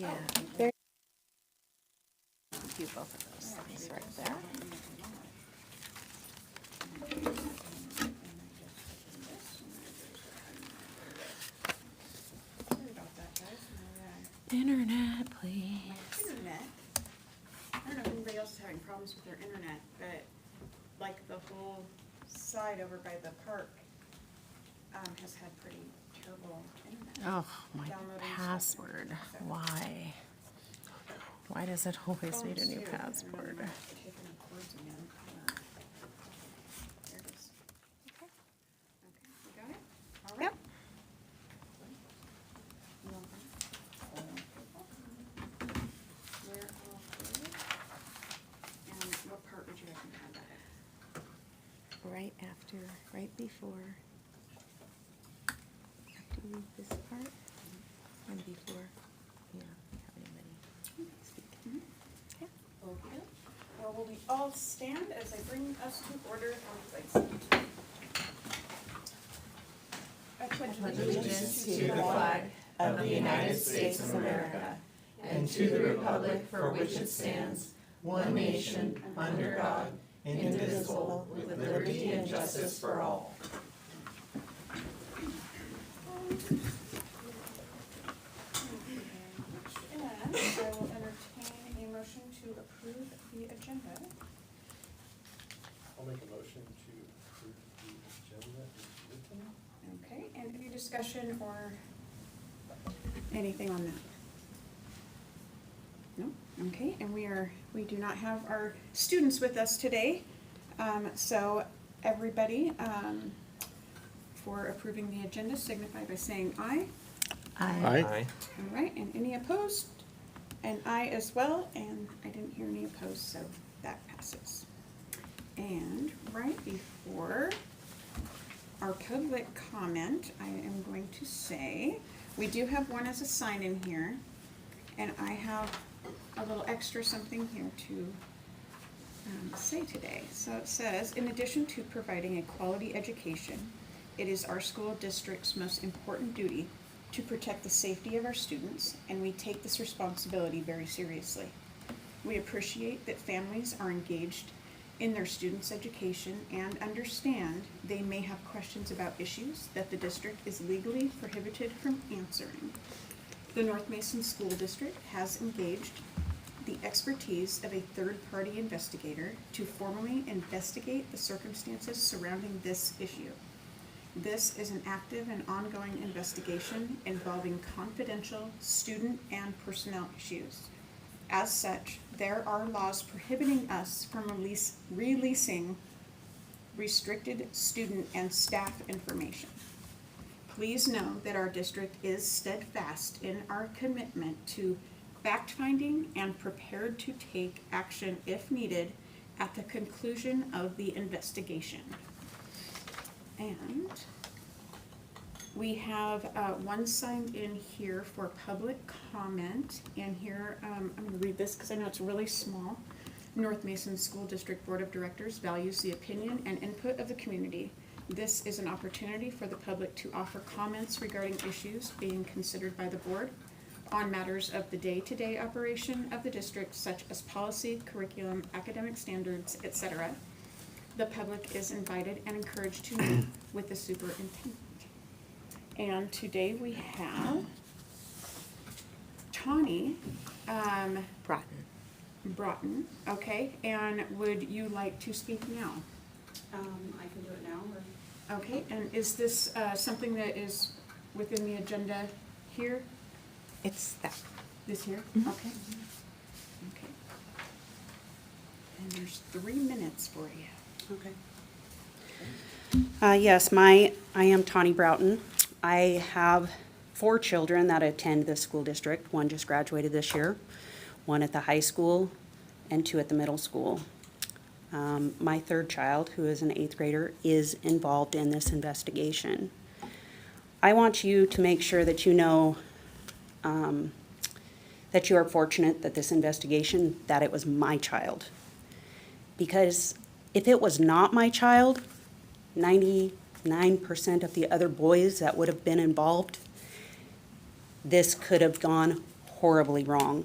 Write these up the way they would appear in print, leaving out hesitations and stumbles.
Yeah. There. Do both of those things right there. Sorry about that, guys. Internet, please. My internet, I don't know if anybody else is having problems with their internet, but like the whole side over by the park has had pretty terrible internet. Oh, my Downloading stuff. password. So- Why? Why does it always need a Phones, new too. I don't know, password? I might have to take any cords again. There it is. Okay, you got it? All right. Yep. You want that? We're all good. And what part would you like me to have that at? Right after, right before. After you read this part, and before, you know, have anybody speak. Yeah. Okay. Well, will we all stand as I bring us to order our place? I pledge Allegiance to the flag of the United States of America and to the republic for which it stands, one nation, under God, indivisible, with liberty and justice for all. And I will entertain a motion to approve the agenda. I'll make a motion to approve the agenda as written. Okay, and any discussion or anything on that? No? Okay, and we do not have our students with us today. So everybody, for approving the agenda signify by saying aye. Aye. All right, and any opposed? And I as well, and I didn't hear any opposed, so that passes. And right before our public comment, I am going to say, we do have one as a sign in here, and I have a little extra something here to say today. So it says, in addition to providing a quality education, it is our school district's most important duty to protect the safety of our students, and we take this responsibility very seriously. We appreciate that families are engaged in their students' education and understand they may have questions about issues that the district is legally prohibited from answering. The North Mason School District has engaged the expertise of a third-party investigator to formally investigate the circumstances surrounding this issue. This is an active and ongoing investigation involving confidential student and personnel issues. As such, there are laws prohibiting us from releasing restricted student and staff information. Please know that our district is steadfast in our commitment to fact-finding and prepared to take action if needed at the conclusion of the investigation. And we have one signed in here for public comment. And here, I'm going to read this because I know it's really small. North Mason School District Board of Directors values the opinion and input of the community. This is an opportunity for the public to offer comments regarding issues being considered by the board on matters of the day-to-day operation of the district, such as policy, curriculum, academic standards, etc. The public is invited and encouraged to meet with the superintendent. And today we have Tawny Broughton, okay, and would you like to speak now? I can do it now, or? Okay, and is this something that is within the agenda here? It's that. This here? Mhm. Okay. Okay. And there's 3 minutes for you. Okay. Yes, I am Tawny Broughton. I have 4 children that attend this school district. 1 just graduated this year, 1 at the high school, and 2 at the middle school. My 3rd child, who is an 8th grader, is involved in this investigation. I want you to make sure that you know that you are fortunate that this investigation, that it was my child. Because if it was not my child, 99% of the other boys that would have been involved, this could have gone horribly wrong.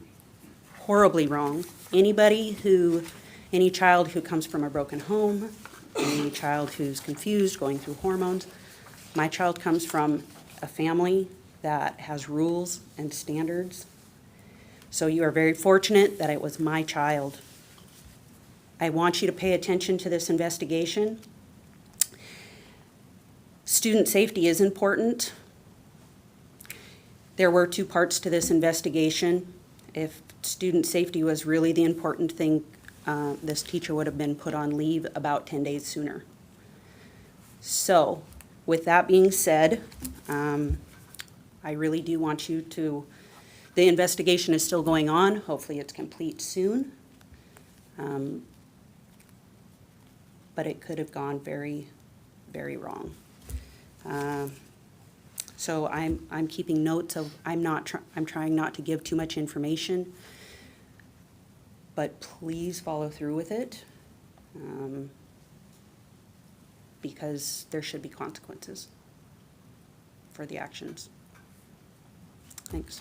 Horribly wrong. Any child who comes from a broken home, any child who's confused, going through hormones, my child comes from a family that has rules and standards. So you are very fortunate that it was my child. I want you to pay attention to this investigation. Student safety is important. There were two parts to this investigation. If student safety was really the important thing, this teacher would have been put on leave about 10 days sooner. So, with that being said, I really do want you to, the investigation is still going on. Hopefully it's complete soon. But it could have gone very, very wrong. So I'm keeping notes of, I'm trying not to give too much information, but please follow through with it, because there should be consequences for the actions. Thanks.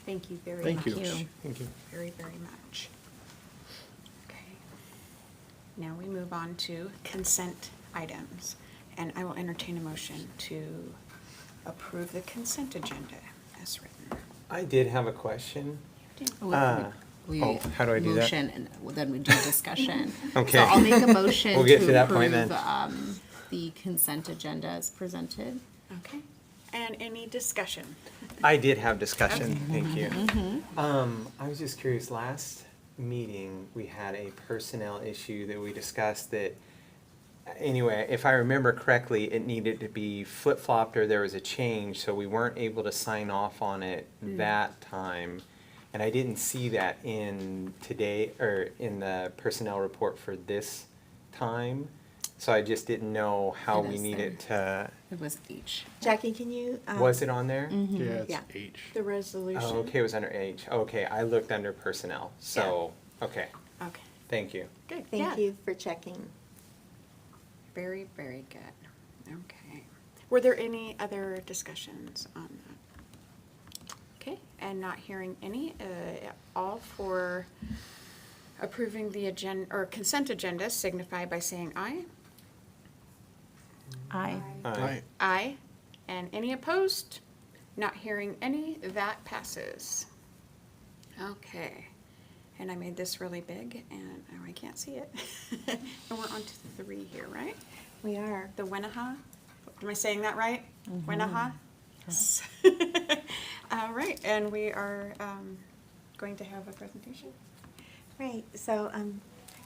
Thank you very Thank much. you. Thank you. Very, very much. Okay. Now we move on to consent items, and I will entertain a motion to approve the consent agenda as written. I did have a question. We how do I do that? motion and then we do discussion. Okay. So I'll make a motion We'll get to to that point approve then. the consent agenda as presented. Okay. And any discussion? I did have discussion, thank you. Mm-hmm. I was just curious, last meeting, we had a personnel issue that we discussed that, anyway, if I remember correctly, it needed to be flip-flopped or there was a change, so we weren't able to sign off on it that time. And I didn't see that in today, or in the personnel report for this time. So I just didn't know how It we is needed to, It was H. Jackie, can you? was it on there? Mm-hmm. Yeah, it's Yeah. H. The resolution? Oh, okay, it was under H. Okay, I looked under personnel, so, okay, Okay, thank you. good. Yeah. Thank you for checking. Very, very good. Okay. Were there any other discussions on that? Okay, and not hearing any, all for approving the agenda, or consent agenda signify by saying aye. Aye. Aye. Aye. And any opposed? Not hearing any, that passes. Okay. And I made this really big, and oh, I can't see it. And we're on to 3 here, right? We are. The Wenaha? Am I saying that right? Wenaha? Yes. All right, and we are going to have a presentation. Right, so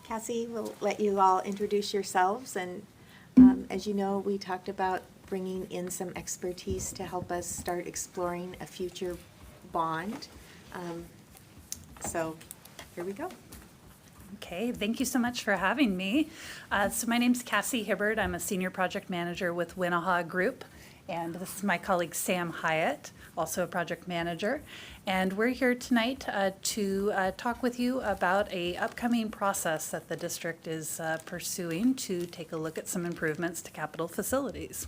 Cassie will let you all introduce yourselves, and as you know, we talked about bringing in some expertise to help us start exploring a future bond. So here we go. Okay, thank you so much for having me. So my name's Cassie Hibbard. I'm a senior project manager with Wenaha Group, and this is my colleague Sam Hyatt, also a project manager. And we're here tonight to talk with you about a upcoming process that the district is pursuing to take a look at some improvements to capital facilities.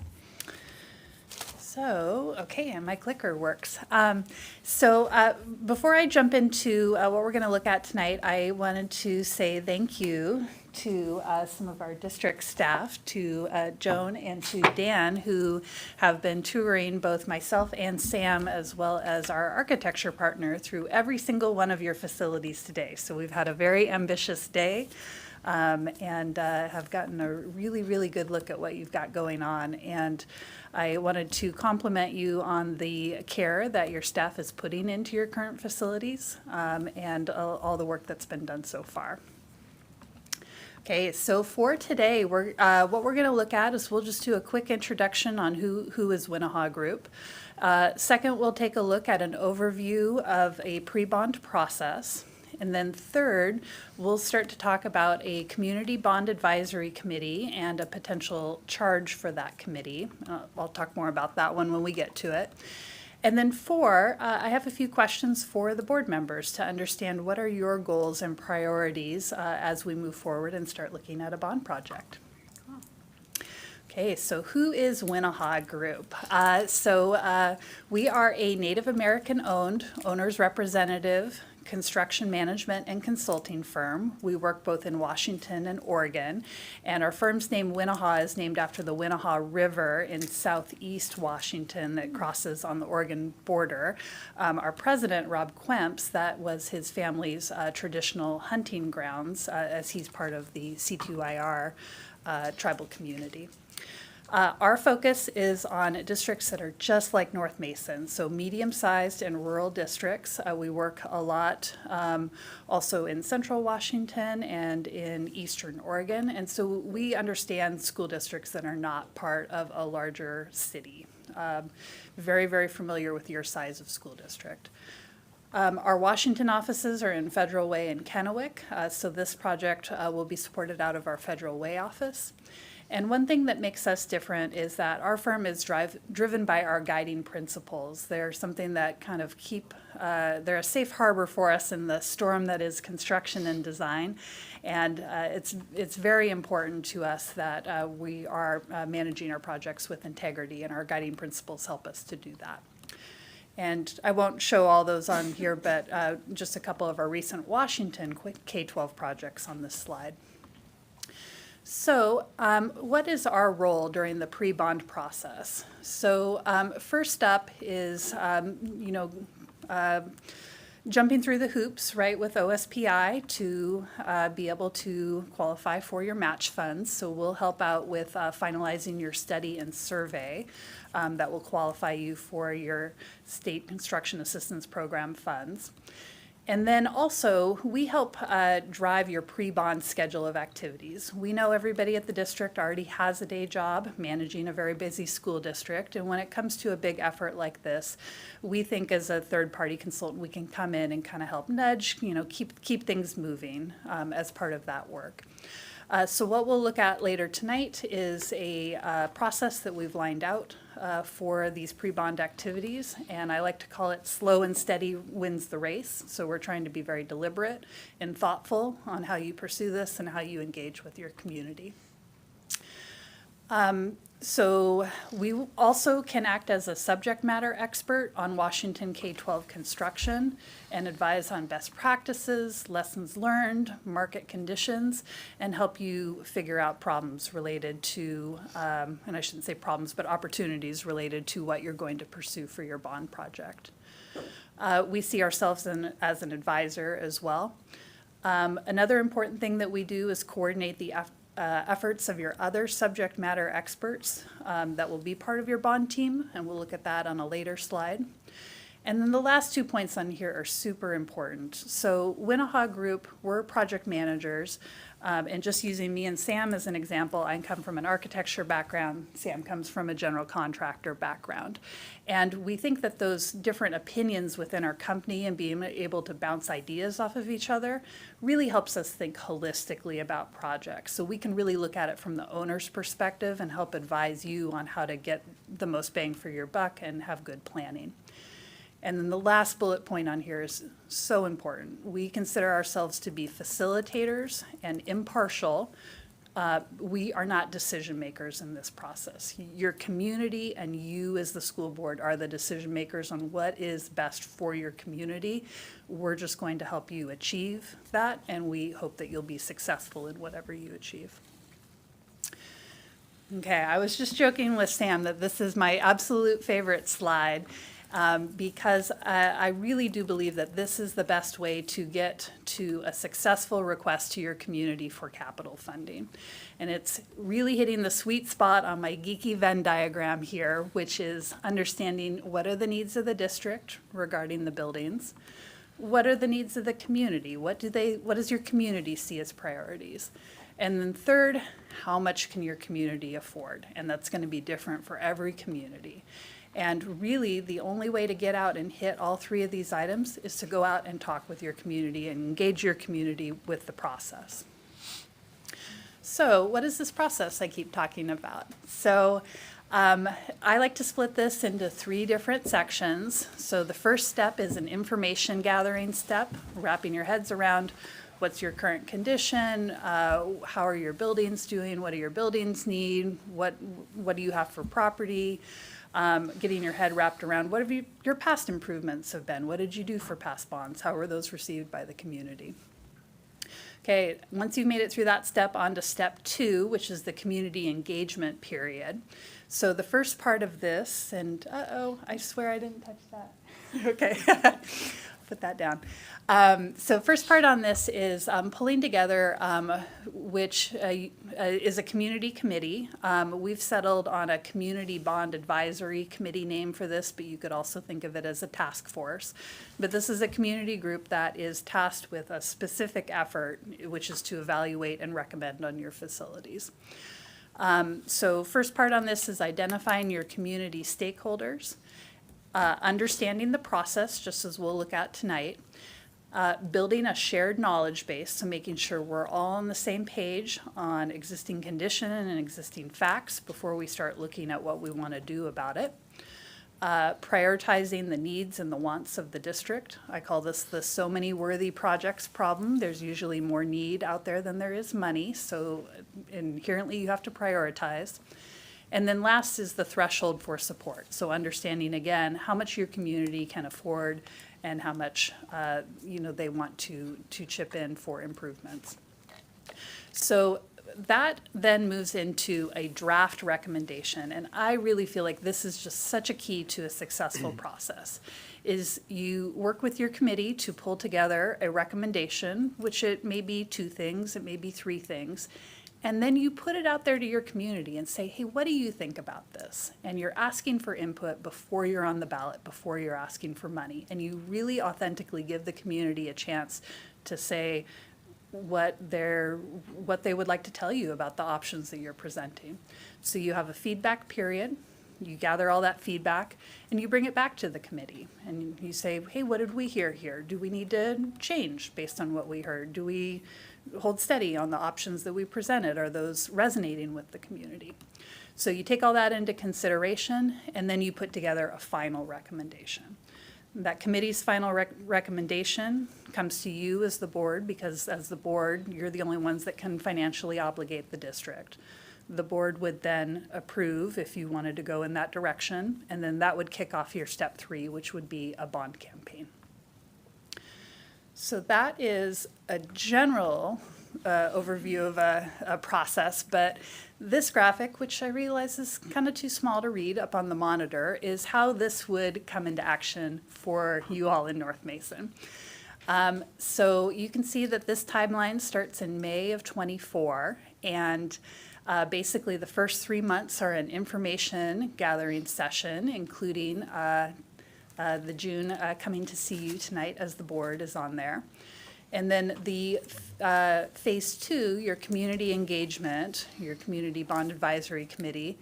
So, okay, and my clicker works. Before I jump into what we're going to look at tonight, I wanted to say thank you to some of our district staff, to Joan and to Dan, who have been touring both myself and Sam, as well as our architecture partner, through every single one of your facilities today. So we've had a very ambitious day. And have gotten a really, really good look at what you've got going on. And I wanted to compliment you on the care that your staff is putting into your current facilities, and all the work that's been done so far. Okay, so for today, what we're going to look at is we'll just do a quick introduction on who is Wenaha Group. Second, we'll take a look at an overview of a pre-bond process. And then third, we'll start to talk about a community bond advisory committee and a potential charge for that committee. I'll talk more about that one when we get to it. And then four, I have a few questions for the board members to understand what are your goals and priorities as we move forward and start looking at a bond project. Okay, so who is Winnahaw Group? We are a Native American-owned, owner's representative, construction management and consulting firm. We work both in Washington and Oregon, and our firm's name, Winnahaw, is named after the Winnahaw River in southeast Washington that crosses on the Oregon border. Our president, Rob Quemps, that was his family's traditional hunting grounds, as he's part of the C2IR tribal community. Our focus is on districts that are just like North Mason, so medium-sized and rural districts. We work a lot also in central Washington and in eastern Oregon, and so we understand school districts that are not part of a larger city. Very, very familiar with your size of school district. Our Washington offices are in Federal Way and Kennewick, so this project will be supported out of our Federal Way office. And one thing that makes us different is that our firm is driven by our guiding principles. They're something that kind of they're a safe harbor for us in the storm that is construction and design. And it's very important to us that we are managing our projects with integrity, and our guiding principles help us to do that. And I won't show all those on here, but just a couple of our recent Washington K-12 projects on this slide. So what is our role during the pre-bond process? So first up is, jumping through the hoops, right, with OSPI to be able to qualify for your match funds. So we'll help out with finalizing your study and survey that will qualify you for your State Construction Assistance Program funds. And then also, we help drive your pre-bond schedule of activities. We know everybody at the district already has a day job managing a very busy school district, and when it comes to a big effort like this, we think as a third-party consultant, we can come in and kind of help nudge, keep things moving as part of that work. So what we'll look at later tonight is a process that we've lined out for these pre-bond activities, and I like to call it slow and steady wins the race. So we're trying to be very deliberate and thoughtful on how you pursue this and how you engage with your community. So we also can act as a subject matter expert on Washington K-12 construction and advise on best practices, lessons learned, market conditions, and help you figure out problems related to, and I shouldn't say problems, but opportunities related to what you're going to pursue for your bond project. We see ourselves as an advisor as well. Another important thing that we do is coordinate the efforts of your other subject matter experts that will be part of your bond team, and we'll look at that on a later slide. And then the last 2 points on here are super important. So Winnahaw Group, we're project managers, and just using me and Sam as an example, I come from an architecture background, Sam comes from a general contractor background. And we think that those different opinions within our company and being able to bounce ideas off of each other really helps us think holistically about projects. So we can really look at it from the owner's perspective and help advise you on how to get the most bang for your buck and have good planning. And then the last bullet point on here is so important. We consider ourselves to be facilitators and impartial. We are not decision makers in this process. Your community and you as the school board are the decision makers on what is best for your community. We're just going to help you achieve that, and we hope that you'll be successful in whatever you achieve. Okay, I was just joking with Sam that this is my absolute favorite slide. Because I really do believe that this is the best way to get to a successful request to your community for capital funding. And it's really hitting the sweet spot on my geeky Venn diagram here, which is understanding what are the needs of the district regarding the buildings, what are the needs of the community, what does your community see as priorities? And then third, how much can your community afford? And that's going to be different for every community. And really, the only way to get out and hit all three of these items is to go out and talk with your community and engage your community with the process. So what is this process I keep talking about? So I like to split this into 3 different sections. So the first step is an information gathering step, wrapping your heads around what's your current condition, how are your buildings doing, what do your buildings need, what do you have for property, getting your head wrapped around what have your past improvements have been, what did you do for past bonds, how were those received by the community. Okay, once you've made it through that step, on to step 2, which is the community engagement period. So the first part of this, and I swear I didn't touch that. Okay, put that down. So first part on this is pulling together, which is a community committee. We've settled on a community bond advisory committee name for this, but you could also think of it as a task force. But this is a community group that is tasked with a specific effort, which is to evaluate and recommend on your facilities. So first part on this is identifying your community stakeholders, understanding the process, just as we'll look at tonight, building a shared knowledge base, so making sure we're all on the same page on existing condition and existing facts before we start looking at what we want to do about it. Prioritizing the needs and the wants of the district. I call this the so many worthy projects problem. There's usually more need out there than there is money, so inherently you have to prioritize. And then last is the threshold for support. So understanding again how much your community can afford and how much they want to chip in for improvements. So that then moves into a draft recommendation, and I really feel like this is just such a key to a successful process, is you work with your committee to pull together a recommendation, which it may be 2 things, it may be 3 things, and then you put it out there to your community and say, hey, what do you think about this? And you're asking for input before you're on the ballot, before you're asking for money, and you really authentically give the community a chance to say, what they would like to tell you about the options that you're presenting. So you have a feedback period, you gather all that feedback, and you bring it back to the committee. And you say, hey, what did we hear here? Do we need to change based on what we heard? Do we hold steady on the options that we presented? Are those resonating with the community? So you take all that into consideration, and then you put together a final recommendation. That committee's final recommendation comes to you as the board, because as the board, you're the only ones that can financially obligate the district. The board would then approve if you wanted to go in that direction, and then that would kick off your step 3, which would be a bond campaign. So that is a general overview of a process, but this graphic, which I realize is kind of too small to read up on the monitor, is how this would come into action for you all in North Mason. So you can see that this timeline starts in May of '24, and basically the first 3 months are an information gathering session, including the June coming to see you tonight as the board is on there. And then the phase 2, your community engagement, your community bond advisory committee,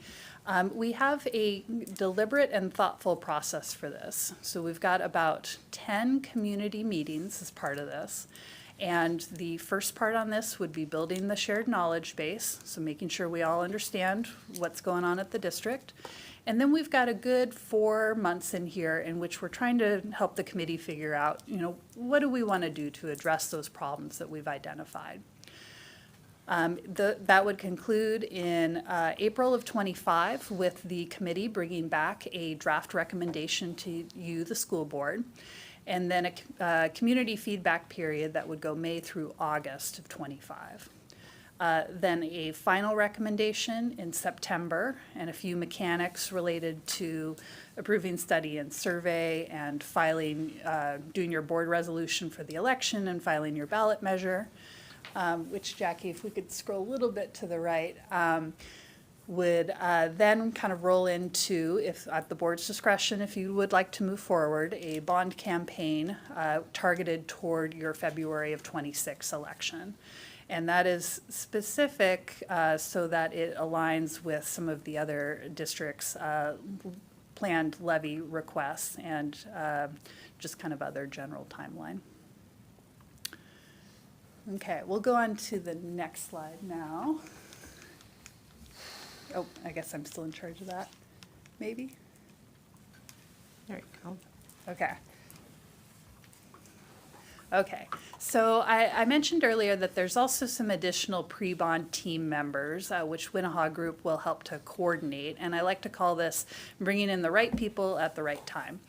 we have a deliberate and thoughtful process for this. So we've got about 10 community meetings as part of this. And the first part on this would be building the shared knowledge base, so making sure we all understand what's going on at the district. And then we've got a good 4 months in here in which we're trying to help the committee figure out, what do we want to do to address those problems that we've identified. That would conclude in April of '25 with the committee bringing back a draft recommendation to you, the school board, and then a community feedback period that would go May through August of '25. Then a final recommendation in September, and a few mechanics related to approving study and survey and filing, doing your board resolution for the election and filing your ballot measure, which, Jackie, if we could scroll a little bit to the right, would then kind of roll into, if at the board's discretion, if you would like to move forward, a bond campaign targeted toward your February of '26 election. And that is specific so that it aligns with some of the other districts' planned levy requests and just kind of other general timeline. Okay, we'll go on to the next slide now. Oh, I guess I'm still in charge of that, maybe? There you go. Okay. Okay, so I mentioned earlier that there's also some additional pre-bond team members, which Winnahaw Group will help to coordinate, and I like to call this bringing in the right people at the right time.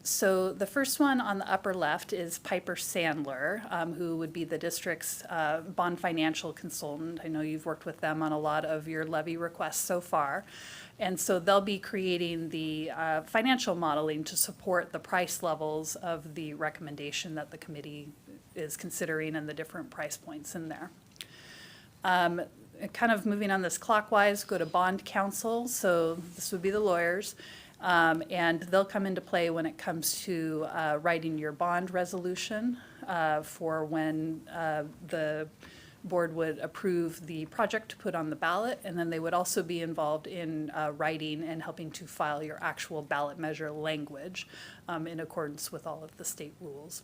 So the first one on the upper left is Piper Sandler, who would be the district's bond financial consultant. I know you've worked with them on a lot of your levy requests so far. And so they'll be creating the financial modeling to support the price levels of the recommendation that the committee is considering and the different price points in there. Kind of moving on this clockwise, go to bond counsel. So this would be the lawyers. And they'll come into play when it comes to writing your bond resolution for when the board would approve the project to put on the ballot, and then they would also be involved in writing and helping to file your actual ballot measure language in accordance with all of the state rules.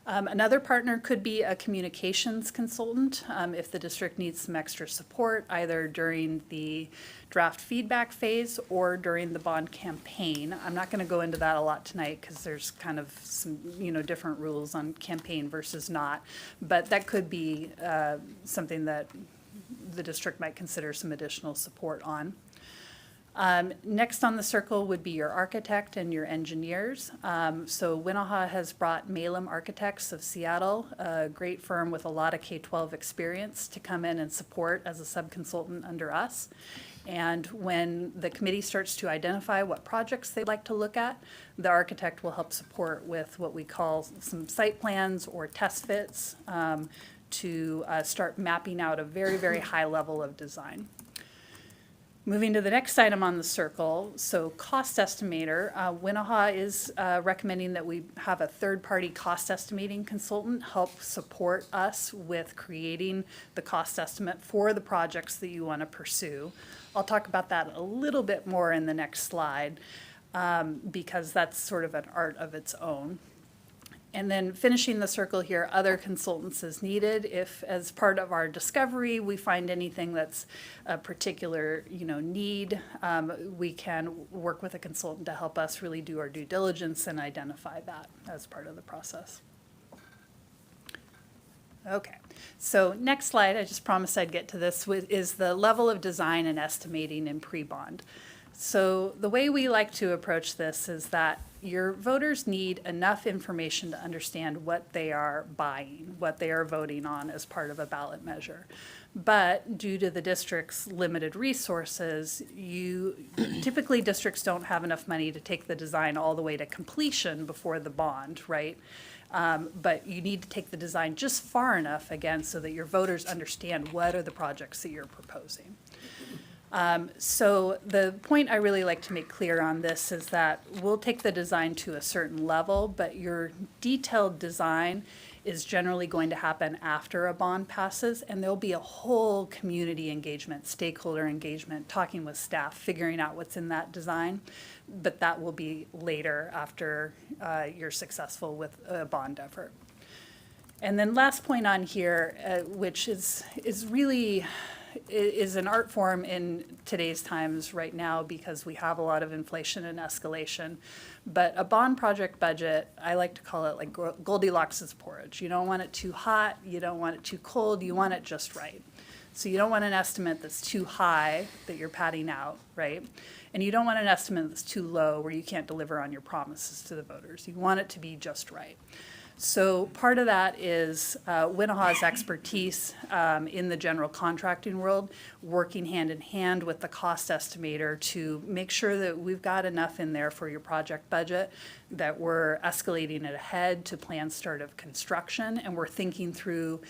Another partner could be a communications consultant if the district needs some extra support, either during the draft feedback phase or during the bond campaign. I'm not going to go into that a lot tonight because there's kind of some, different rules on campaign versus not, but that could be something that the district might consider some additional support on. Next on the circle would be your architect and your engineers. So Winnahaw has brought Malem Architects of Seattle, a great firm with a lot of K-12 experience, to come in and support as a subconsultant under us. And when the committee starts to identify what projects they'd like to look at, the architect will help support with what we call some site plans or test fits to start mapping out a very, very high level of design. Moving to the next item on the circle, so cost estimator. Winnahaw is recommending that we have a third-party cost estimating consultant help support us with creating the cost estimate for the projects that you want to pursue. I'll talk about that a little bit more in the next slide because that's sort of an art of its own. And then finishing the circle here, other consultants as needed. If, as part of our discovery, we find anything that's a particular, need, we can work with a consultant to help us really do our due diligence and identify that as part of the process. Okay, so next slide, I just promised I'd get to this, is the level of design and estimating in pre-bond. So the way we like to approach this is that your voters need enough information to understand what they are buying, what they are voting on as part of a ballot measure. But due to the district's limited resources, typically districts don't have enough money to take the design all the way to completion before the bond, right? But you need to take the design just far enough, again, so that your voters understand what are the projects that you're proposing. So the point I really like to make clear on this is that we'll take the design to a certain level, but your detailed design is generally going to happen after a bond passes, and there'll be a whole community engagement, stakeholder engagement, talking with staff, figuring out what's in that design, but that will be later after you're successful with a bond effort. And then last point on here, which is really is an art form in today's times right now because we have a lot of inflation and escalation. But a bond project budget, I like to call it like Goldilocks' porridge. You don't want it too hot, you don't want it too cold, you want it just right. So you don't want an estimate that's too high that you're padding out, right? And you don't want an estimate that's too low where you can't deliver on your promises to the voters. You want it to be just right. So part of that is Winnahaw's expertise in the general contracting world, working hand in hand with the cost estimator to make sure that we've got enough in there for your project budget, that we're escalating it ahead to plan start of construction, and we're thinking through,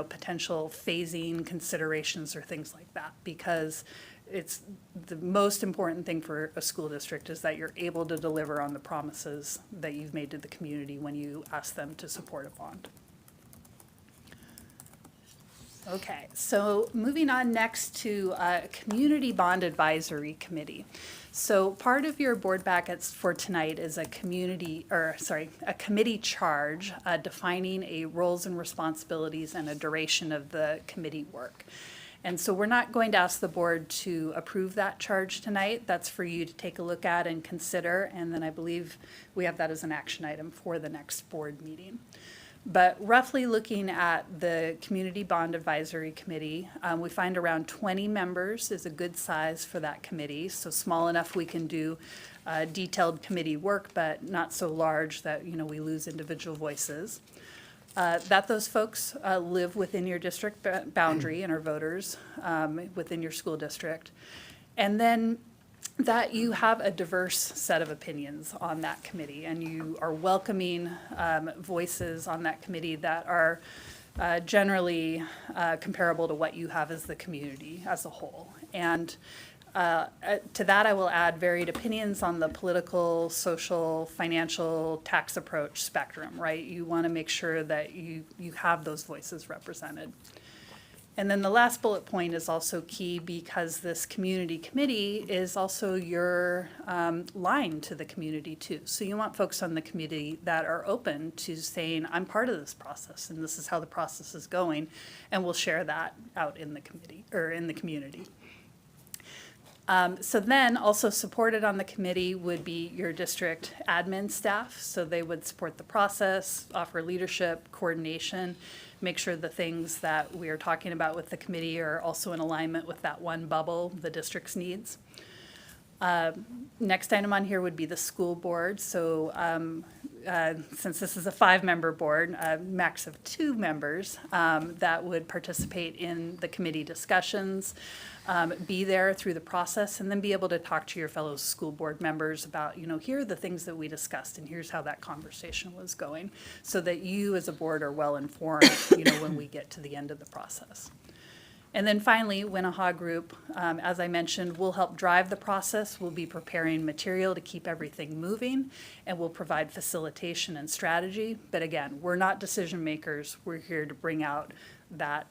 potential phasing considerations or things like that, because it's the most important thing for a school district is that you're able to deliver on the promises that you've made to the community when you ask them to support a bond. Okay, so moving on next to Community Bond Advisory Committee. So part of your board packets for tonight is a committee charge defining a roles and responsibilities and a duration of the committee work. And so we're not going to ask the board to approve that charge tonight. That's for you to take a look at and consider. And then I believe we have that as an action item for the next board meeting. But roughly looking at the Community Bond Advisory Committee, we find around 20 members is a good size for that committee. So small enough we can do detailed committee work, but not so large that, you know, we lose individual voices. That those folks live within your district boundary and are voters within your school district. And then that you have a diverse set of opinions on that committee, and you are welcoming voices on that committee that are generally comparable to what you have as the community as a whole. And to that, I will add varied opinions on the political, social, financial, tax approach spectrum, right? You want to make sure that you have those voices represented. And then the last bullet point is also key because this community committee is also your line to the community too. So you want folks on the committee that are open to saying, I'm part of this process and this is how the process is going, and we'll share that out in the committee or in the community. So then also supported on the committee would be your district admin staff. So they would support the process, offer leadership, coordination, make sure the things that we are talking about with the committee are also in alignment with that one bubble the district's needs. Next item on here would be the school board. So since this is a 5-member board, a max of 2 members that would participate in the committee discussions, be there through the process, and then be able to talk to your fellow school board members about, you know, here are the things that we discussed and here's how that conversation was going, so that you as a board are well informed, you know, when we get to the end of the process. And then finally, Winnahaw Group, as I mentioned, will help drive the process. We'll be preparing material to keep everything moving, and we'll provide facilitation and strategy. But again, we're not decision makers. We're here to bring out that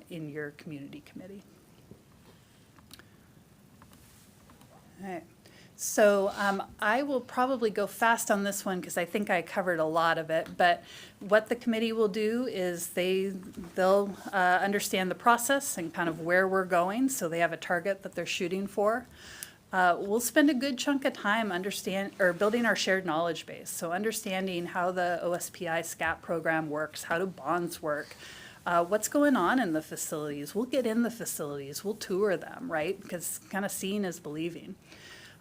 in your community committee. All right. So I will probably go fast on this one because I think I covered a lot of it. But what the committee will do is they'll understand the process and kind of where we're going, so they have a target that they're shooting for. We'll spend a good chunk of time building our shared knowledge base. So understanding how the OSPI SCAP program works, how do bonds work, what's going on in the facilities. We'll get in the facilities, we'll tour them, right? Because kind of seeing is believing.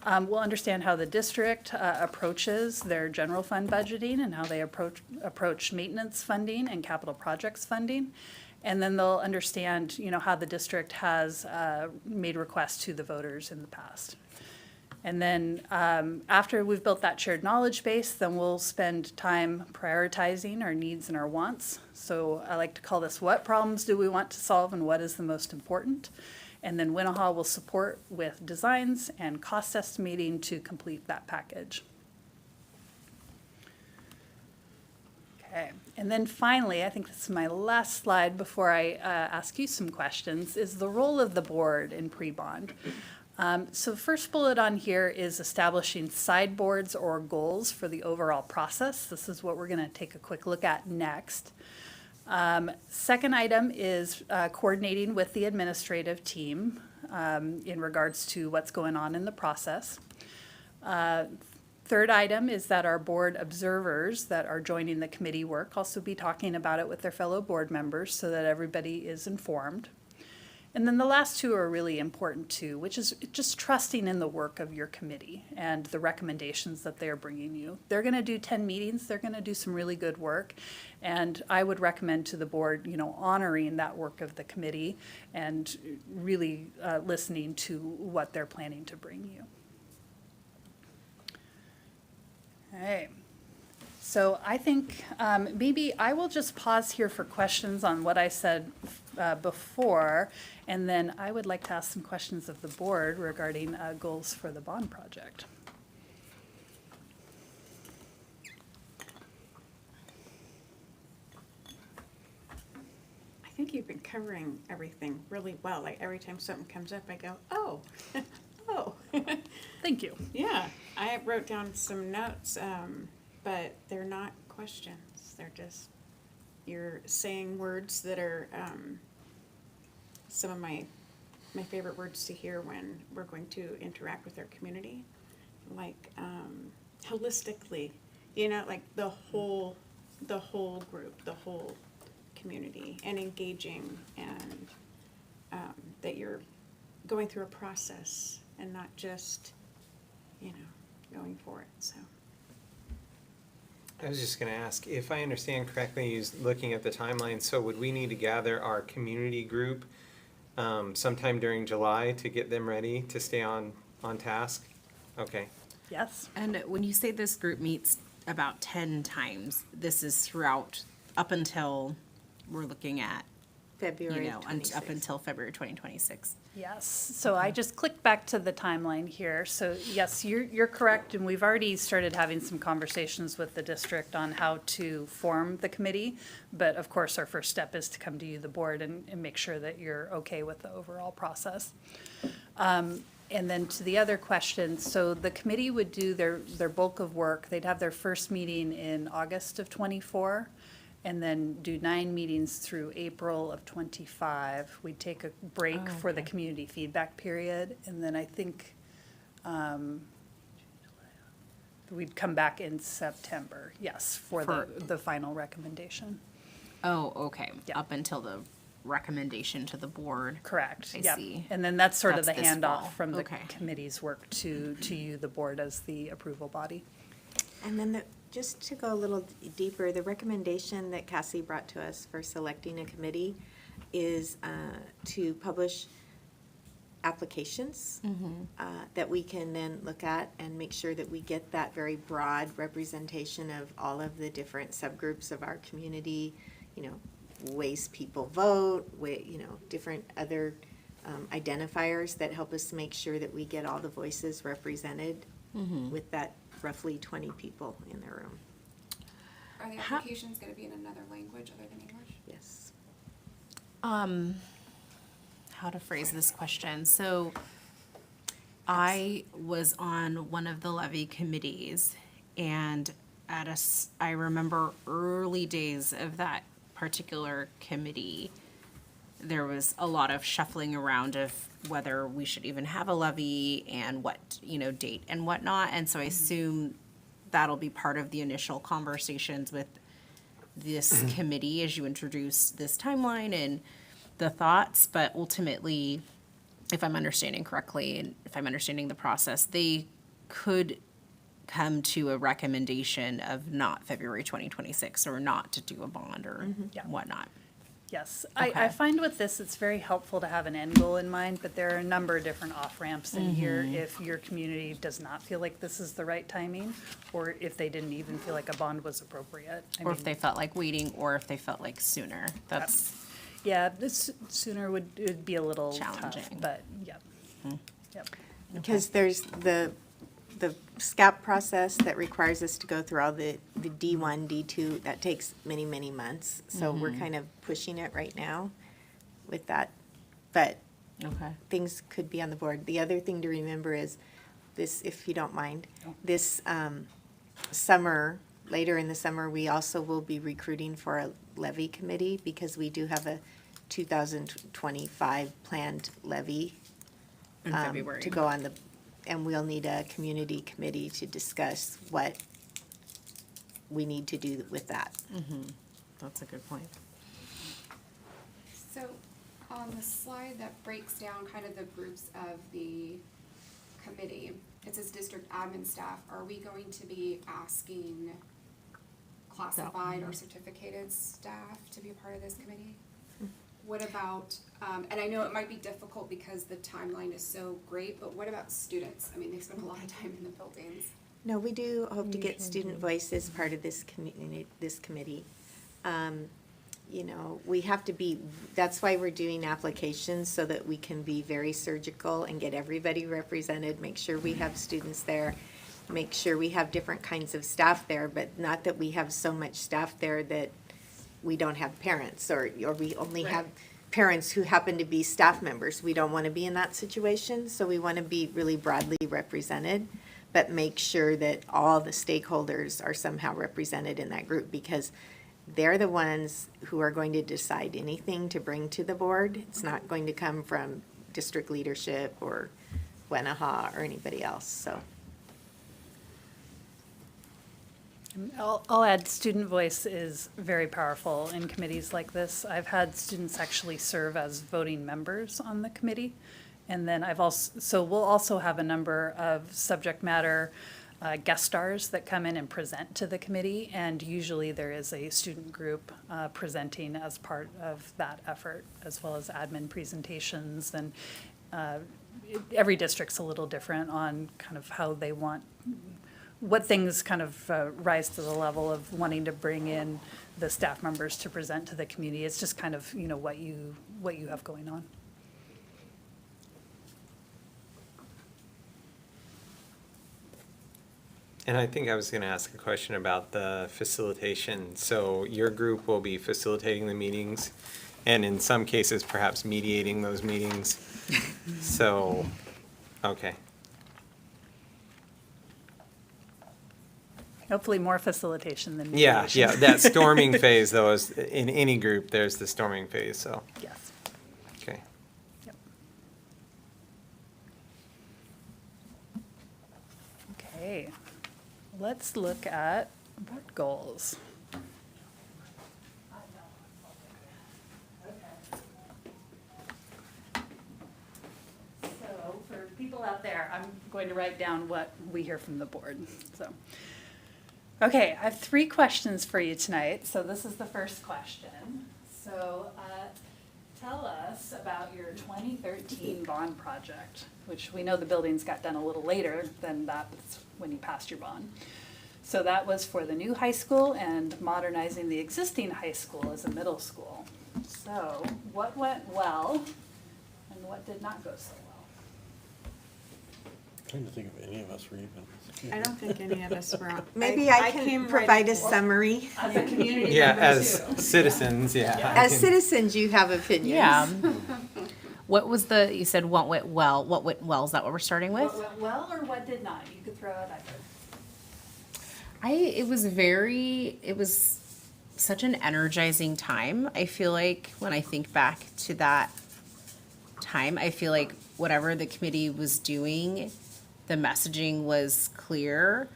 We'll understand how the district approaches their general fund budgeting and how they approach maintenance funding and capital projects funding. And then they'll understand, you know, how the district has made requests to the voters in the past. And then after we've built that shared knowledge base, then we'll spend time prioritizing our needs and our wants. So I like to call this, what problems do we want to solve and what is the most important? And then Winnahaw will support with designs and cost estimating to complete that package. Okay, and then finally, I think this is my last slide before I ask you some questions, is the role of the board in pre-bond. So first bullet on here is establishing sideboards or goals for the overall process. This is what we're going to take a quick look at next. Second item is coordinating with the administrative team in regards to what's going on in the process. Third item is that our board observers that are joining the committee work also be talking about it with their fellow board members so that everybody is informed. And then the last 2 are really important too, which is just trusting in the work of your committee and the recommendations that they're bringing you. They're going to do 10 meetings. They're going to do some really good work. And I would recommend to the board, you know, honoring that work of the committee and really listening to what they're planning to bring you. All right. So I think maybe I will just pause here for questions on what I said before, and then I would like to ask some questions of the board regarding goals for the bond project. I think you've been covering everything really well. Like every time something comes up, I go, oh, oh. Thank you. Yeah, I wrote down some notes, but they're not questions. They're just, you're saying words that are some of my favorite words to hear when we're going to interact with our community, like holistically, you know, like the whole group, the whole community, and engaging, and that you're going through a process and not just, you know, going for it. So I was just gonna ask, if I understand correctly, looking at the timeline, so would we need to gather our community group sometime during July to get them ready to stay on task? Okay. Yes. And when you say this group meets about 10 times, this is throughout, up until we're looking at, you February know, up 26th. until February 2026. Yes, so I just clicked back to the timeline here. So yes, you're correct, and we've already started having some conversations with the district on how to form the committee. But of course, our first step is to come to you, the board, and make sure that you're okay with the overall process. And then to the other question, so the committee would do their bulk of work. They'd have their first meeting in August of '24. And then do 9 meetings through April of '25. We'd take a break for the community feedback period, and then I think we'd come back in September, yes, for the final recommendation. Oh, okay. Yeah. Up until the recommendation to the board. Correct, I yep. see. And then that's sort of the That's this fall. handoff from the Okay. committee's work to you, the board, as the approval body. And then just to go a little deeper, the recommendation that Cassie brought to us for selecting a committee is to publish applications that we can then look at and make sure that we get that very broad representation of all of the different subgroups of our community, you know, ways people vote, you know, different other identifiers that help us make sure that we get all the voices represented with that roughly 20 people in the room. Are the applications going to be in another language other than English? Yes. How to phrase this question. So I was on one of the levy committees, and I remember early days of that particular committee, there was a lot of shuffling around of whether we should even have a levy and what, you know, date and whatnot. And so I assume that'll be part of the initial conversations with this committee as you introduce this timeline and the thoughts. But ultimately, if I'm understanding correctly, and if I'm understanding the process, they could come to a recommendation of not February 2026 or not to do a bond or Yeah. whatnot. Yes, Okay. I find with this, it's very helpful to have an end goal in mind, but there are a number of different off-ramps in here if your community does not feel like this is the right timing, or if they didn't even feel like a bond was appropriate. I Or if mean, they felt like waiting, or if they felt like sooner. That's, yeah, this sooner would be a little tough, Challenging. but, yep, yep. Because there's the SCAP process that requires us to go through all the D1, D2, that takes many, many months. So we're kind of pushing it right now with that. But okay. things could be on the board. The other thing to remember is this, if you don't mind, this summer, later in the summer, we also will be recruiting for a levy committee because we do have a 2025 planned levy In February. to go on the, and we'll need a community committee to discuss what we need to do with that. That's a good point. So on the slide that breaks down kind of the groups of the committee, it says district admin staff. Are we going to be asking classified or certificated staff to be a part of this committee? What about, and I know it might be difficult because the timeline is so great, but what about students? I mean, they spend a lot of time in the buildings. No, we do hope to get student voice as part of this committee. You know, we have to be, that's why we're doing applications, so that we can be very surgical and get everybody represented, make sure we have students there, make sure we have different kinds of staff there, but not that we have so much staff there that we don't have parents, or we only have parents who happen to be staff members. We don't want to be in that situation, so we want to be really broadly represented, but make sure that all the stakeholders are somehow represented in that group, because they're the ones who are going to decide anything to bring to the board. It's not going to come from district leadership or Wenaha or anybody else, so. I'll add, student voice is very powerful in committees like this. I've had students actually serve as voting members on the committee. And then so we'll also have a number of subject matter guest stars that come in and present to the committee. And usually there is a student group presenting as part of that effort, as well as admin presentations. And every district's a little different on kind of how they want, what things kind of rise to the level of wanting to bring in the staff members to present to the community. It's just kind of, what you have going on. And I think I was going to ask a question about the facilitation. So your group will be facilitating the meetings, and in some cases, perhaps mediating those meetings. So, okay. Hopefully more facilitation than Yeah, mediation. yeah, that storming phase, though, is in any group, there's the storming phase, so, Yes. okay. Yep. Okay, let's look at board goals. So for people out there, I'm going to write down what we hear from the board, so. Okay, I have 3 questions for you tonight. So this is the first question. So tell us about your 2013 bond project, which we know the buildings got done a little later than that, but it's when you passed your bond. So that was for the new high school and modernizing the existing high school as a middle school. So what went well and what did not go so well? Trying to think if any of us were even. I don't think any of us were on. Maybe I came can right provide a before. summary. As a community Yeah, member as too. citizens, yeah. I As can- citizens, you have opinions. Yeah. What was you said what went well? What went well? Is that what we're starting with? What went well or what did not? You could throw out either. It was such an energizing time. I feel like when I think back to that time, I feel like whatever the committee was doing, the messaging was clear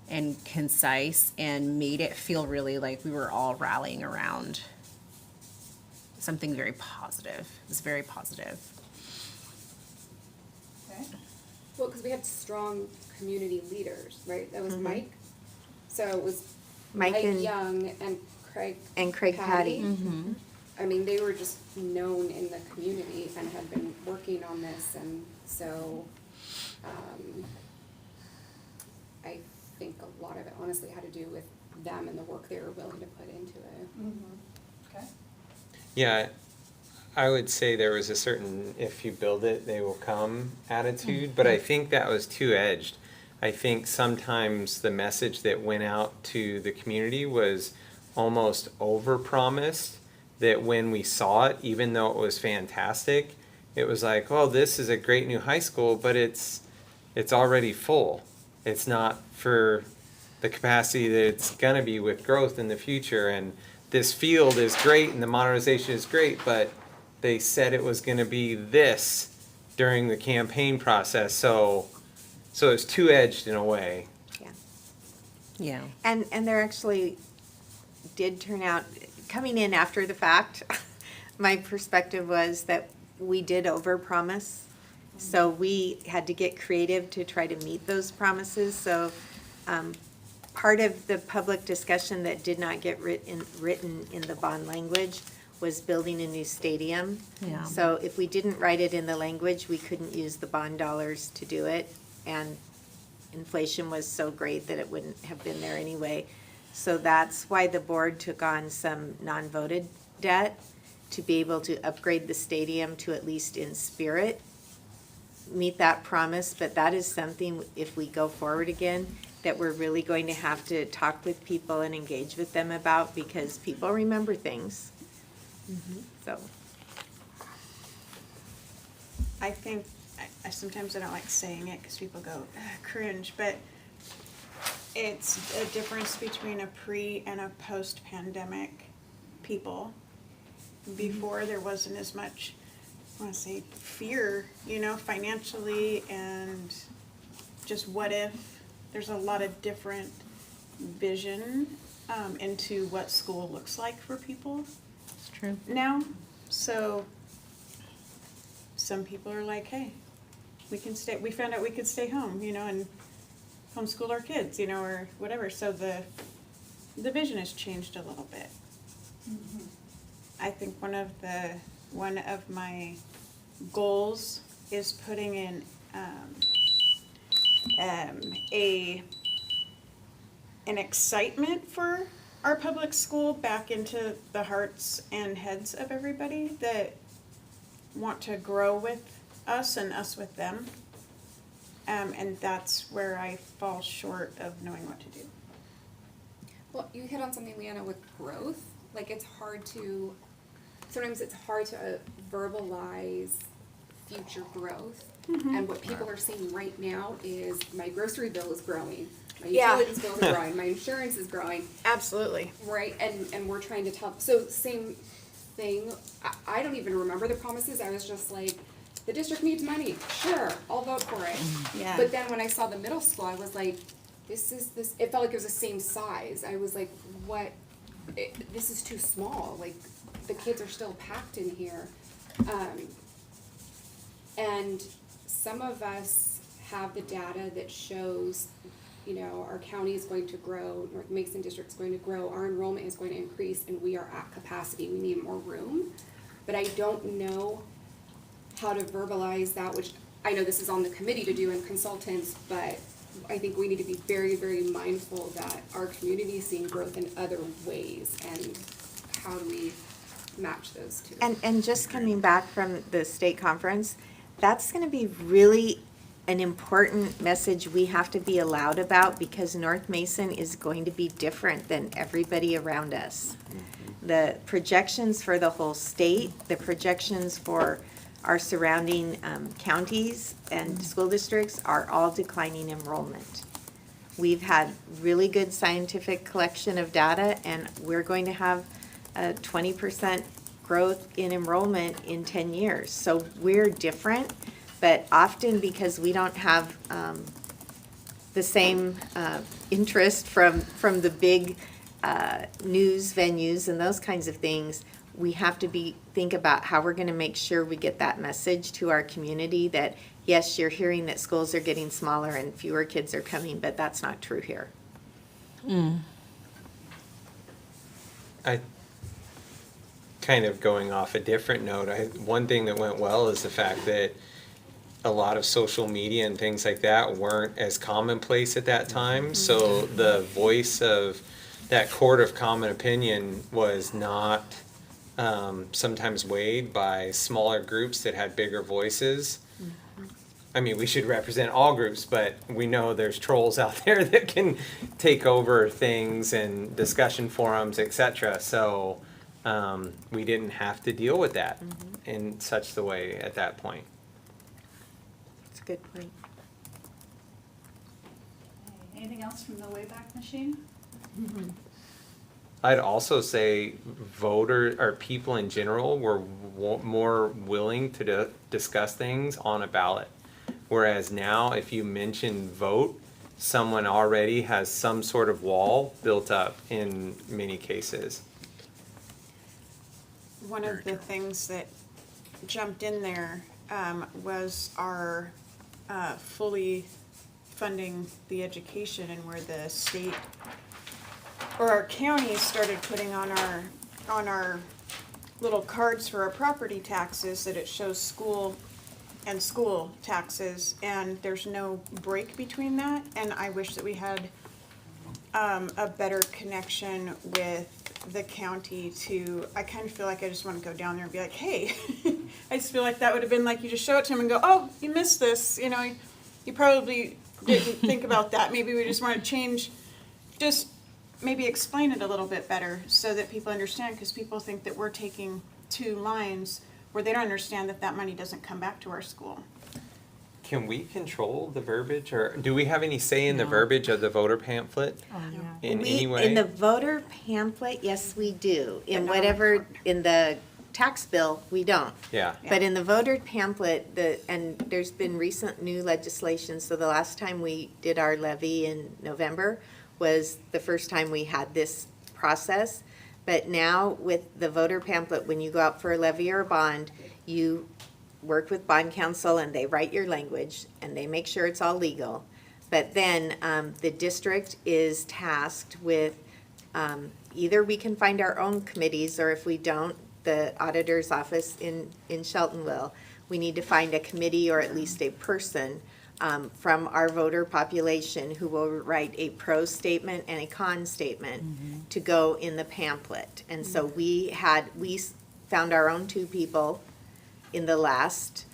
and concise and made it feel really like we were all rallying around something very positive. It was very positive. Okay. Well, because we had strong community leaders, right? That was Mike. So it was Mike Mike and- Young and Craig. And Craig Patty. I mean, they were just known in the community and had been working on this, and so, I think a lot of it honestly had to do with them and the work they were willing to put into it. Okay. Yeah, I would say there was a certain, if you build it, they will come attitude, but I think that was two-edged. I think sometimes the message that went out to the community was almost over-promised, that when we saw it, even though it was fantastic, it was like, oh, this is a great new high school, but it's already full. It's not for the capacity that it's gonna be with growth in the future, and this field is great and the modernization is great, but they said it was gonna be this during the campaign process, so it's two-edged in a way. Yeah. Yeah. And there actually did turn out, coming in after the fact, my perspective was that we did overpromise. So we had to get creative to try to meet those promises. So part of the public discussion that did not get written in the bond language was building a new stadium. Yeah. So if we didn't write it in the language, we couldn't use the bond dollars to do it. And inflation was so great that it wouldn't have been there anyway. So that's why the board took on some non-voted debt to be able to upgrade the stadium to, at least in spirit, meet that promise. But that is something, if we go forward again, that we're really going to have to talk with people and engage with them about, because people remember things. So, I think, I sometimes I don't like saying it because people go, "Ugh, cringe," but it's a difference between a pre and a post-pandemic people. Before, there wasn't as much, I wanna say, fear, you know, financially, and just what if. There's a lot of different vision into what school looks like for people It's true. now. So some people are like, hey, we found out we could stay home, you know, and homeschool our kids, you know, or whatever. So the vision has changed a little bit. I think one of my goals is putting in an excitement for our public school back into the hearts and heads of everybody that want to grow with us and us with them. And that's where I fall short of knowing what to do. Well, you hit on something, Leanna, with growth. Like, sometimes it's hard to verbalize future growth. And what people are seeing right now is my grocery bill is growing, my Yeah. utilities bill is growing, my insurance is growing, Absolutely. right? And we're trying to tell, so same thing, I don't even remember the promises, I was just like, the district needs money, sure, I'll vote for it. Yeah. But then when I saw the middle school, I was like, it felt like it was the same size, I was like, this is too small, like, the kids are still packed in here. And some of us have the data that shows, you know, our county is going to grow, North Mason District's going to grow, our enrollment is going to increase, and we are at capacity, we need more room. But I don't know how to verbalize that, which I know this is on the committee to do and consultants, but I think we need to be very, very mindful that our community is seeing growth in other ways, and how do we match those two? And just coming back from the state conference, that's gonna be really an important message we have to be loud about, because North Mason is going to be different than everybody around us. The projections for the whole state, the projections for our surrounding counties and school districts are all declining enrollment. We've had really good scientific collection of data, and we're going to have a 20% growth in enrollment in 10 years. So we're different, but often because we don't have the same interest from the big news venues and those kinds of things, we have to think about how we're gonna make sure we get that message to our community that, yes, you're hearing that schools are getting smaller and fewer kids are coming, but that's not true here. I kind of going off a different note, one thing that went well is the fact that a lot of social media and things like that weren't as commonplace at that time. So the voice of that court of common opinion was not sometimes weighed by smaller groups that had bigger voices. I mean, we should represent all groups, but we know there's trolls out there that can take over things and discussion forums, etc. So we didn't have to deal with that in such the way at that point. That's a good point. Anything else from the Wayback Machine? I'd also say voters or people in general were more willing to discuss things on a ballot. Whereas now, if you mention vote, someone already has some sort of wall built up in many cases. One of the things that jumped in there was our fully funding the education, and where the state or our county started putting on our little cards for our property taxes that it shows school and school taxes, and there's no break between that. And I wish that we had a better connection with the county I kind of feel like I just want to go down there and be like, hey, I just feel like that would have been like, you just show it to them and go, oh, you missed this, you know, you probably didn't think about that. Maybe we just want to change, just maybe explain it a little bit better so that people understand, because people think that we're taking two lines where they don't understand that money doesn't come back to our school. can we control the verbiage, or do we have any say in the No. verbiage of the voter pamphlet in any way? In the voter pamphlet, yes, we do. In not on the whatever, card. in the tax bill, we don't. Yeah. But in the voter pamphlet, and there's been recent new legislation, so the last time we did our levy in November was the first time we had this process. But now with the voter pamphlet, when you go out for a levy or a bond, you work with bond counsel and they write your language and they make sure it's all legal. But then the district is tasked with, either we can find our own committees, or if we don't, the auditor's office in Shelton will. We need to find a committee or at least a person from our voter population who will write a pro statement and a con statement to go in the pamphlet. And so we found our own 2 people in the last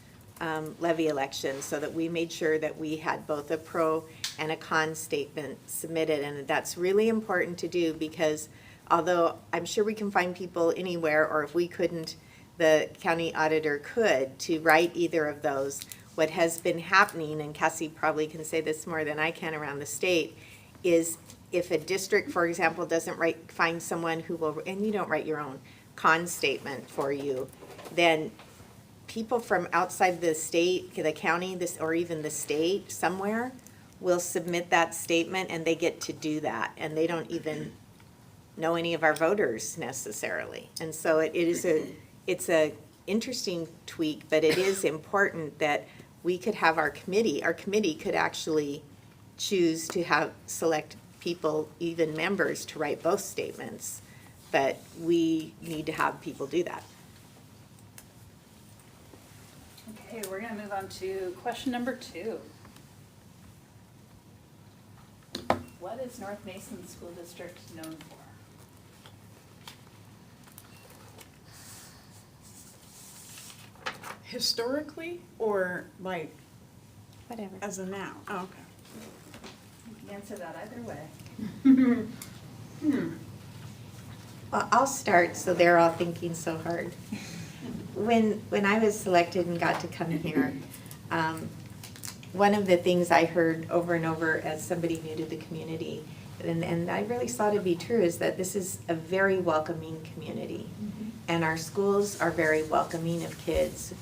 levy election, so that we made sure that we had both a pro and a con statement submitted. And that's really important to do, because although I'm sure we can find people anywhere, or if we couldn't, the county auditor could, to write either of those. What has been happening, and Cassie probably can say this more than I can around the state, is if a district, for example, doesn't find someone who will, and you don't write your own con statement for you, then people from outside the state, the county, or even the state somewhere, will submit that statement, and they get to do that, and they don't even know any of our voters necessarily. And so it's a interesting tweak, but it is important that we could have our committee could actually choose to select people, even members, to write both statements, but we need to have people do that. Okay, we're gonna move on to question number 2. What is North Mason School District known for? Historically, or like Whatever. as of now? Oh, okay. You can answer that either way. Well, I'll start, so they're all thinking so hard. When I was selected and got to come here, one of the things I heard over and over as somebody new to the community, and I really saw to be true, is that this is a very welcoming community. And our schools are very welcoming of kids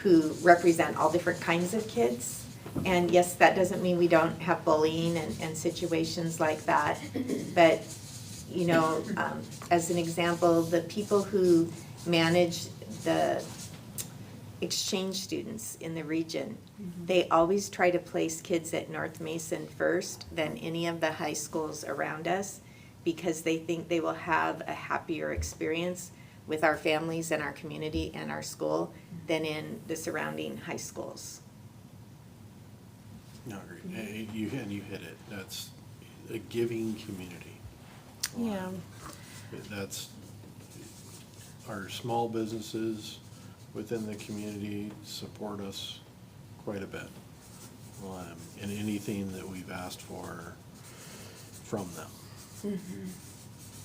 who represent all different kinds of kids. And yes, that doesn't mean we don't have bullying and situations like that. But, you know, as an example, the people who manage the exchange students in the region, they always try to place kids at North Mason first than any of the high schools around us, because they think they will have a happier experience with our families and our community and our school than in the surrounding high schools. No, you hit it. That's a giving community. Yeah. That's, our small businesses within the community support us quite a bit. In anything that we've asked for from them.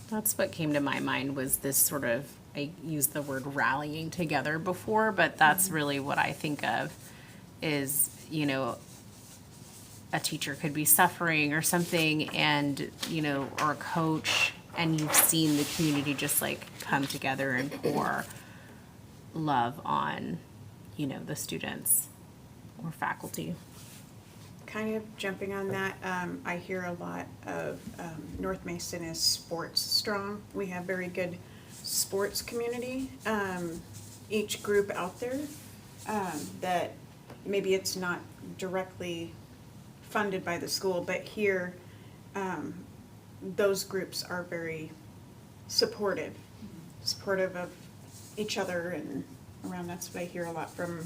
That's what came to my mind, was this sort of, I used the word rallying together before, but that's really what I think of is, you know, a teacher could be suffering or something, and, you know, or a coach, and you've seen the community just like come together and pour love on, you know, the students or faculty. Kind of jumping on that, I hear a lot of North Mason is sports strong. We have very good sports community. Each group out there that maybe it's not directly funded by the school, but here those groups are very supportive of each other and around. That's what I hear a lot from,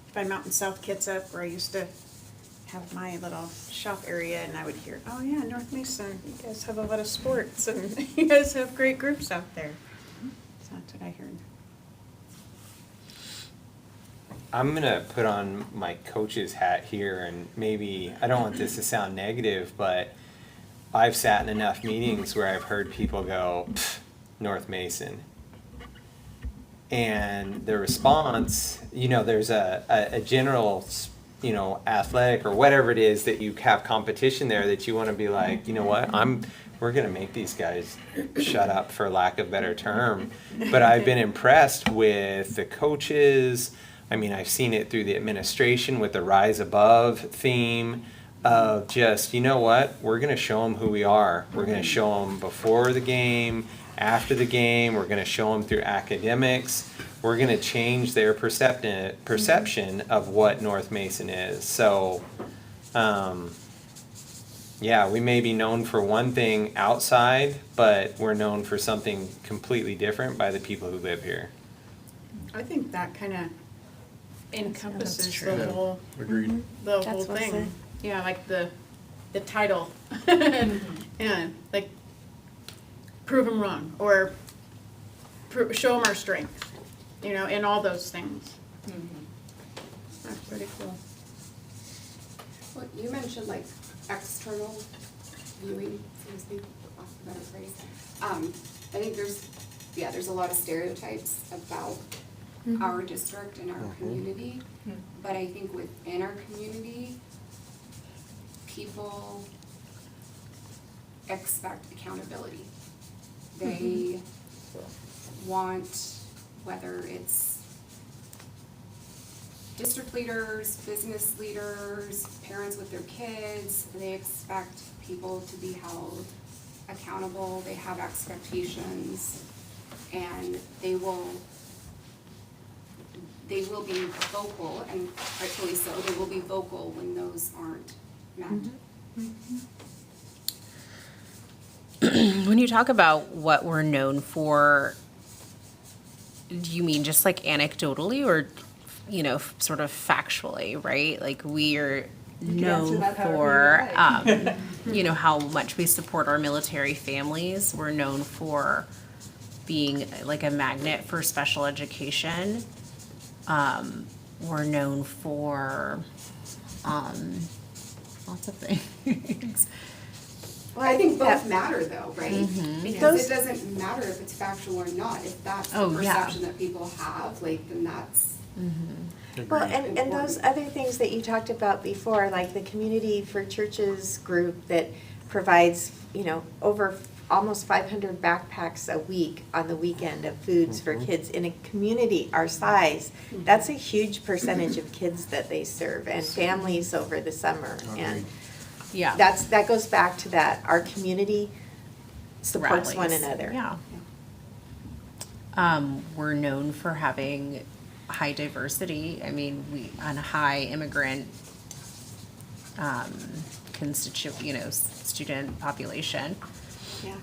if I'm out in South Kitsap, where I used to have my little shop area, and I would hear, oh yeah, North Mason, you guys have a lot of sports, and you guys have great groups out there. So that's what I heard. I'm gonna put on my coach's hat here, and maybe, I don't want this to sound negative, but I've sat in enough meetings where I've heard people go, "Pfft, North Mason." And the response, there's a general, athletic or whatever it is that you have competition there that you want to be like, you know what, we're going to make these guys shut up, for lack of a better term. But I've been impressed with the coaches. I mean, I've seen it through the administration with the Rise Above theme of just, you know what, we're going to show them who we are. We're going to show them before the game, after the game. We're going to show them through academics. We're going to change their perception of what North Mason is. So, yeah, we may be known for one thing outside, but we're known for something completely different by the people who live here. I think that kind of encompasses true. the whole, Agreed. the whole That's well thing. said. Yeah, like the title, and like prove them wrong, or show them our strength, in all those things. That's pretty cool. Well, you mentioned like external viewing, so to speak, for lack of a better phrase. I think there's a lot of stereotypes about our district and our community. But I think within our community, people expect accountability. They want, whether it's district leaders, business leaders, parents with their kids, they expect people to be held accountable. They have expectations, and they will be vocal, and rightfully so, they will be vocal when those aren't met. When you talk about what we're known for, do you mean just like anecdotally or, sort of factually, right? Like we are known for, how much we support our military families. We're known for being like a magnet for special education. We're known for lots of things. Well, I think both matter though, right? Mm-hmm. Because it doesn't matter if it's factual or not. If that's the Oh, yeah. perception that people have, then that's. Well, and those other things that you talked about before, like the Community for Churches group that provides, over almost 500 backpacks a week on the weekend of foods for kids in a community our size, that's a huge percentage of kids that they serve and families over the summer. And Yeah. that goes back to that, our community supports one Rallies. another. Yeah. We're known for having high diversity. I mean, on a high immigrant student population. Yeah.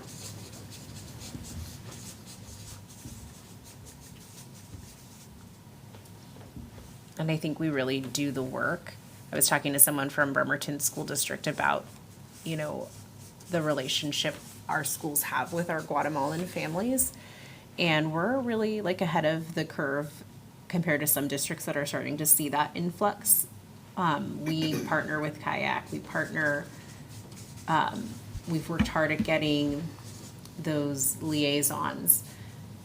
And I think we really do the work. I was talking to someone from Bremerton School District about, the relationship our schools have with our Guatemalan families. And we're really ahead of the curve compared to some districts that are starting to see that influx. We partner with Kayak, we've worked hard at getting those liaisons,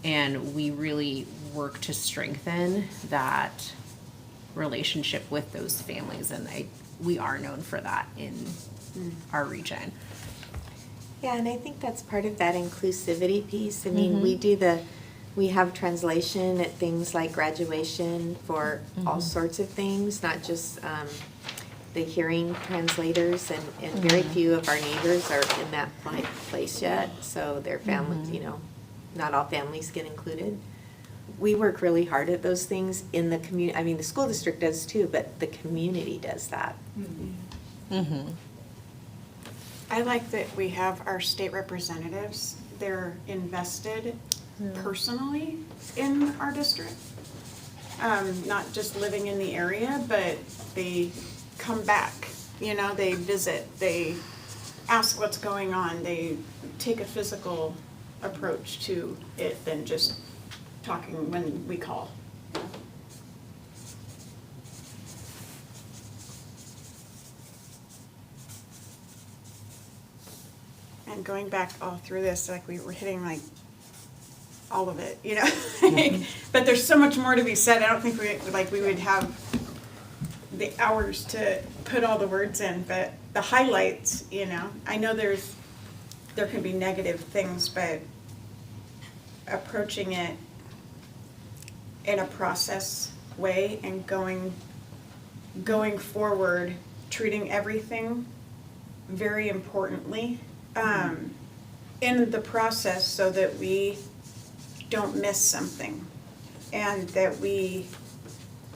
and we really work to strengthen that relationship with those families, and we are known for that in our region. Yeah, and I think that's part of that inclusivity piece. I mean, we have translation at things like graduation for all sorts of things, not just the hearing translators, and very few of our neighbors are in that place yet, so their families, not all families get included. We work really hard at those things in the community. I mean, the school district does too, but the community does that. I like that we have our state representatives. They're invested personally in our district. Not just living in the area, but they come back, they visit, they ask what's going on, they take a physical approach to it than just talking when we call. And going back all through this, we were hitting all of it, you know? But there's so much more to be said. I don't think we would have the hours to put all the words in, but the highlights, you know, I know there can be negative things, but approaching it in a process way and going forward, treating everything very importantly in the process so that we don't miss something and that we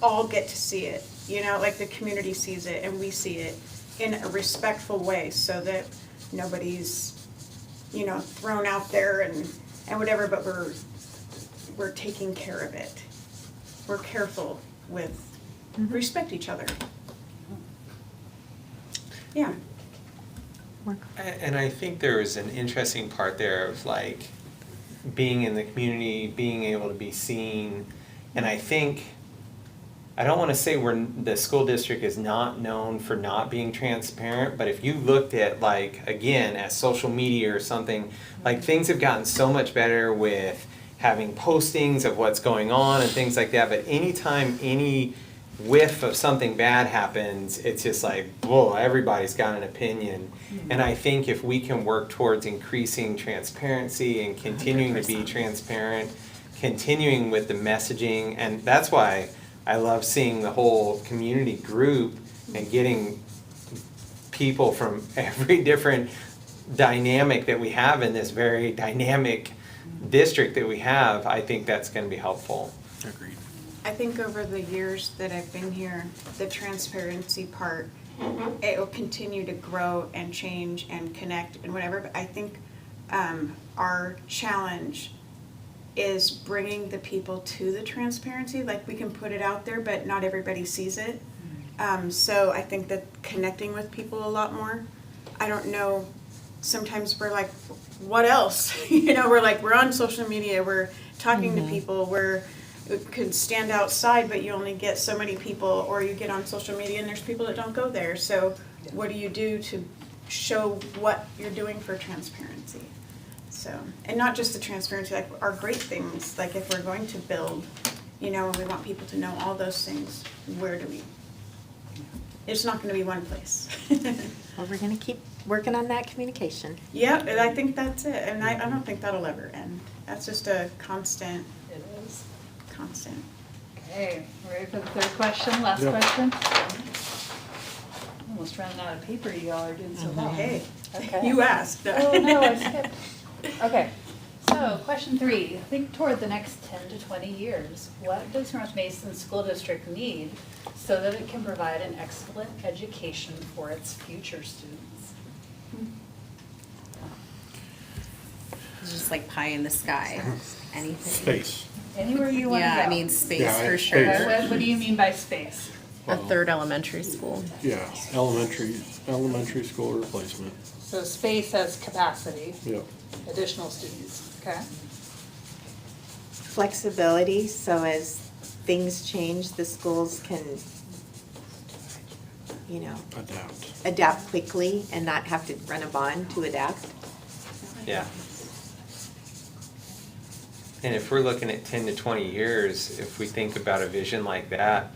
all get to see it, you know, like the community sees it and we see it in a respectful way so that nobody's, you know, thrown out there and whatever, but we're taking care of it. We're careful with, respect each other. Yeah. And I think there was an interesting part there of like being in the community, being able to be seen. And I think, I don't want to say the school district is not known for not being transparent, but if you looked at like, again, at social media or something, like things have gotten so much better with having postings of what's going on and things like that. But anytime any whiff of something bad happens, it's just like, whoa, everybody's got an opinion. And I think if we can work towards increasing transparency and continuing to be transparent, continuing with the messaging, and that's why I love seeing the whole community group and getting people from every different dynamic that we have in this very dynamic district that we have. I think that's going to be helpful. Agreed. I think over the years that I've been here, the transparency part, it will continue to grow and change and connect and whatever, but I think our challenge is bringing the people to the transparency. Like we can put it out there, but not everybody sees it. So I think that connecting with people a lot more. I don't know, sometimes we're like, what else? You know, we're on social media, we're talking to people, we could stand outside, but you only get so many people, or you get on social media and there's people that don't go there. So what do you do to show what you're doing for transparency? So, and not just the transparency, like our great things, like if we're going to build, you know, and we want people to know all those things, where do we? It's not gonna be one place. Well, we're gonna keep working on that communication. Yeah, and I think that's it, and I don't think that'll ever end. That's just a constant. It is. Constant. Okay, ready for the third question, last Yep. question? Almost running out of paper, you all are doing so well. Hey, Okay. you asked. Oh, no, I skipped. Okay, so question 3, think toward the next 10 to 20 years. What does North Mason School District need so that it can provide an excellent education for its future students? It's just like pie in the sky, anything. Space. Anywhere you want to go. Yeah, I mean, space Yeah, for space. sure. What do you mean by space? A third elementary school. Yeah, elementary school replacement. So space as capacity, Yep. additional students, okay? Flexibility, so as things change, the schools can, you know, adapt quickly and not have to run a bond to adapt. Yeah. And if we're looking at 10 to 20 years, if we think about a vision like that,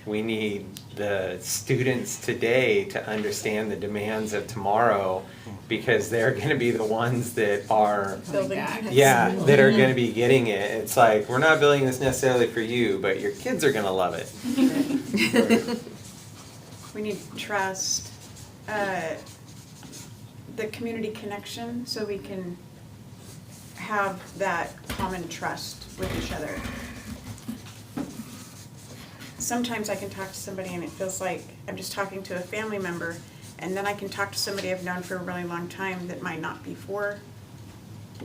we need the students today to understand the demands of tomorrow, because they're going to be the ones that are, Building. yeah, that are going to be getting it. It's like, we're not building this necessarily for you, but your kids are going to love it. We need trust, the community connection, so we can have that common trust with each other. Sometimes I can talk to somebody and it feels like I'm just talking to a family member, and then I can talk to somebody I've known for a really long time that might not be for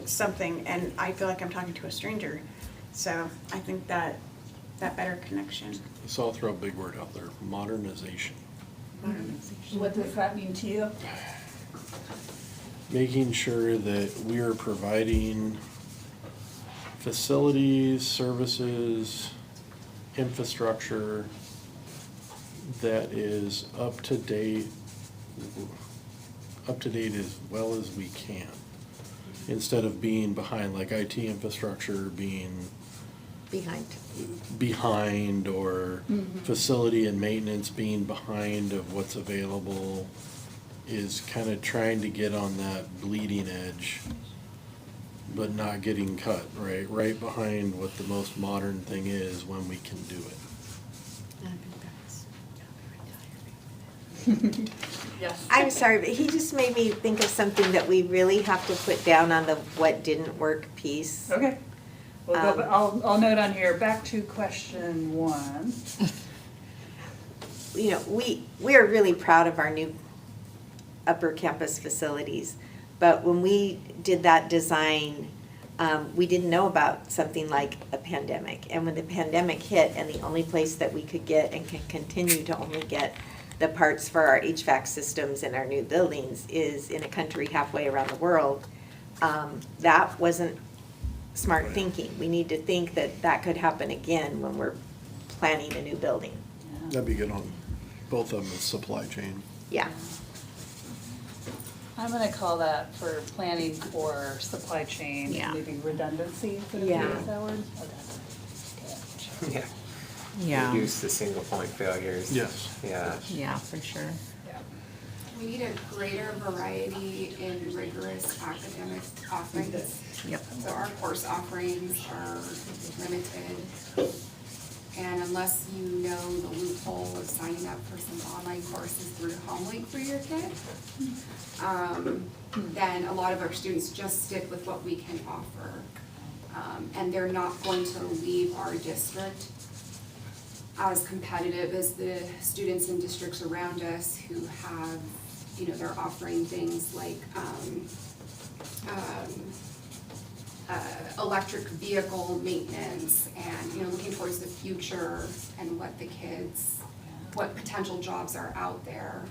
something, and I feel like I'm talking to a stranger. So I think that better connection. So I'll throw a big word out there, modernization. What does that mean to you? Making sure that we are providing facilities, services, infrastructure that is up to date as well as we can. instead of being behind, like IT infrastructure being behind or facility and maintenance being behind of what's available, is kind of trying to get on that bleeding edge, but not getting cut, right behind what the most modern thing is when we can do it. Yes. I'm sorry, but he just made me think of something that we really have to put down on the what didn't work piece. Okay. We'll go, I'll note on here, back to question 1. You know, we are really proud of our new upper campus facilities, but when we did that design, we didn't know about something like a pandemic. And when the pandemic hit and the only place that we could get and can continue to only get the parts for our HVAC systems in our new buildings is in a country halfway around the world, that wasn't smart thinking. We need to think that that could happen again when we're planning a new building. That'd be good on both of them as supply chain. Yeah. I'm gonna call that for planning for supply chain, Yeah. maybe redundancy, could it be, Yeah. is that word? Okay. Yeah. Yeah, Reduce the single point failures. Yes. Yeah. yeah, for sure. Yeah. We need a greater variety in rigorous academic offerings. Yep. So our course offerings are limited. And unless you know the loophole of signing up for some online courses through HomeLink for your kid, then a lot of our students just stick with what we can offer. And they're not going to leave our district as competitive as the students in districts around us who have, you know, they're offering things like electric vehicle maintenance and, you know, looking towards the future and what the kids, what potential jobs are out there.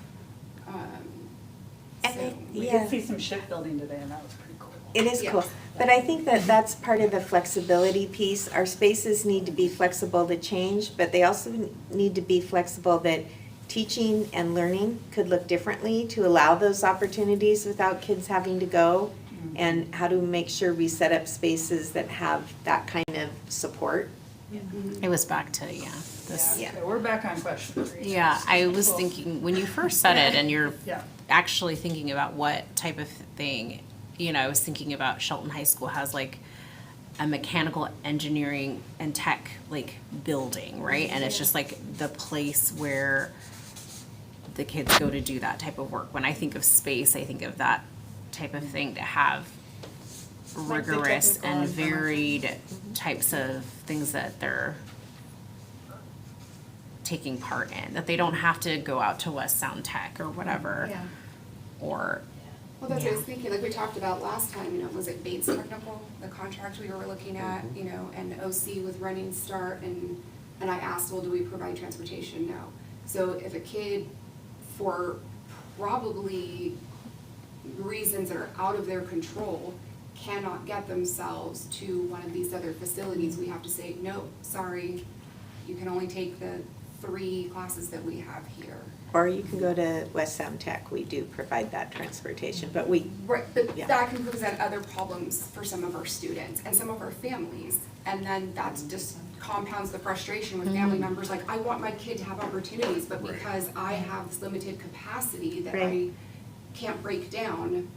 And So I- We Yeah. did see some shipbuilding today, and that was pretty cool. It is Yeah. cool, but I think that that's part of the flexibility piece. Our spaces need to be flexible to change, but they also need to be flexible that teaching and learning could look differently to allow those opportunities without kids having to go. And how to make sure we set up spaces that have that kind of support. It was back to, this. Yeah. Okay, we're back on question 3. Yeah, I was Cool. thinking, when you first said it and you're Yeah. actually thinking about what type of thing, I was thinking about Shelton High School has like a mechanical engineering and tech like building, right? And it's just like the place where the kids go to do that type of work. When I think of space, I think of that type of thing to have Like the rigorous technical and and summer. varied types of things that they're taking part in, that they don't have to go out to West Sound Tech or whatever. Yeah. Or, Well, that's what I was thinking, like we talked about last time, you know, was it Bates Technical, the contract we were looking at, you know, and OC with Running Start, and I asked, well, do we provide transportation? No. So if a kid, for probably reasons that are out of their control, cannot get themselves to one of these other facilities, we have to say, no, sorry, you can only take the 3 classes that we have here. Or you can go to West Sound Tech, we do provide that transportation, but we, Right, but Yeah. that can present other problems for some of our students and some of our families. And then that just compounds the frustration with family members, like, I want my kid to have opportunities, but because I have this limited capacity that I Right. can't break down,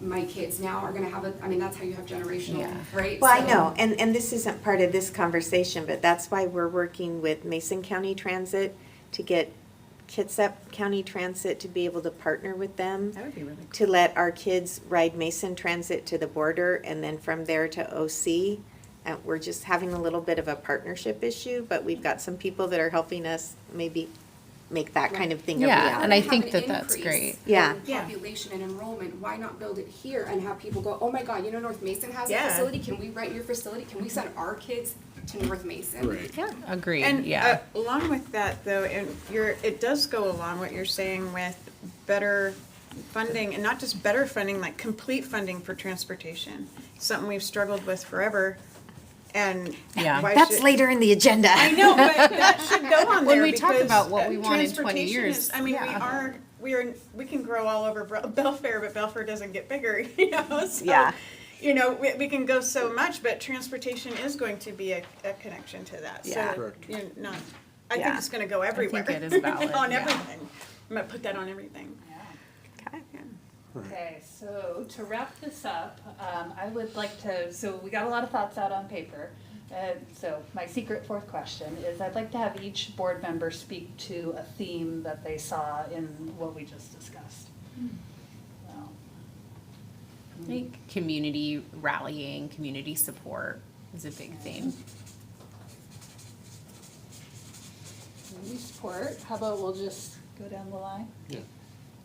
my kids now are gonna have I mean, that's how you have generational, Yeah. right? well, I So- know, and this isn't part of this conversation, but that's why we're working with Mason County Transit to get Kitsap County Transit to be able to partner with them. That would be really cool. To let our kids ride Mason Transit to the border and then from there to OC. And we're just having a little bit of a partnership issue, but we've got some people that are helping us maybe make that kind of thing a Yeah, reality. and I Have think an that that's increase great. Yeah. in population and enrollment, why not build it here and have people go, oh my God, you know North Mason has a Yeah. facility, can we rent your facility, can we send our kids to North Mason? Right. agreed, And yeah. along with that, though, and it does go along what you're saying with better funding, and not just better funding, like complete funding for transportation. Something we've struggled with forever, and Yeah. why That's should- later in the agenda. I know, but that should go on When there we talk because, about what we want in 20 transportation years, is- I mean, yeah. we can grow all over Belfair, but Belfair doesn't get bigger, you know, so. Yeah. you know, we can go so much, but transportation is going to be a connection to that. Yeah. So Correct. you're not, I think Yeah. it's gonna go everywhere. it is valid, On yeah. everything. I'm gonna put that on everything. Okay. Okay, so to wrap this up, I would like to, so we got a lot of thoughts out on paper. So my secret fourth question is I'd like to have each board member speak to a theme that they saw in what we just discussed. So, I think community rallying, community support is a big theme. community support, how about we'll just go down the line?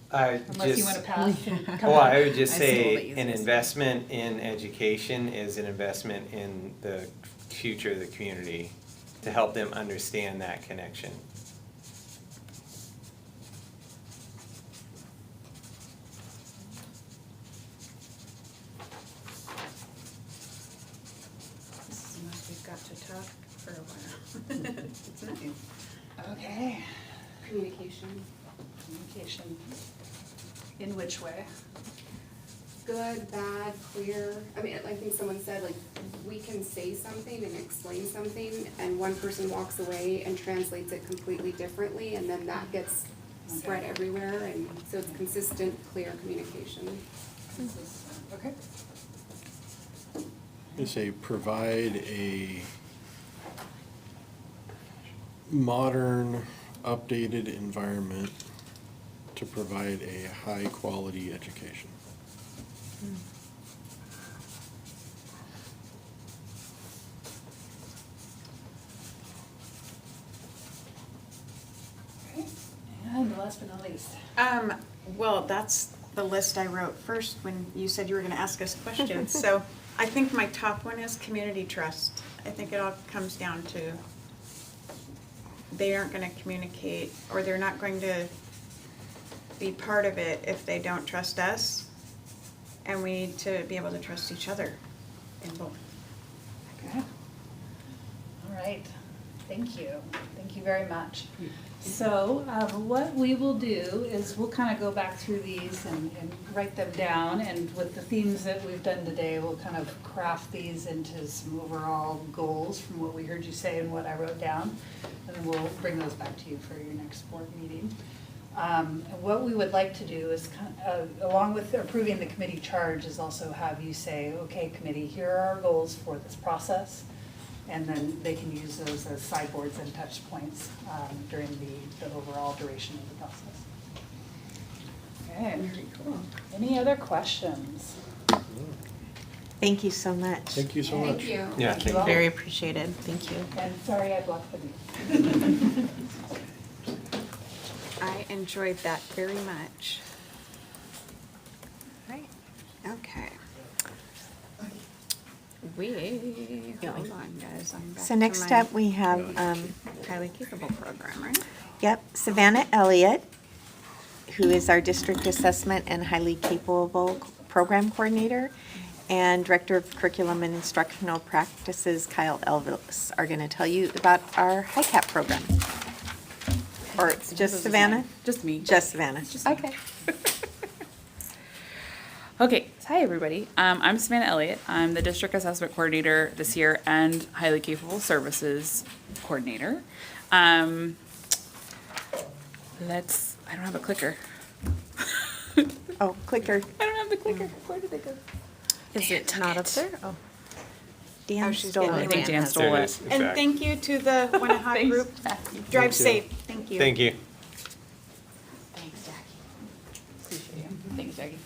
I Unless you want to pass and come Well, back. I would just I stole the say an easiest. investment in education is an investment in the future of the community to help them understand that connection. We've got to talk for a while. It's nice. Okay, Communication, communication. In which way? good, bad, clear. I mean, I think someone said, like, we can say something and explain something, and one person walks away and translates it completely differently, and then that gets spread everywhere, and so it's consistent, clear communication. Okay. They say provide a modern, updated environment to provide a high-quality education. Okay. And last but not least. Well, that's the list I wrote first when you said you were gonna ask us questions. So I think my top one is community trust. I think it all comes down to they aren't gonna communicate, or they're not going to be part of it if they don't trust us. And we need to be able to trust each other in both. Okay. All right, thank you. Thank you very much. So what we will do is we'll kind of go back through these and write them down. And with the themes that we've done today, we'll kind of craft these into some overall goals from what we heard you say and what I wrote down. And then we'll bring those back to you for your next board meeting. And what we would like to do is, along with approving the committee charge, is also have you say, okay, committee, here are our goals for this process. And then they can use those as sideboards and touch points during the overall duration of the process. Okay. Very cool. Any other questions? Thank you so much. Thank you so much. Thank you. Yeah, Thank you all. Very appreciated, thank you. And sorry I blocked the view. I enjoyed that very much. Right, okay. Hold on, guys, I'm back So to next my up, we have, Highly Capable program, right? yep, Savannah Elliott, who is our District Assessment and Highly Capable Program Coordinator, and Director of Curriculum and Instructional Practices, Kyle Elvis, are going to tell you about our HiCap program. Or just Savannah? Just me. Just Savannah. Okay. Okay, so hi everybody. I'm Savannah Elliott. I'm the District Assessment Coordinator this year and Highly Capable Services Coordinator. I don't have a clicker. Oh, clicker. I don't have the clicker. Where did it go? Is it not up there? Oh. Dan she's stole getting I it. think Dan has stole There it it. is. And Back. thank you to the Winnehaha Thanks, group. Jackie. Drive Thank you. safe, thank you. Thank you. Thanks, Jackie. Appreciate you. Thanks, Jackie.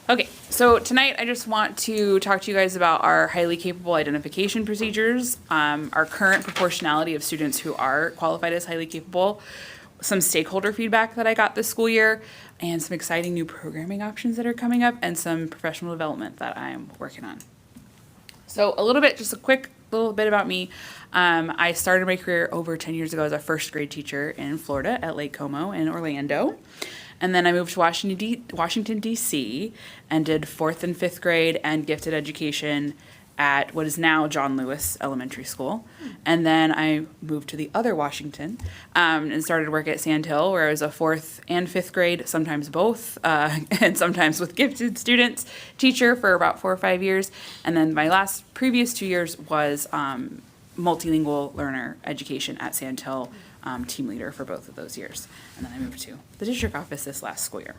Okay, so tonight I just want to talk to you guys about our highly capable identification procedures, our current proportionality of students who are qualified as highly capable, some stakeholder feedback that I got this school year, and some exciting new programming options that are coming up, and some professional development that I'm working on. So just a quick little bit about me. I started my career over 10 years ago as a first grade teacher in Florida at Lake Como in Orlando. And then I moved to Washington, D.C. and did 4th and 5th grade and gifted education at what is now John Lewis Elementary School. And then I moved to the other Washington and started work at Sand Hill, where I was a 4th and 5th grade, sometimes both, and sometimes with gifted students, teacher for about 4 or 5 years. And then my previous 2 years was multilingual learner education at Sand Hill, team leader for both of those years. And then I moved to the district office this last school year.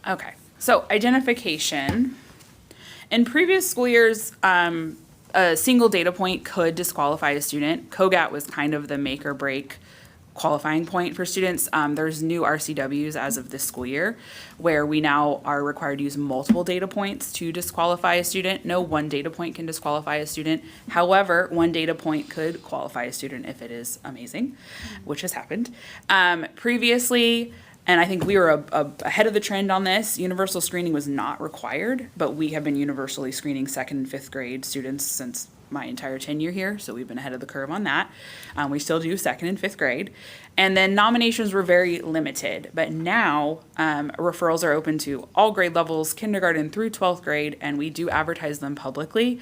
Okay, so identification. In previous school years, a single data point could disqualify a student. COGAT was kind of the make or break qualifying point for students. There's new RCWs as of this school year where we now are required to use multiple data points to disqualify a student. No one data point can disqualify a student. However, one data point could qualify a student if it is amazing, which has happened. Previously, and I think we were ahead of the trend on this. Universal screening was not required, but we have been universally screening 2nd and 5th grade students since my entire tenure here, so we've been ahead of the curve on that. We still do 2nd and 5th grade. And then nominations were very limited, but now referrals are open to all grade levels, kindergarten through 12th grade, and we do advertise them publicly.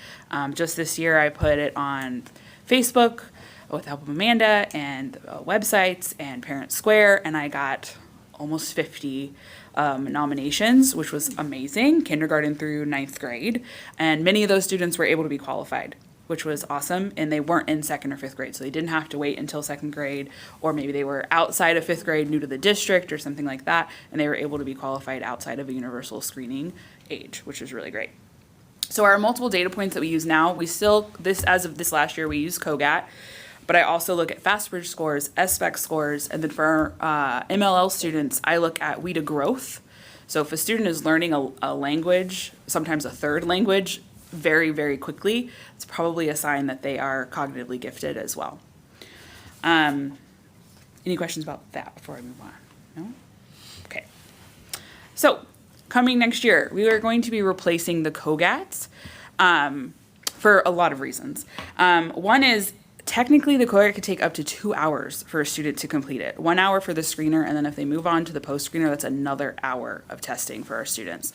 Just this year, I put it on Facebook with the help of Amanda and websites and Parent Square, and I got almost 50 nominations, which was amazing, kindergarten through 9th grade. And many of those students were able to be qualified, which was awesome. And they weren't in 2nd or 5th grade, so they didn't have to wait until 2nd grade, or maybe they were outside of 5th grade, new to the district or something like that, and they were able to be qualified outside of a universal screening age, which was really great. So our multiple data points that we use now, as of this last year, we use COGAT. But I also look at FastBridge scores, SPEC scores, and then for MLL students, I look at WIDA growth. So if a student is learning a language, sometimes a third language, very, very quickly, it's probably a sign that they are cognitively gifted as well. Any questions about that before I move on? No? Okay. So coming next year, we are going to be replacing the COGATs for a lot of reasons. One is, technically, the COGAT could take up to 2 hours for a student to complete it. 1 hour for the screener, and then if they move on to the post-screener, that's another hour of testing for our students.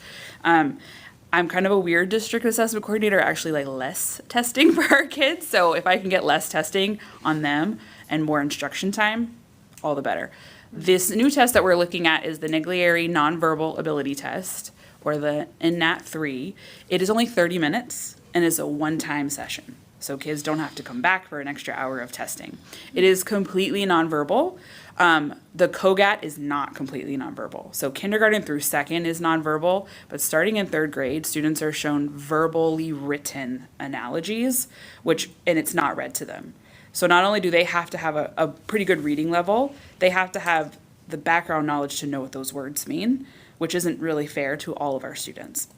I'm kind of a weird district assessment coordinator, actually like less testing for our kids. So if I can get less testing on them and more instruction time, all the better. This new test that we're looking at is the Naglieri Nonverbal Ability Test, or the NNAT-3. It is only 30 minutes and is a one-time session. So kids don't have to come back for an extra hour of testing. It is completely nonverbal. The COGAT is not completely nonverbal. So kindergarten through 2nd is nonverbal, but starting in 3rd grade, students are shown verbally written analogies, and it's not read to them. So not only do they have to have a pretty good reading level, they have to have the background knowledge to know what those words mean, which isn't really fair to all of our students.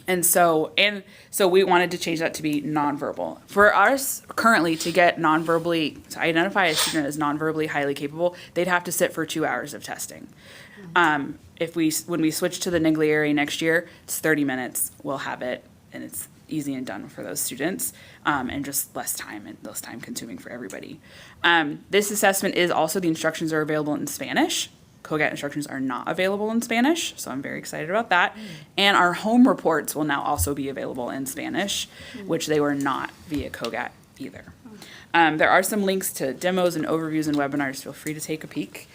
And so we wanted to change that to be nonverbal. For us, currently, to identify a student as nonverbally highly capable, they'd have to sit for 2 hours of testing. When we switch to the Naglieri next year, it's 30 minutes, we'll have it, and it's easy and done for those students, and just less time consuming for everybody. This assessment is also, the instructions are available in Spanish. COGAT instructions are not available in Spanish, so I'm very excited about that. And our home reports will now also be available in Spanish, which they were not via COGAT either. There are some links to demos and overviews and webinars. Feel free to take a peek.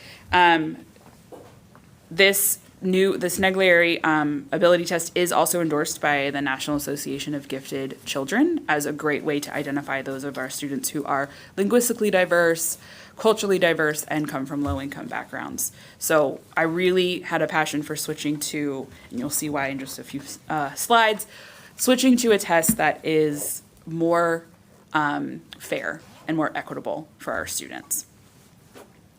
This Naglieri ability test is also endorsed by the National Association of Gifted Children as a great way to identify those of our students who are linguistically diverse, culturally diverse, and come from low-income backgrounds. So I really had a passion for switching to, and you'll see why in just a few slides, switching to a test that is more fair and more equitable for our students.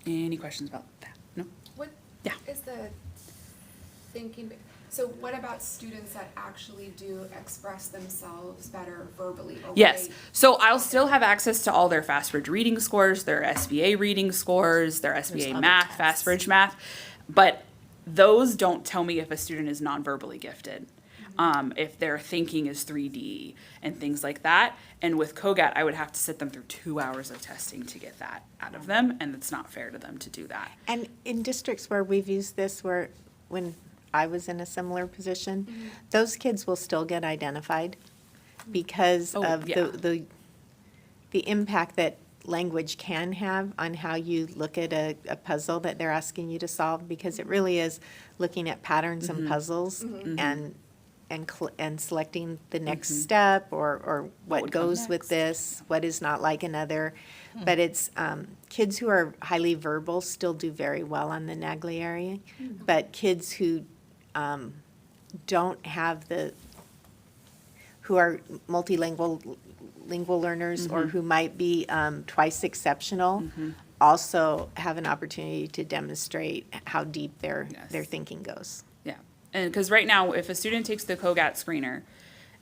Any questions about that? No? What Yeah. is the thinking, so what about students that actually do express themselves better verbally? Or Yes. they- So I'll still have access to all their FastBridge reading scores, their SBA reading scores, their SBA other math, tests. FastBridge math, but those don't tell me if a student is non-verbally gifted. If their thinking is 3D and things like that. And with COGAT, I would have to sit them through 2 hours of testing to get that out of them, and it's not fair to them to do that. And in districts where we've used this, when I was in a similar position, those kids will still get identified. because Oh, of yeah. the impact that language can have on how you look at a puzzle that they're asking you to solve, because it really is looking at patterns and puzzles and selecting the next step or what would come goes with next? this, what is not like another. But it's, kids who are highly verbal still do very well on the Naglieri, but kids who don't have who are multilingual learners or who might be twice exceptional also have an opportunity to demonstrate how deep their Yes. thinking goes. Yeah, and because right now, if a student takes the COGAT screener,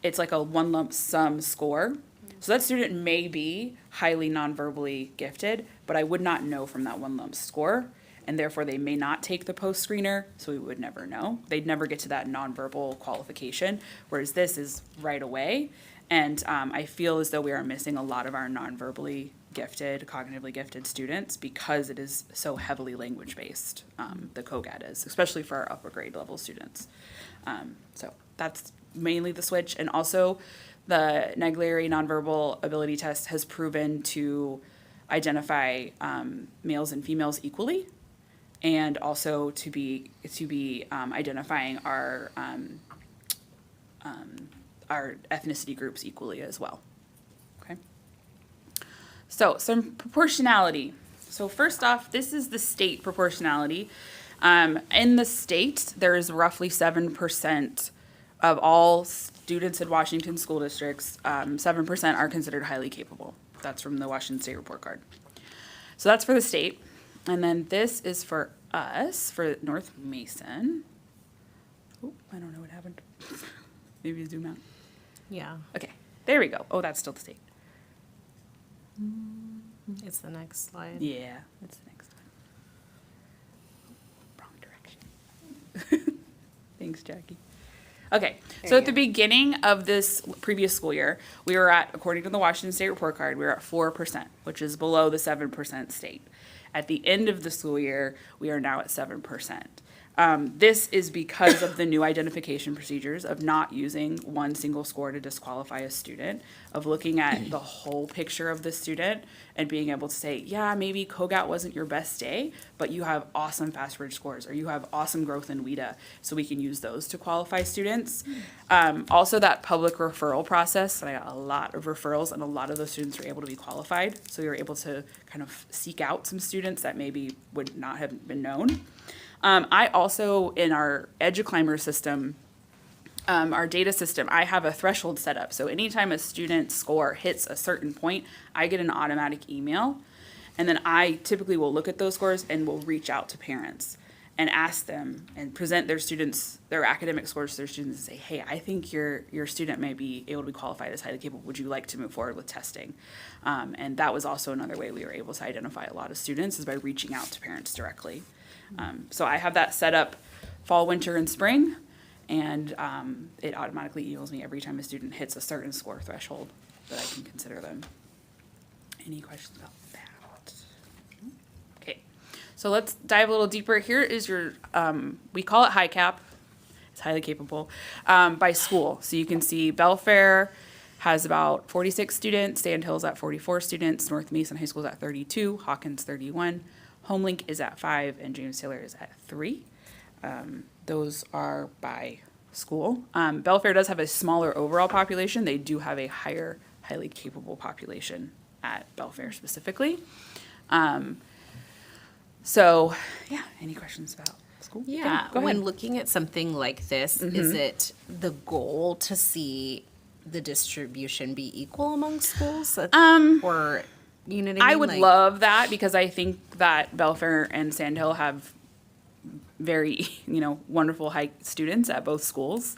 it's like a one lump sum score. So that student may be highly non-verbally gifted, but I would not know from that one lump score, and therefore they may not take the post screener, so we would never know. They'd never get to that nonverbal qualification, whereas this is right away. And I feel as though we are missing a lot of our non-verbally gifted, cognitively gifted students because it is so heavily language-based, the COGAT is, especially for our upper grade level students. So that's mainly the switch. And also, the Naglieri nonverbal ability test has proven to identify males and females equally, and also to be identifying our ethnicity groups equally as well. Okay. So some proportionality. So first off, this is the state proportionality. In the state, there is roughly 7% of all students in Washington school districts, 7% are considered highly capable. That's from the Washington State Report Card. So that's for the state. And then this is for us, for North Mason. Oh, I don't know what happened. Maybe zoom out. Yeah, Okay, there we go. Oh, that's still the state. it's the next slide. Yeah, that's the next one. Wrong direction. Thanks, Jackie. Okay, so at the beginning of this previous school year, we were at, according to the Washington State Report Card, we were at 4%, which is below the 7% state. At the end of the school year, we are now at 7%. This is because of the new identification procedures of not using one single score to disqualify a student, of looking at the whole picture of the student and being able to say, yeah, maybe COGAT wasn't your best day, but you have awesome FastBridge scores, or you have awesome growth in WIDA, so we can use those to qualify students. Also, that public referral process, I got a lot of referrals, and a lot of those students were able to be qualified, so we were able to kind of seek out some students that maybe would not have been known. I also, in our EduClimber system, our data system, I have a threshold set up. So anytime a student's score hits a certain point, I get an automatic email. And then I typically will look at those scores and will reach out to parents and ask them and present their students, their academic scores to their students and say, hey, I think your student may be able to be qualified as highly capable. Would you like to move forward with testing? And that was also another way we were able to identify a lot of students, is by reaching out to parents directly. So I have that set up fall, winter, and spring, and it automatically emails me every time a student hits a certain score threshold that I can consider them. Any questions about that? Okay, so let's dive a little deeper. Here is your, we call it high cap, it's highly capable, by school. So you can see Belfair has about 46 students, Sandhill's at 44 students, North Mason High School's at 32, Hawkins 31. HomeLink is at 5, and James Taylor is at 3. Those are by school. Belfair does have a smaller overall population. They do have a higher, highly capable population at Belfair specifically. So, yeah, any questions about school? Yeah, Go when ahead. looking at something like this, is it the goal to see the distribution be equal among schools? Or, you know what I mean? I would Like- love that, because I think that Belfair and Sandhill have very, wonderful high students at both schools.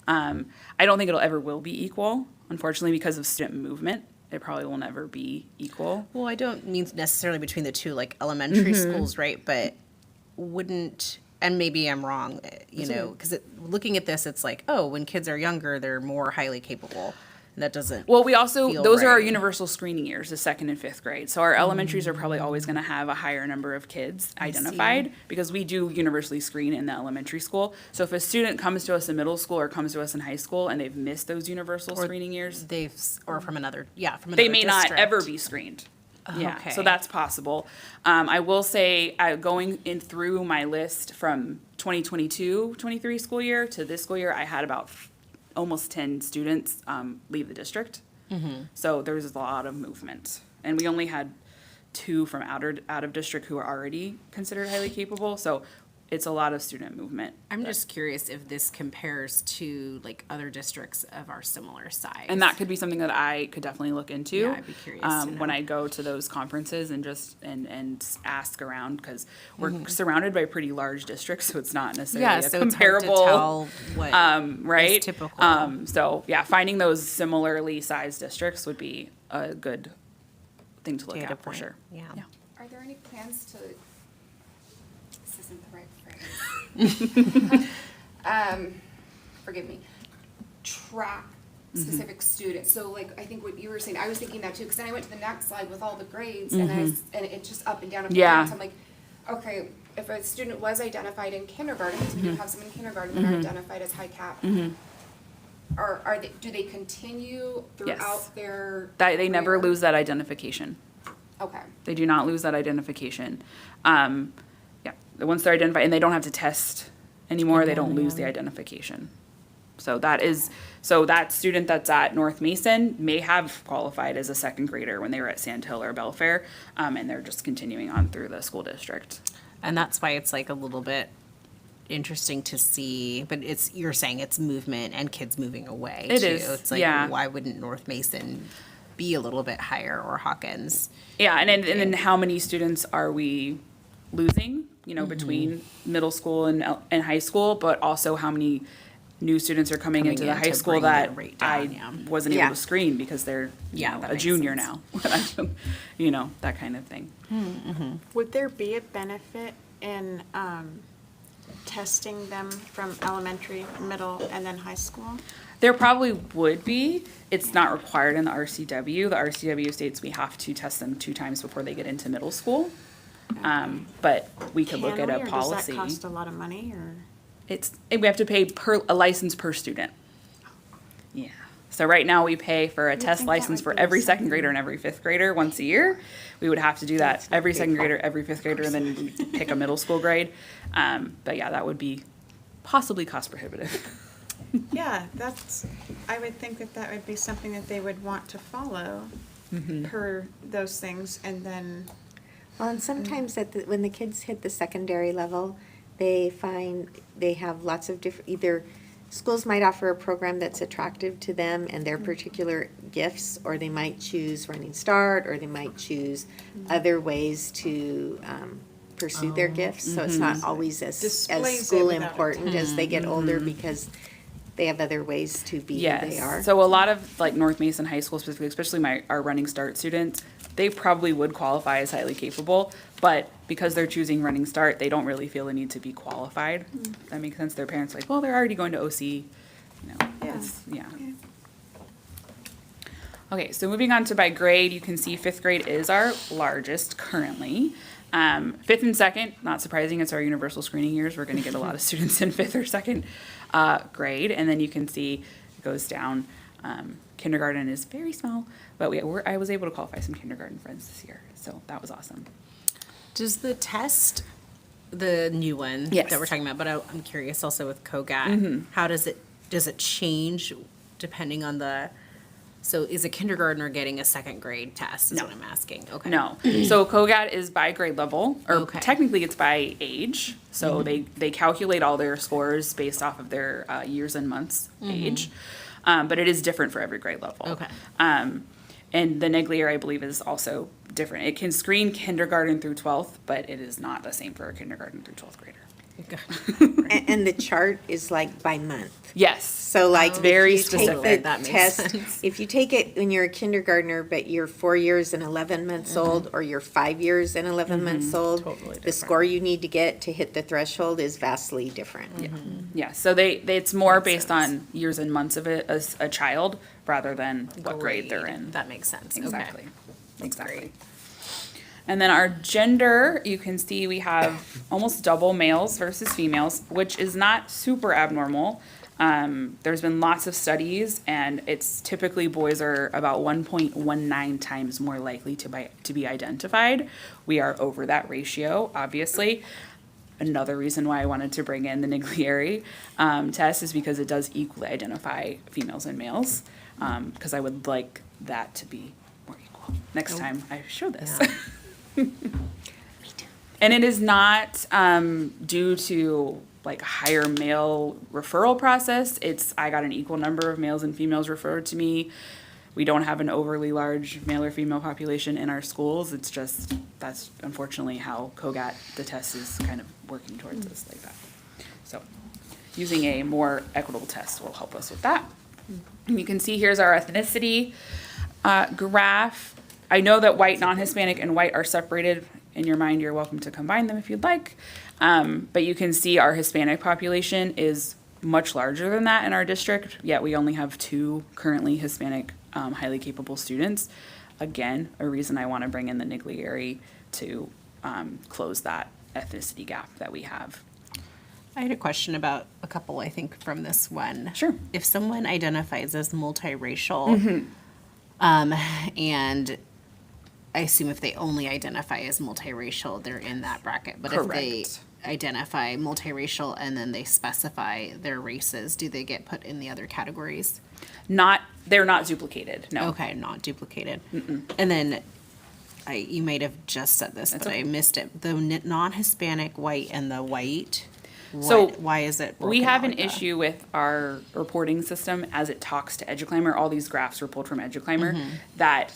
I don't think it'll ever will be equal, unfortunately, because of student movement. It probably will never be equal. Well, I don't mean necessarily between the two, like elementary schools, right? But wouldn't, and maybe I'm wrong, because looking at this, it's like, oh, when kids are younger, they're more highly capable. That doesn't. Well, we also, feel those are our right. universal screening years, the 2nd and 5th grade. So our elementaries are probably always going to have a higher number of kids identified because we do universally screen in the elementary school. So if a student comes to us in middle school or comes to us in high school and they've missed those universal screening years, Or from another, from another they may not district. ever be screened. Yeah, so Okay. that's possible. I will say, going in through my list from 2022-23 school year to this school year, I had about almost 10 students leave the district. So there was a lot of movement. And we only had 2 from out of district who are already considered highly capable. So it's a lot of student movement. I'm just curious if this compares to like other districts of our similar size. And that could be something that I could definitely look into. Yeah, I'd be curious to When know. I go to those conferences and just, and ask around, because we're surrounded by pretty large districts, so it's not necessarily Yeah, a so it's hard to comparable. tell what Right? is typical. So, yeah, finding those similarly sized districts would be a good thing to look Data at for point, sure. yeah. Are there any plans to, this isn't the right phrase. Forgive me, track specific students? So like, I think what you were saying, I was thinking that too, because then I went to the next slide with all the grades and and it's just up and down, up and Yeah. down. So I'm like, okay, if a student was identified in kindergarten, because we do have some in kindergarten that are identified as high cap, are they, do they continue Yes. throughout their They never career? lose that identification. Okay. They do not lose that identification. Once they're identified, and they don't have to test anymore, they don't lose the identification. So that student that's at North Mason may have qualified as a 2nd grader when they were at Sand Hill or Belfair, and they're just continuing on through the school district. And that's why it's like a little bit interesting to see, but you're saying it's movement and kids moving away It too. is, It's like, yeah. why wouldn't North Mason be a little bit higher, or Hawkins? Yeah, and then how many students are we losing, between middle school and high school, but also how many new students are coming into the in high to school bring that the rate I down, yeah. wasn't Yeah. able to screen because they're, Yeah, that a makes junior sense. now. That kind of thing. Would there be a benefit in testing them from elementary, middle, and then high school? There probably would be. It's not required in the RCW. The RCW states we have to test them 2 times before they get into middle school. But we could look Can at we, a or policy. does that cost a lot of money, or? We have to pay a license per student. Yeah. So right now we pay for a would test think that license would for be every 2nd something. grader and every 5th grader once a year. We would have to do that every 2nd grader, every 5th grader, and then pick a middle school grade. But yeah, that would be possibly cost prohibitive. Yeah, I would think that would be something that they would want to follow per those things, and then, Well, and sometimes when the kids hit the secondary level, they find they have lots of different, either schools might offer a program that's attractive to them and their particular gifts, or they might choose Running Start, or they might choose other ways to pursue their gifts. So it's not always as Displays it school without- important as they get older, because they have other ways to be who they are. Yes. So a lot of like North Mason High School specifically, especially our Running Start students, they probably would qualify as highly capable, but because they're choosing Running Start, they don't really feel the need to be qualified. That makes sense. Their parents are like, well, they're already going to OC. Yeah. Yeah. Okay. Okay, so moving on to by grade, you can see 5th grade is our largest currently. 5th and 2nd, not surprising, it's our universal screening years. We're going to get a lot of students in 5th or 2nd grade. And then you can see it goes down. Kindergarten is very small, but I was able to qualify some kindergarten friends this year. So that was awesome. Does the test, the new one Yes. that we're talking about, but I'm curious also with COGAT, how does it change depending on so is a kindergartner getting a 2nd grade test is No. what I'm asking? Okay. No. So COGAT is by grade level, or Okay. technically it's by age. So they calculate all their scores based off of their years and months age. But it is different for every grade level. Okay. And the Neglier, I believe, is also different. It can screen kindergarten through 12th, but it is not the same for a kindergarten through 12th grader. And the chart is like by month. Yes. So like, Very if you take specific. the That makes test, sense. if you take it when you're a kindergartner, but you're 4 years and 11 months old, or you're 5 years and 11 months old, Totally the score you need to get to hit the threshold is vastly different. Yeah, so it's more based on years and months of it as a child rather than what grade they're in. That makes sense. Okay. Exactly. Exactly. And then our gender, you can see we have almost double males versus females, which is not super abnormal. There's been lots of studies, and it's typically boys are about 1.19 times more likely to be identified. We are over that ratio, obviously. Another reason why I wanted to bring in the Niglieri test is because it does equally identify females and males, because I would like that to be more equal next time I show this. And it is not due to like a higher male referral process. I got an equal number of males and females referred to me. We don't have an overly large male or female population in our schools. It's just, that's unfortunately how COGAT, the test is kind of working towards us like that. So using a more equitable test will help us with that. And you can see here's our ethnicity graph. I know that white, non-Hispanic, and white are separated. In your mind, you're welcome to combine them if you'd like. But you can see our Hispanic population is much larger than that in our district, yet we only have 2 currently Hispanic highly capable students. Again, a reason I want to bring in the Niglieri to close that ethnicity gap that we have. I had a question about a couple, I think, from this one. Sure. If someone identifies as multiracial, and I assume if they only identify as multiracial, they're in that bracket. But if they Correct. identify multiracial and then they specify their races, do they get put in the other categories? They're not duplicated, no. Okay, not duplicated. And then, you might have just said this, but I missed it. The non-Hispanic white and the white, So, why is it We broken have out an like that? issue with our reporting system as it talks to EduClimber. All these graphs were pulled from EduClimber. That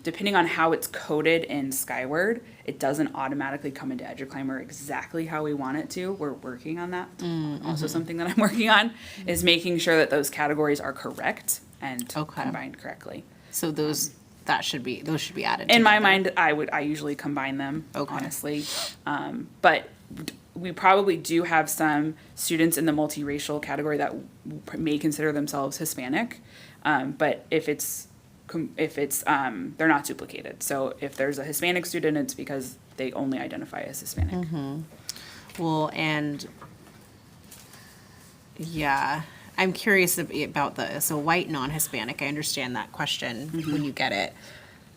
depending on how it's coded in Skyward, it doesn't automatically come into EduClimber exactly how we want it to. We're working on that. Also, something that I'm working on is making sure that those categories are correct and Okay. combined correctly. So those should be added. In my together. mind, I usually combine them, Okay. honestly. But we probably do have some students in the multiracial category that may consider themselves Hispanic. But if it's they're not duplicated. So if there's a Hispanic student, it's because they only identify as Hispanic. Well, and yeah, I'm curious about so white non-Hispanic. I understand that question when you get it,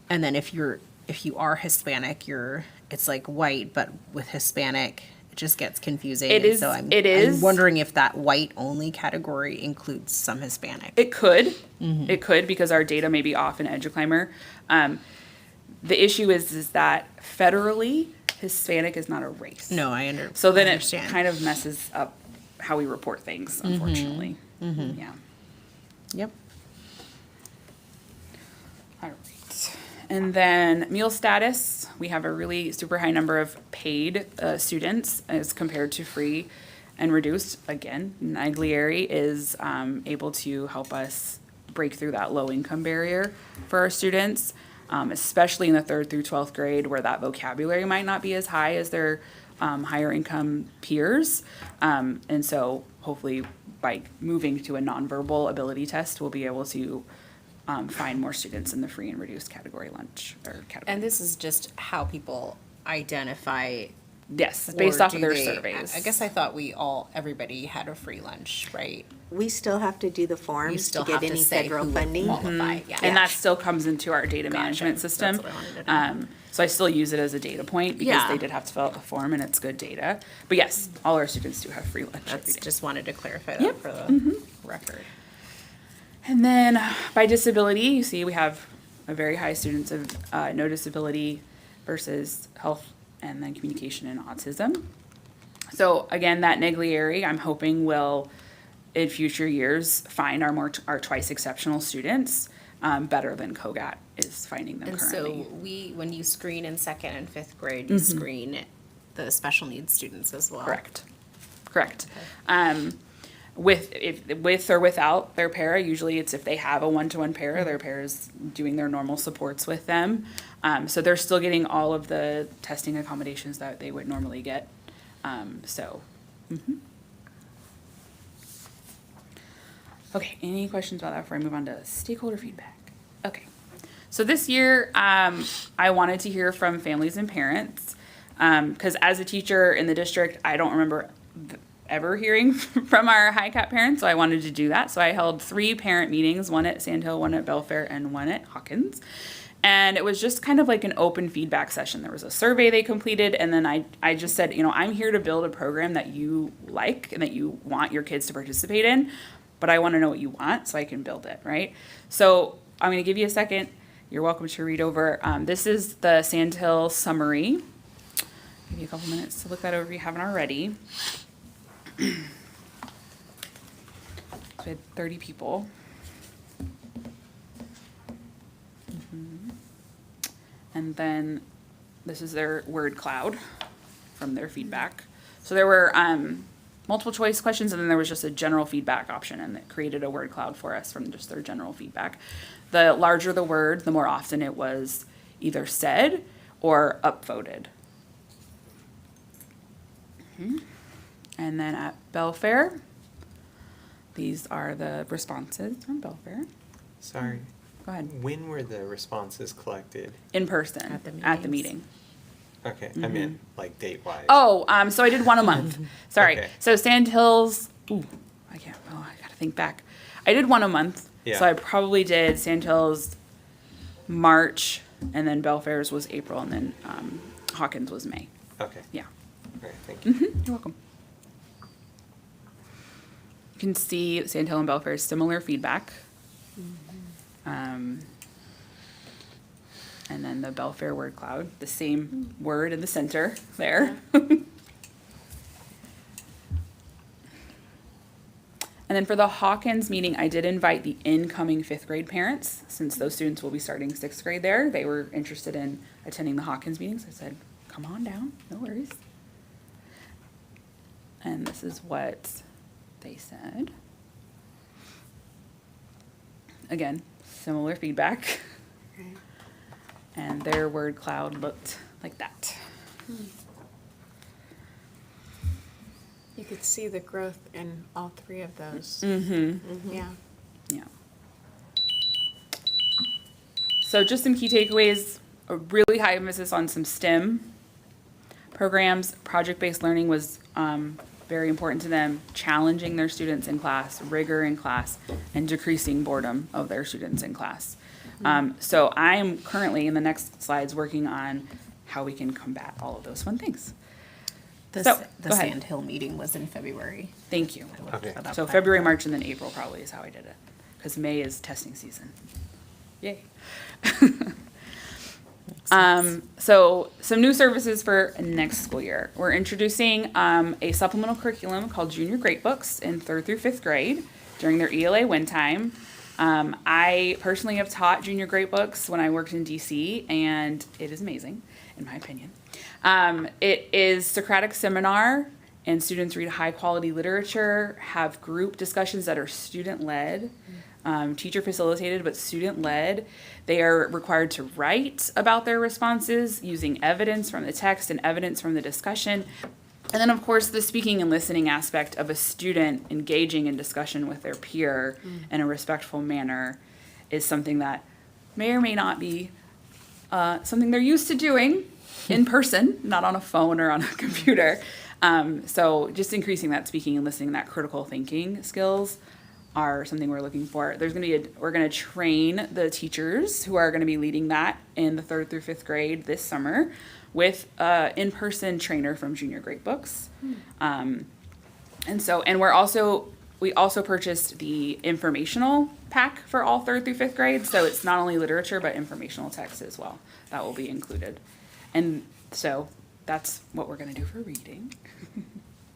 and then if you are Hispanic, it's like white, but with Hispanic, it just gets confusing. It and is- So I'm wondering if that white only category includes some Hispanic. It could. It could because our data may be off in EduClimber. The issue is that federally, Hispanic is not a race. No, So then I it understand. kind of messes up how we report things, unfortunately. Yeah. Yep. All right. And then meal status, we have a really super high number of paid students as compared to free and reduced. Again, Niglieri is able to help us break through that low income barrier for our students, especially in the 3rd through 12th grade where that vocabulary might not be as high as their higher income peers. And so hopefully by moving to a nonverbal ability test, we'll be able to find more students in the free and reduced category lunch or category. And this is just how people identify. Yes, it's based or off of do their they- surveys. I guess I thought everybody had a free lunch, right? We still have to do the You forms to still get have to any say federal who would funding. qualify, yeah. And that still comes into our data management That's system. what I wanted to know. So I still use it as a data point because Yeah. they did have to fill out the form and it's good data. But yes, all our students do have free lunch every That's day. just wanted to clarify that Yep. for the record. And then by disability, you see we have a very high students of no disability versus health and then communication and autism. So again, that Niglieri, I'm hoping will, in future years, find our twice exceptional students better than COGAT is finding them And currently. so when you screen in 2nd and 5th grade, you screen the special needs students as well. Correct. Correct. With or without their para, usually it's if they have a one-to-one para, their para is doing their normal supports with them. So they're still getting all of the testing accommodations that they would normally get. Okay, any questions about that before I move on to stakeholder feedback? Okay. So this year, I wanted to hear from families and parents, because as a teacher in the district, I don't remember ever hearing from our high cap parents, so I wanted to do that. So I held 3 parent meetings, one at Sand Hill, one at Belfair, and one at Hawkins. And it was just kind of like an open feedback session. There was a survey they completed, and then I just said, I'm here to build a program that you like and that you want your kids to participate in, but I want to know what you want so I can build it, right? So I'm going to give you a second. You're welcome to read over. This is the Sand Hill summary. Give you a couple minutes to look that over if you haven't already. So we had 30 people. And then this is their word cloud from their feedback. So there were multiple choice questions, and then there was just a general feedback option, and it created a word cloud for us from just their general feedback. The larger the word, the more often it was either said or upvoted. And then at Belfair, these are the responses from Belfair. Sorry. Go ahead. When were the responses collected? In person at the meeting. Okay, I mean, like date-wise. Oh, so I did one a month. Sorry. Okay. So Sand Hills, I gotta think back. I did one a month. Yeah. So I probably did Sand Hills March, and then Belfair's was April, and then Hawkins was May. Okay, Yeah. all right, thank you. You're welcome. You can see Sand Hill and Belfair's similar feedback. And then the Belfair word cloud, the same word in the center there. And then for the Hawkins meeting, I did invite the incoming 5th grade parents, since those students will be starting 6th grade there. They were interested in attending the Hawkins meetings. I said, come on down, no worries. And this is what they said. Again, similar feedback. And their word cloud looked like that. You could see the growth in all 3 of those. Yeah. Yeah. So just some key takeaways, a really high emphasis on some STEM programs. Project-based learning was very important to them, challenging their students in class, rigor in class, and decreasing boredom of their students in class. So I'm currently, in the next slides, working on how we can combat all of those fun things. The So, go ahead. Sand Hill meeting was in February. Thank you. I looked Okay. that up So back February, then. March, and then April probably is how I did it, because May is testing season. Yay. So some new services for next school year. We're introducing a supplemental curriculum called Junior Great Books in 3rd through 5th grade during their ELA win time. I personally have taught Junior Great Books when I worked in DC, and it is amazing, in my opinion. It is Socratic seminar, and students read high-quality literature, have group discussions that are student-led, teacher facilitated, but student-led. They are required to write about their responses using evidence from the text and evidence from the discussion. And then, of course, the speaking and listening aspect of a student engaging in discussion with their peer in a respectful manner is something that may or may not be something they're used to doing in person, not on a phone or on a computer. So just increasing that speaking and listening, that critical thinking skills are something we're looking for. There's going to be we're going to train the teachers who are going to be leading that in the 3rd through 5th grade this summer with in-person trainer from Junior Great Books. And we also purchased the informational pack for all 3rd through 5th grade. So it's not only literature, but informational text as well. That will be included. And so that's what we're going to do for reading.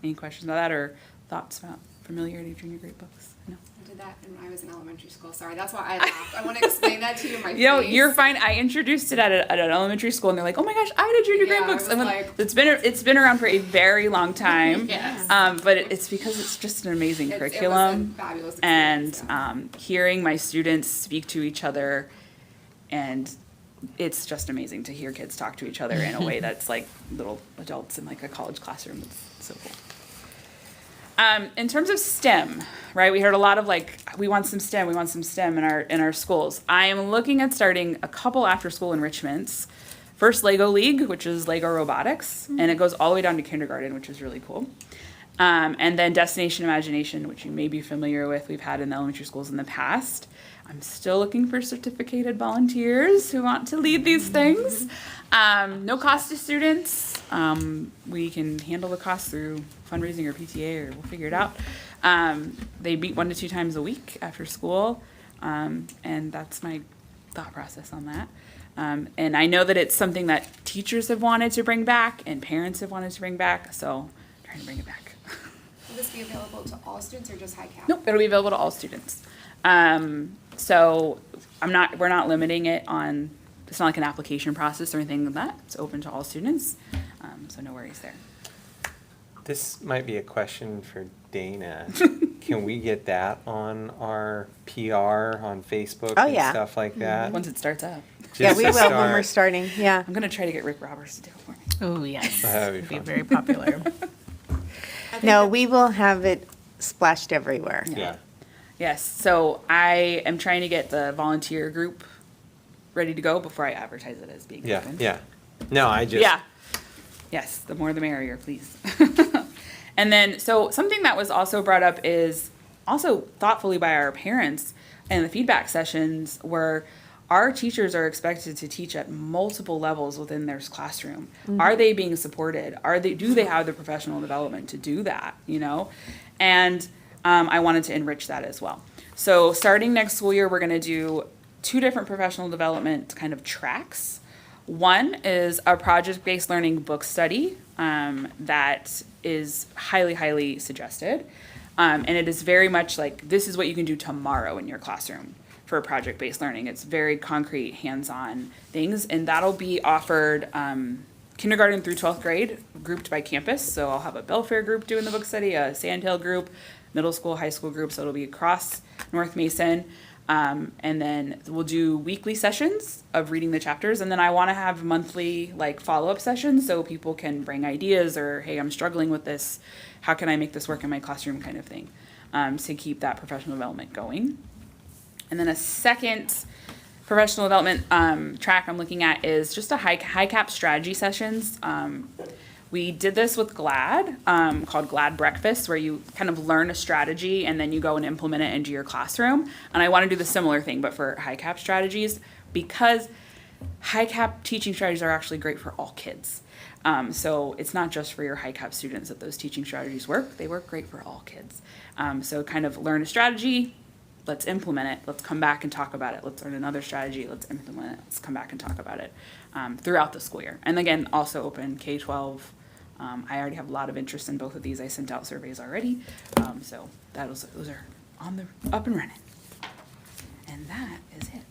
Any questions about that or thoughts about familiarity of junior grade books? No. I did that when I was in elementary school. Sorry, that's why I laughed. I want to explain that to you in my face. You know, you're fine. I introduced it at an elementary school, and they're like, "Oh my gosh, I did junior grade Yeah, I books." was And like- it's been around for a very long time. Yes. But it's because it's just an amazing It was curriculum, a fabulous and experience, yeah. hearing my students speak to each other, and it's just amazing to hear kids talk to each other in a way that's like little adults in like a college classroom. It's so cool. In terms of STEM, right? We heard a lot of like, we want some STEM in our schools. I am looking at starting a couple after school enrichments. First, Lego League, which is Lego Robotics, and it goes all the way down to kindergarten, which is really cool. And then Destination Imagination, which you may be familiar with, we've had in the elementary schools in the past. I'm still looking for certificated volunteers who want to lead these things. No cost to students. We can handle the cost through fundraising or PTA, or we'll figure it out. They meet 1 to 2 times a week after school, and that's my thought process on that. And I know that it's something that teachers have wanted to bring back and parents have wanted to bring back, so I'm trying to bring it back. Will this be available to all students or just high cap? Nope, it'll be available to all students. So we're not limiting it on, it's not like an application process or anything like that. It's open to all students, so no worries there. This might be a question for Dana. Can we get that on our PR on Facebook Oh, and yeah. stuff like that? Once it starts up. Yeah, Just we to will when we're start. starting, yeah. I'm gonna try to get Rick Roberts to do it for me. Oh, yes. That'd be It'd be fun. very popular. No, we will have it splashed everywhere. Yeah. Yes, so I am trying to get the volunteer group ready to go before I advertise it as being Yeah, open. yeah. No, I just. Yeah. Yes, the more the merrier, please. And then, so something that was also brought up is also thoughtfully by our parents in the feedback sessions where our teachers are expected to teach at multiple levels within their classroom. Are they being supported? Do they have the professional development to do that, you know? And I wanted to enrich that as well. So starting next school year, we're gonna do 2 different professional development kind of tracks. One is a project-based learning book study that is highly, highly suggested. And it is very much like, this is what you can do tomorrow in your classroom for project-based learning. It's very concrete, hands-on things, and that'll be offered kindergarten through 12th grade, grouped by campus. So I'll have a Belfair group doing the book study, a Sandhill group, middle school, high school group, so it'll be across North Mason. And then we'll do weekly sessions of reading the chapters, and then I want to have monthly like follow-up sessions so people can bring ideas or, hey, I'm struggling with this, how can I make this work in my classroom kind of thing, to keep that professional development going. And then a second professional development track I'm looking at is just a high cap strategy sessions. We did this with GLAD, called GLAD Breakfast, where you kind of learn a strategy and then you go and implement it into your classroom. And I want to do the similar thing, but for high cap strategies, because high cap teaching strategies are actually great for all kids. So it's not just for your high cap students that those teaching strategies work. They work great for all kids. So kind of learn a strategy, let's implement it, let's come back and talk about it. Let's learn another strategy, let's implement it, let's come back and talk about it throughout the school year. And again, also open K-12. I already have a lot of interest in both of these. I sent out surveys already. So those are up and running. And that is it.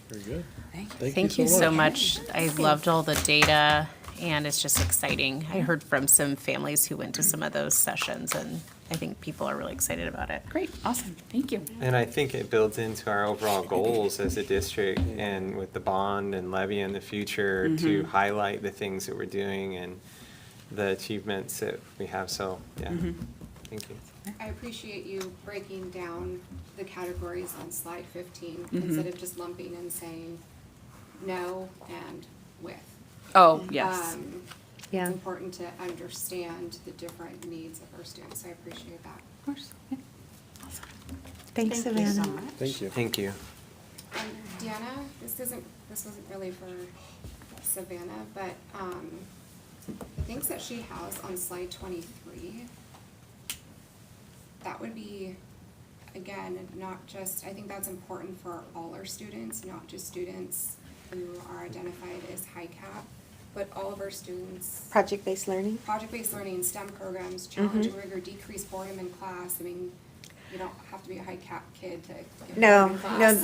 Very good. Thank you. Thank you so much. I loved all the data, and it's just exciting. I heard from some families who went to some of those sessions, and I think people are really excited about it. Great, awesome, thank you. And I think it builds into our overall goals as a district and with the bond and levy in the future to highlight the things that we're doing and the achievements that we have. So, yeah, thank you. I appreciate you breaking down the categories on slide 15 instead of just lumping and saying no and with. Oh, yes. Yeah. It's important to understand the different needs of our students. So I appreciate that. Of course. Yeah. Thanks, Savannah. Thank you. Thank you. And Deanna, this wasn't really for Savannah, but the things that she has on slide 23, that would be, again, not just, I think that's important for all our students, not just students who are identified as high cap. but all of our students, Project-based learning? project-based learning, STEM programs, challenge and rigor, decrease boredom in class. I mean, you don't have to be a high cap kid to get No, boredom in class.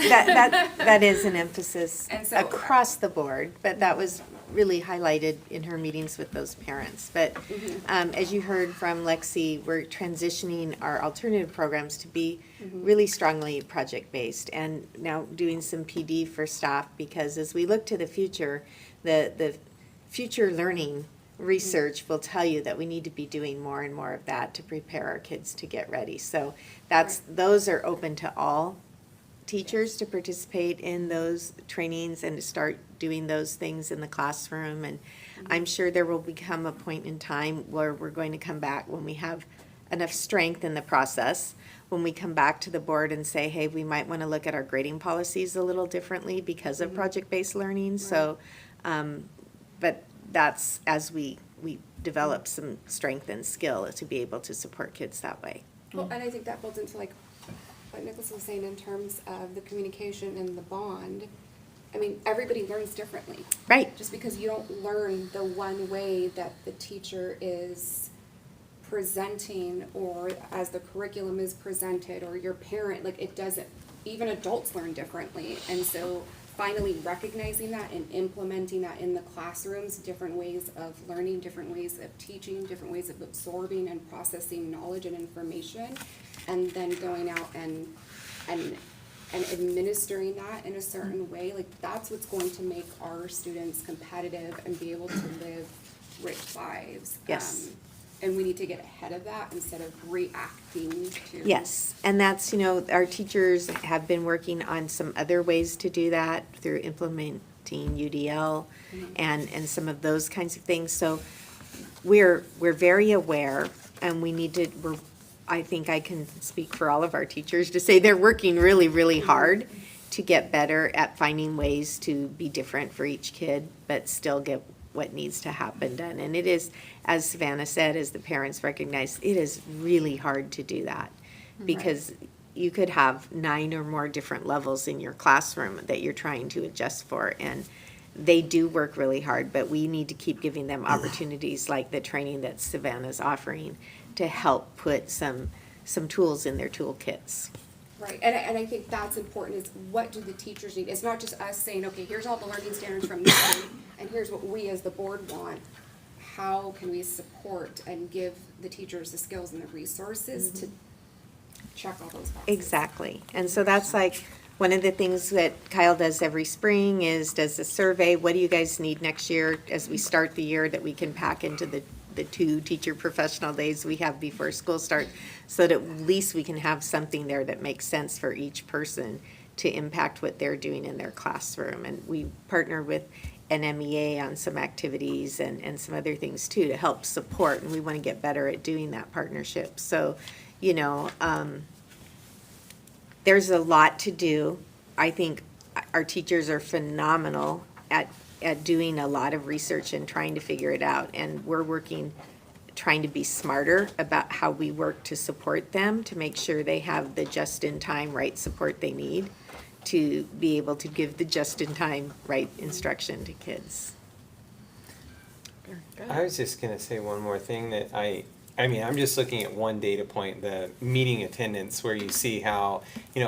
no, that is an emphasis And so- across the board, but that was really highlighted in her meetings with those parents. But as you heard from Lexi, we're transitioning our alternative programs to be really strongly project-based, and now doing some PD for staff, because as we look to the future, the future learning research will tell you that we need to be doing more and more of that to prepare our kids to get ready. So those are open to all teachers to participate in those trainings and to start doing those things in the classroom. And I'm sure there will become a point in time where we're going to come back when we have enough strength in the process, when we come back to the board and say, hey, we might want to look at our grading policies a little differently because of project-based learning. So, but that's as we develop some strength and skill to be able to support kids that way. Well, and I think that builds into like what Nicholas was saying in terms of the communication and the bond. I mean, everybody learns differently. Right. Just because you don't learn the one way that the teacher is presenting or as the curriculum is presented or your parent, like it doesn't, even adults learn differently. And so finally recognizing that and implementing that in the classrooms, different ways of learning, different ways of teaching, different ways of absorbing and processing knowledge and information, and then going out and administering that in a certain way, like that's what's going to make our students competitive and be able to live rich lives. Yes. And we need to get ahead of that instead of reacting to. Yes, and that's, our teachers have been working on some other ways to do that through implementing UDL and some of those kinds of things. So we're very aware, and we need to, I think I can speak for all of our teachers to say they're working really, really hard to get better at finding ways to be different for each kid, but still get what needs to happen done. And it is, as Savannah said, as the parents recognize, it is really hard to do that, because you could have 9 or more different levels in your classroom that you're trying to adjust for, and they do work really hard, but we need to keep giving them opportunities like the training that Savannah's offering to help put some tools in their toolkits. Right, and I think that's important, is what do the teachers need? It's not just us saying, okay, here's all the learning standards from this one, and here's what we as the board want. How can we support and give the teachers the skills and the resources to check all those boxes? Exactly. And so that's like one of the things that Kyle does every spring is does a survey. What do you guys need next year as we start the year that we can pack into the 2 teacher professional days we have before school starts, so that at least we can have something there that makes sense for each person to impact what they're doing in their classroom. And we partner with NMEA on some activities and some other things too to help support, and we want to get better at doing that partnership. So, there's a lot to do. I think our teachers are phenomenal at doing a lot of research and trying to figure it out. And we're trying to be smarter about how we work to support them, to make sure they have the just-in-time right support they need to be able to give the just-in-time right instruction to kids. I was just gonna say one more thing that I mean, I'm just looking at one data point, the meeting attendance, where you see how,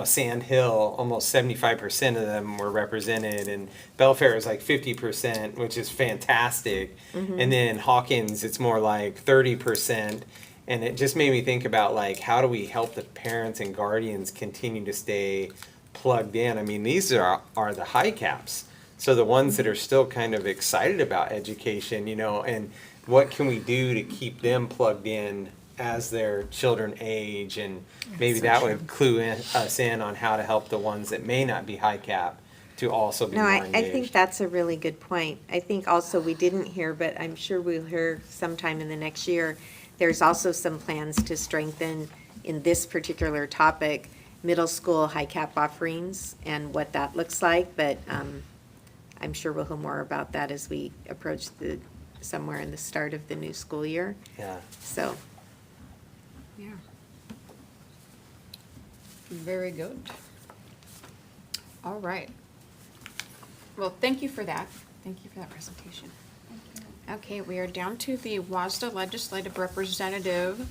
Sand Hill, almost 75% of them were represented, and Belfair is like 50%, which is fantastic. And then Hawkins, it's more like 30%. And it just made me think about like, how do we help the parents and guardians continue to stay plugged in? I mean, these are the high caps. So the ones that are still kind of excited about education, and what can we do to keep them plugged in as their children age? And maybe that would clue us in on how to help the ones that may not be high cap to also be No, more I engaged. think that's a really good point. I think also we didn't hear, but I'm sure we'll hear sometime in the next year, there's also some plans to strengthen in this particular topic, middle school high cap offerings and what that looks like. But I'm sure we'll hear more about that as we approach somewhere in the start of the new school year. Yeah. So, Yeah. Very good. All right. Well, thank you for that. Thank you for that presentation. Okay, we are down to the WASDA legislative representative.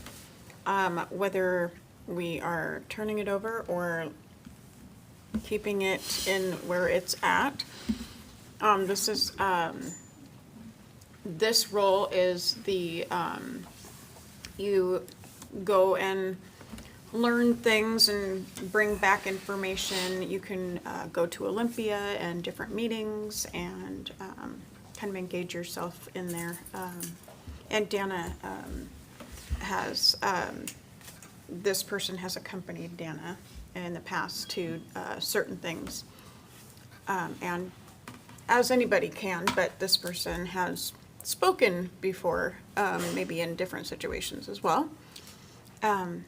Whether we are turning it over or keeping it in where it's at. This role is you go and learn things and bring back information. You can go to Olympia and different meetings and kind of engage yourself in there. And Dana has, this person has accompanied Dana in the past to certain things. And as anybody can, but this person has spoken before, maybe in different situations as well. I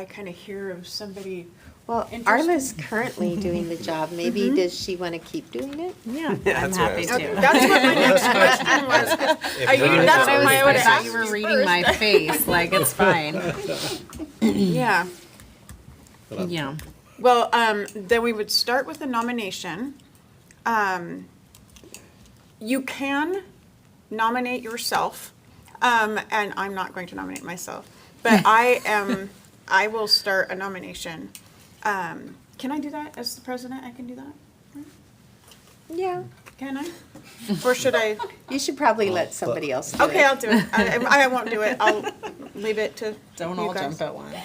kind of hear of somebody. Well, Interesting. Arla's currently doing the job. Maybe does she want to keep doing it? Yeah, I'm that's what I happy was to. Okay, that's what my next question was. That's what I would I thought ask you were you reading my first. face, like, it's fine. Yeah. Yeah. Well, then we would start with a nomination. You can nominate yourself, and I'm not going to nominate myself, but I will start a nomination. Can I do that as the president? I can do that? Yeah. Can I? Or should I? You should probably let somebody else do it. Okay, I'll do it. I won't do it. I'll leave it to Don't you all guys. jump at once.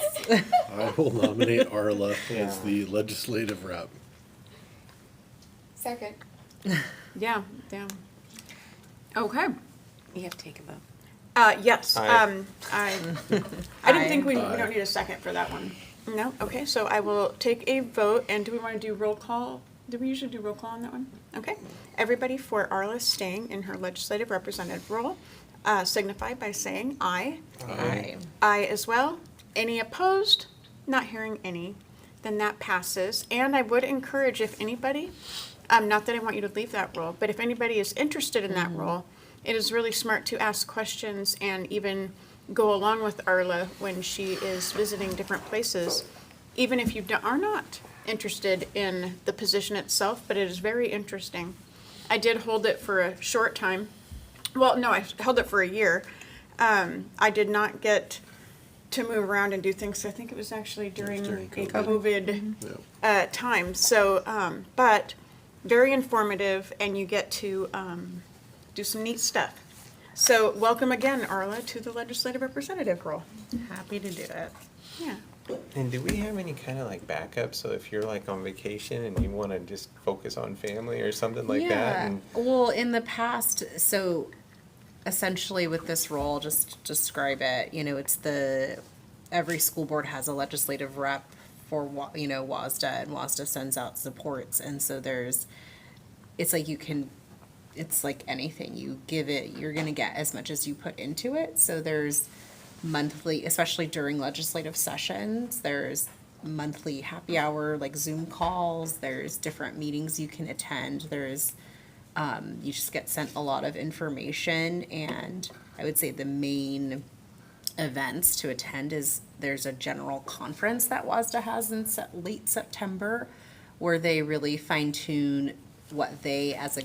I will nominate Arla as the legislative rep. Second. Yeah. Okay. You have to take a vote. Yes, Aye. I didn't think we Aye. don't need a second for that one. No, okay, so I will take a vote, and do we want to do roll call? Do we usually do roll call on that one? Okay, everybody for Arla staying in her legislative representative role, signify by saying aye. Aye. Aye as well. Any opposed? Not hearing any, then that passes. And I would encourage if anybody, not that I want you to leave that role, but if anybody is interested in that role, it is really smart to ask questions and even go along with Arla when she is visiting different places, even if you are not interested in the position itself, but it is very interesting. I did hold it for a short time. Well, no, I held it for a year. I did not get to move around and do things. I think it was actually during during a COVID. COVID time. So, but very informative, and you get to do some neat stuff. So, welcome again, Arla, to the legislative representative role. Happy to do it. Yeah. And do we have any kind of like backup, so if you're like on vacation and you want to just focus on family or something like that? Yeah. And Well, in the past, so essentially with this role, just describe it, it's every school board has a legislative rep for, WASDA, and WASDA sends out supports. And so it's like anything, you give it, you're going to get as much as you put into it. So there's monthly, especially during legislative sessions, there's monthly happy hour, like Zoom calls, there's different meetings you can attend, there's, you just get sent a lot of information. And I would say the main events to attend is there's a general conference that WASDA has in late September, where they really fine tune what they as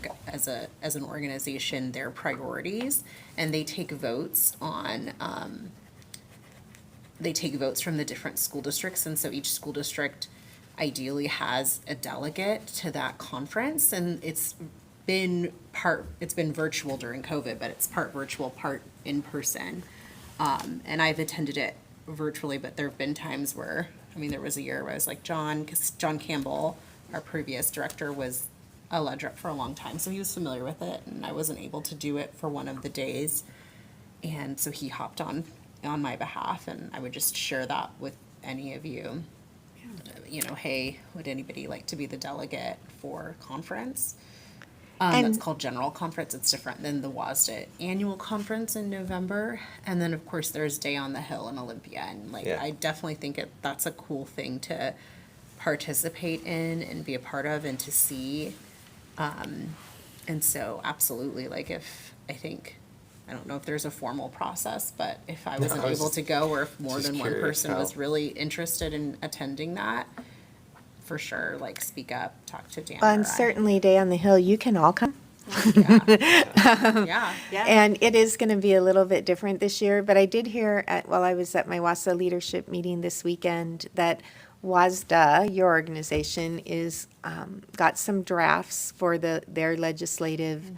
an organization, their priorities, and they take votes on from the different school districts. And so each school district ideally has a delegate to that conference, and it's been virtual during COVID, but it's part virtual, part in person. And I've attended it virtually, but there have been times where, there was a year where I was like, John Campbell, our previous director, was a ledge rep for a long time, so he was familiar with it, and I wasn't able to do it for one of the days. And so he hopped on my behalf, and I would just share that with any of you. Hey, would anybody like to be the delegate for conference? That's called General Conference. It's different than the WASDA annual conference in November. And then, of course, there's Day on the Hill in Olympia. And, Yeah. I definitely think that's a cool thing to participate in and be a part of and to see. And so, absolutely, I don't know if there's a formal process, but if I wasn't I was able to go, or if more just than one curious person how- was really interested in attending that, for sure, speak up, talk to Dan. Well, or and I. certainly Day on the Hill, you can all come. Yeah. And it is going to be a little bit different this year, but I did hear while I was at my WASA leadership meeting this weekend that WASDA, your organization, is got some drafts for their legislative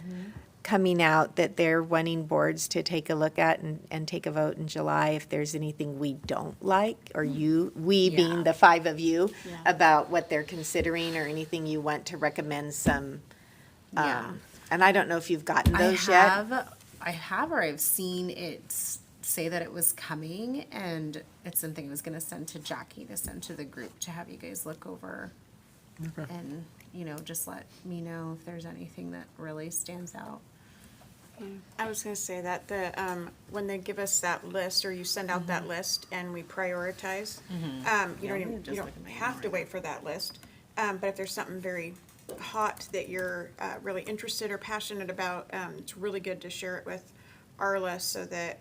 coming out that they're wanting boards to take a look at and take a vote in July if there's anything we don't like, or we Yeah. being the five of you, Yeah. about what they're considering or anything you want to recommend some. Yeah. And I don't know if you've gotten those yet. I have, or I've seen it say that it was coming, and it's something I was gonna send to Jackie to send to the group to have you guys look over. And, just let me know if there's anything that really stands out. I was gonna say that when they give us that list, or you send out that list and we prioritize, you don't have to wait for that list. But if there's something very hot that you're really interested or passionate about, it's really good to share it with our list, so that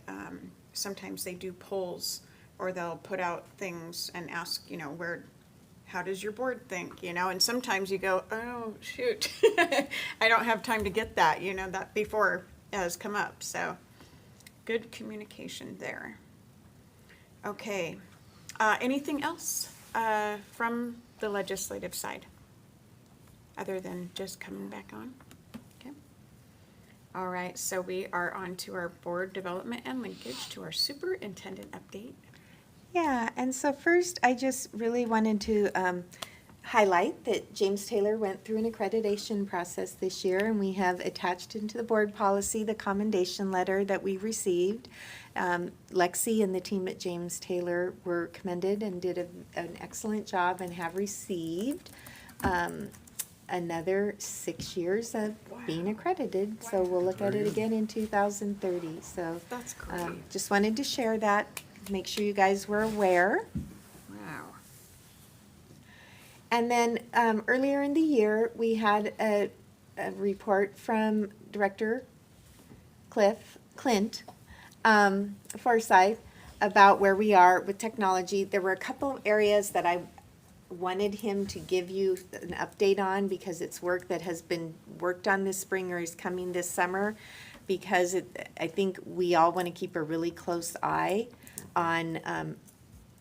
sometimes they do polls, or they'll put out things and ask, how does your board think, and sometimes you go, oh, shoot, I don't have time to get that, that before it has come up, so good communication there. Okay, anything else from the legislative side, other than just coming back on? Okay. All right, so we are on to our board development and linkage to our superintendent update. Yeah, and so first, I just really wanted to highlight that James Taylor went through an accreditation process this year, and we have attached into the board policy the commendation letter that we received. Lexi and the team at James Taylor were commended and did an excellent job, and have received another 6 years of being accredited. So we'll look at it again in 2030. So That's great. just wanted to share that, make sure you guys were aware. Wow. And then earlier in the year, we had a report from Director Clint Forsyth about where we are with technology. There were a couple of areas that I wanted him to give you an update on, because it's work that has been worked on this spring or is coming this summer, because I think we all want to keep a really close eye on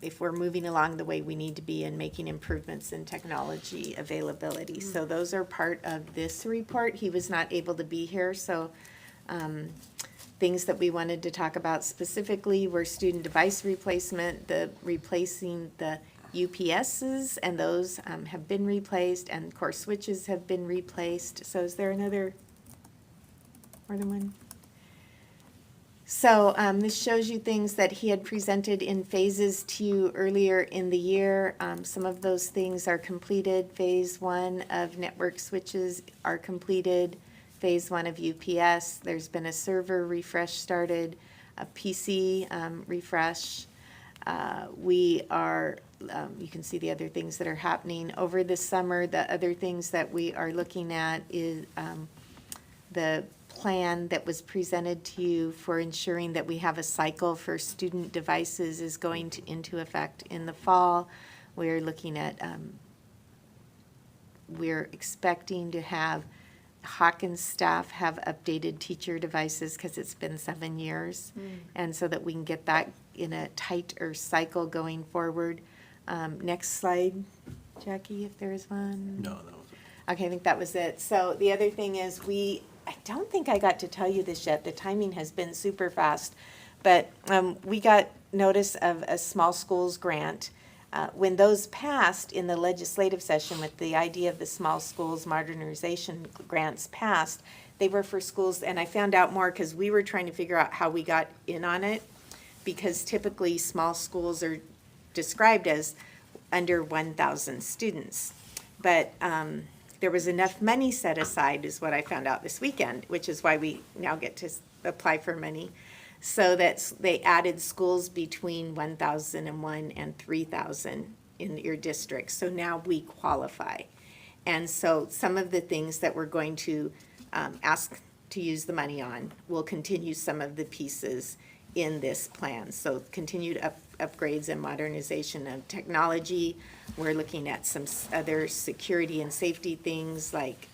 if we're moving along the way we need to be and making improvements in technology availability. So those are part of this report. He was not able to be here, so things that we wanted to talk about specifically were student device replacement, replacing the UPSs, and those have been replaced, and core switches have been replaced. So is there more than one? So this shows you things that he had presented in phases to you earlier in the year. Some of those things are completed. Phase 1 of network switches are completed. Phase 1 of UPS. There's been a server refresh started, a PC refresh. We are, you can see the other things that are happening over this summer. The other things that we are looking at is the plan that was presented to you for ensuring that we have a cycle for student devices is going into effect in the fall. We're looking at, we're expecting to have Hawkins staff have updated teacher devices, because it's been 7 years. And so that we can get that in a tighter cycle going forward. Next slide, Jackie, if there is one. No. Okay, I think that was it. So the other thing is I don't think I got to tell you this yet. The timing has been super fast. But we got notice of a small schools grant. When those passed in the legislative session, with the idea of the small schools modernization grants passed, they were for schools, and I found out more because we were trying to figure out how we got in on it, because typically small schools are described as under 1,000 students. But there was enough money set aside, is what I found out this weekend, which is why we now get to apply for money. So that they added schools between 1,001 and 3,000 in your district. So now we qualify. And so some of the things that we're going to ask to use the money on will continue some of the pieces in this plan. So continued upgrades and modernization of technology. We're looking at some other security and safety things like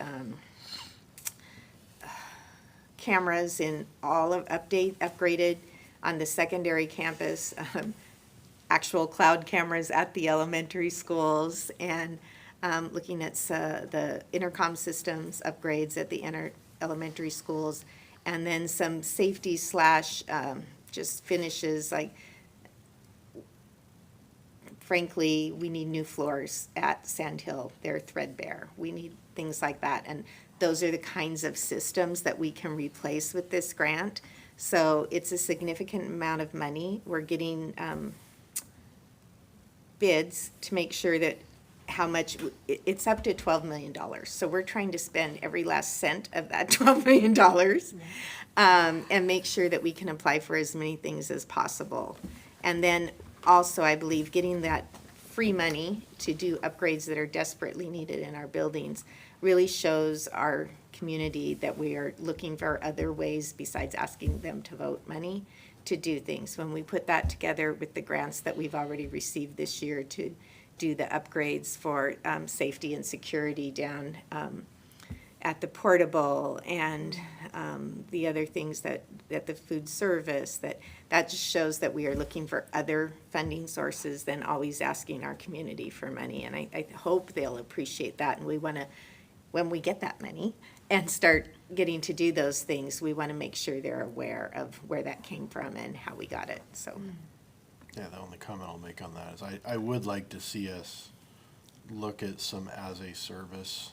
cameras in all of upgraded on the secondary campus, actual cloud cameras at the elementary schools, and looking at the intercom systems upgrades at the elementary schools, and then some safety slash just finishes, like frankly, we need new floors at Sand Hill. They're threadbare. We need things like that. And those are the kinds of systems that we can replace with this grant. So it's a significant amount of money. We're getting bids to make sure that how much, it's up to $12 million. So we're trying to spend every last cent of that $12 million and make sure that we can apply for as many things as possible. And then also, I believe, getting that free money to do upgrades that are desperately needed in our buildings really shows our community that we are looking for other ways besides asking them to vote money to do things. When we put that together with the grants that we've already received this year to do the upgrades for safety and security down at the portable and the other things that the food service, that just shows that we are looking for other funding sources than always asking our community for money. And I hope they'll appreciate that. And we want to, when we get that money and start getting to do those things, we want to make sure they're aware of where that came from and how we got it, so. Yeah, the only comment I'll make on that is I would like to see us look at some as-a-service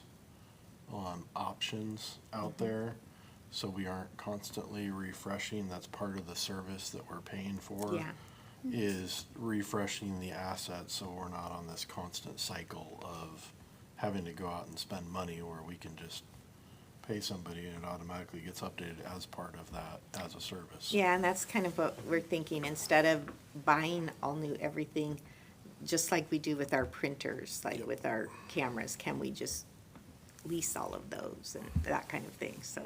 options out there, so we aren't constantly refreshing. That's part of the service that we're paying for. Yeah. Is refreshing the assets, so we're not on this constant cycle of having to go out and spend money, where we can just pay somebody and it automatically gets updated as part of that as a service. Yeah, and that's kind of what we're thinking. Instead of buying all new everything, just like we do with our printers, like Yep. with our cameras, can we just lease all of those and that kind of thing, so.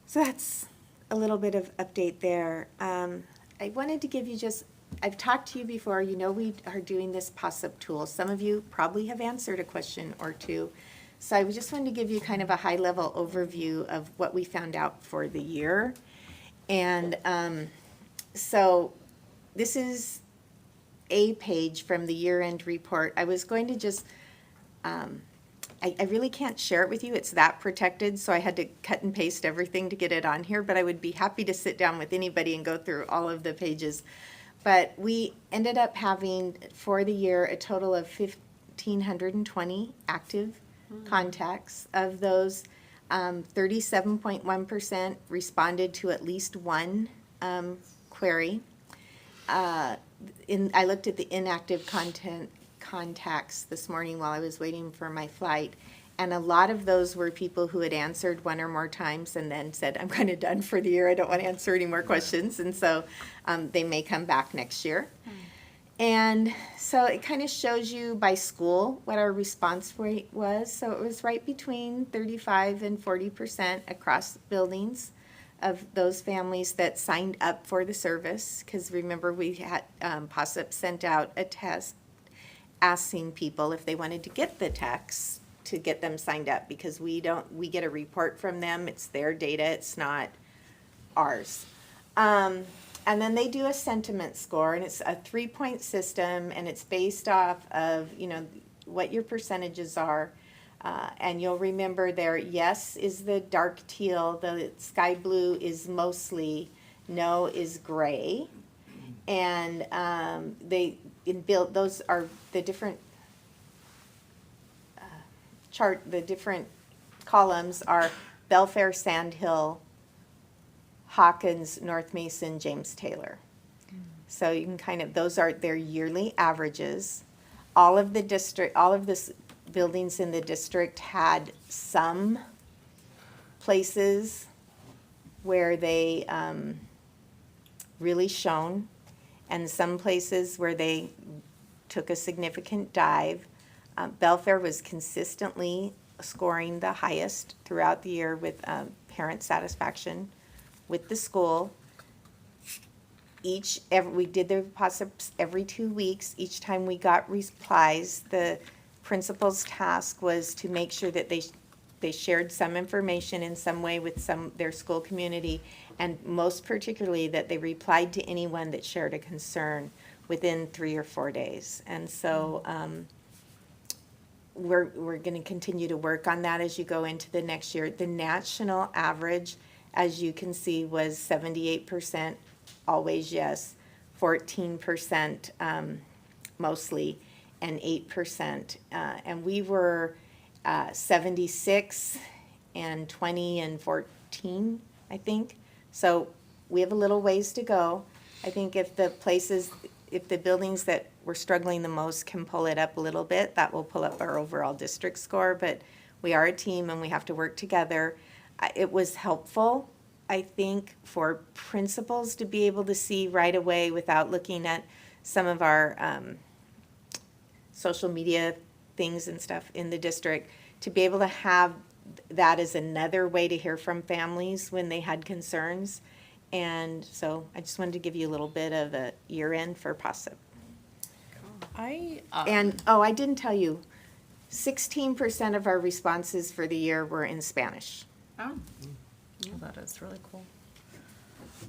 So that's a little bit of update there. I wanted to give you just, I've talked to you before, you know we are doing this POSSUP tool. Some of you probably have answered a question or two. So I just wanted to give you kind of a high-level overview of what we found out for the year. And so this is a page from the year-end report. I was going to just, I really can't share it with you. It's that protected, so I had to cut and paste everything to get it on here. But I would be happy to sit down with anybody and go through all of the pages. But we ended up having, for the year, a total of 1,520 active contacts. Of those, 37.1% responded to at least one query. I looked at the inactive contacts this morning while I was waiting for my flight, and a lot of those were people who had answered one or more times and then said, I'm kind of done for the year, I don't want to answer any more questions, and so they may come back next year. And so it kind of shows you by school what our response rate was. So it was right between 35 and 40% across buildings of those families that signed up for the service. Because remember, we had POSSUP sent out a test asking people if they wanted to get the text to get them signed up, because we get a report from them. It's their data, it's not ours. And then they do a sentiment score, and it's a 3-point system, and it's based off of, what your percentages are. And you'll remember there, yes is the dark teal, the sky blue is mostly, no is gray. And those are the different the different columns are Belfair, Sand Hill, Hawkins, North Mason, James Taylor. So you can those are their yearly averages. All of the buildings in the district had some places where they really shone, and some places where they took a significant dive. Belfair was consistently scoring the highest throughout the year with parent satisfaction with the school. We did the POSSUPs every 2 weeks. Each time we got replies, the principal's task was to make sure that they they shared some information in some way with their school community, and most particularly that they replied to anyone that shared a concern within 3 or 4 days. And so, we're going to continue to work on that as you go into the next year. The national average, as you can see, was 78%, always yes, 14% mostly, and 8%. And we were 76 and 20 and 14, I think. So we have a little ways to go. I think if the buildings that we're struggling the most can pull it up a little bit, that will pull up our overall district score, but we are a team and we have to work together. It was helpful, I think, for principals to be able to see right away without looking at some of our social media things and stuff in the district, to be able to have that as another way to hear from families when they had concerns. And so I just wanted to give you a little bit of a year-end for POSIP. And, I didn't tell you, 16% of our responses for the year were in Spanish. Oh, That is really cool.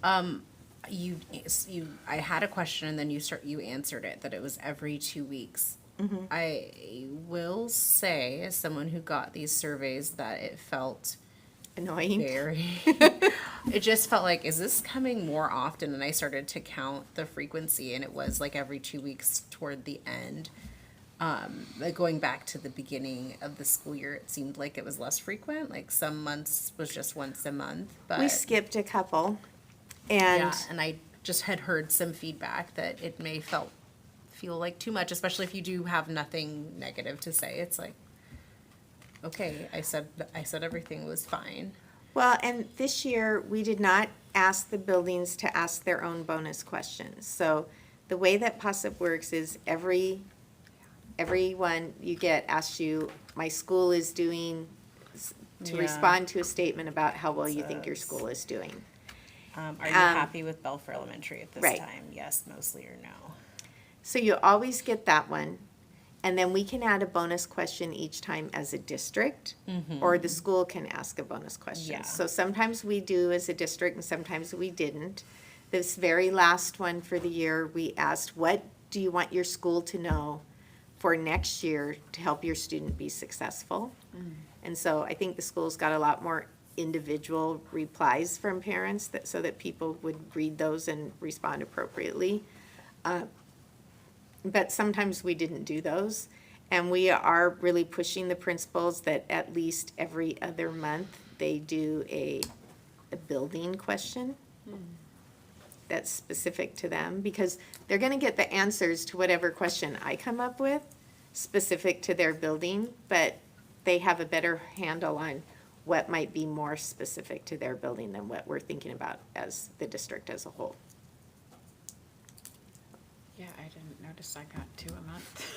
I had a question and then you answered it, that it was every 2 weeks. I will say, as someone who got these surveys, that it felt Annoying. very, it just felt like, is this coming more often? And I started to count the frequency, and it was like every 2 weeks toward the end. Like going back to the beginning of the school year, it seemed like it was less frequent. Like some months was just once a month, but We skipped a couple, and yeah, and I just had heard some feedback that it may feel like too much, especially if you do have nothing negative to say. It's like, okay, I said everything was fine. well, and this year, we did not ask the buildings to ask their own bonus questions. So the way that POSIP works is everyone you get asks you, my school is doing, to Yeah. respond to a statement about how well you think your school is doing. Are you happy with Belfour Elementary at this right. time? Yes, mostly, or no? So you always get that one, and then we can add a bonus question each time as a district, or the school can ask a bonus question. Yeah. So sometimes we do as a district, and sometimes we didn't. This very last one for the year, we asked, what do you want your school to know for next year to help your student be successful? And so I think the school's got a lot more individual replies from parents, so that people would read those and respond appropriately. But sometimes we didn't do those. And we are really pushing the principals that at least every other month, they do a building question that's specific to them, because they're gonna get the answers to whatever question I come up with, specific to their building, but they have a better handle on what might be more specific to their building than what we're thinking about as the district as a whole. yeah, I didn't notice I got 2 a month.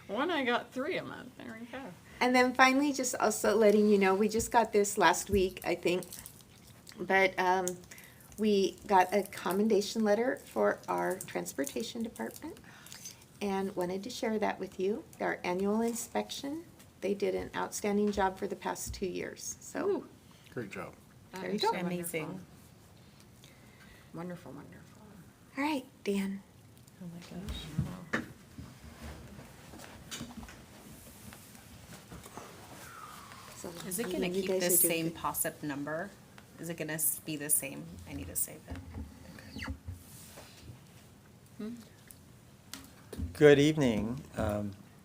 One, I got 3 a month. There we go. And then finally, just also letting you know, we just got this last week, I think, but we got a commendation letter for our transportation department and wanted to share that with you. Our annual inspection, they did an outstanding job for the past 2 years, so Great job. there you go. All Amazing. Wonderful, wonderful. right, Dan. Oh my gosh. So Is it you gonna keep guys the are doing same good. POSIP number? Is it gonna be the same? I need to save it. Good evening.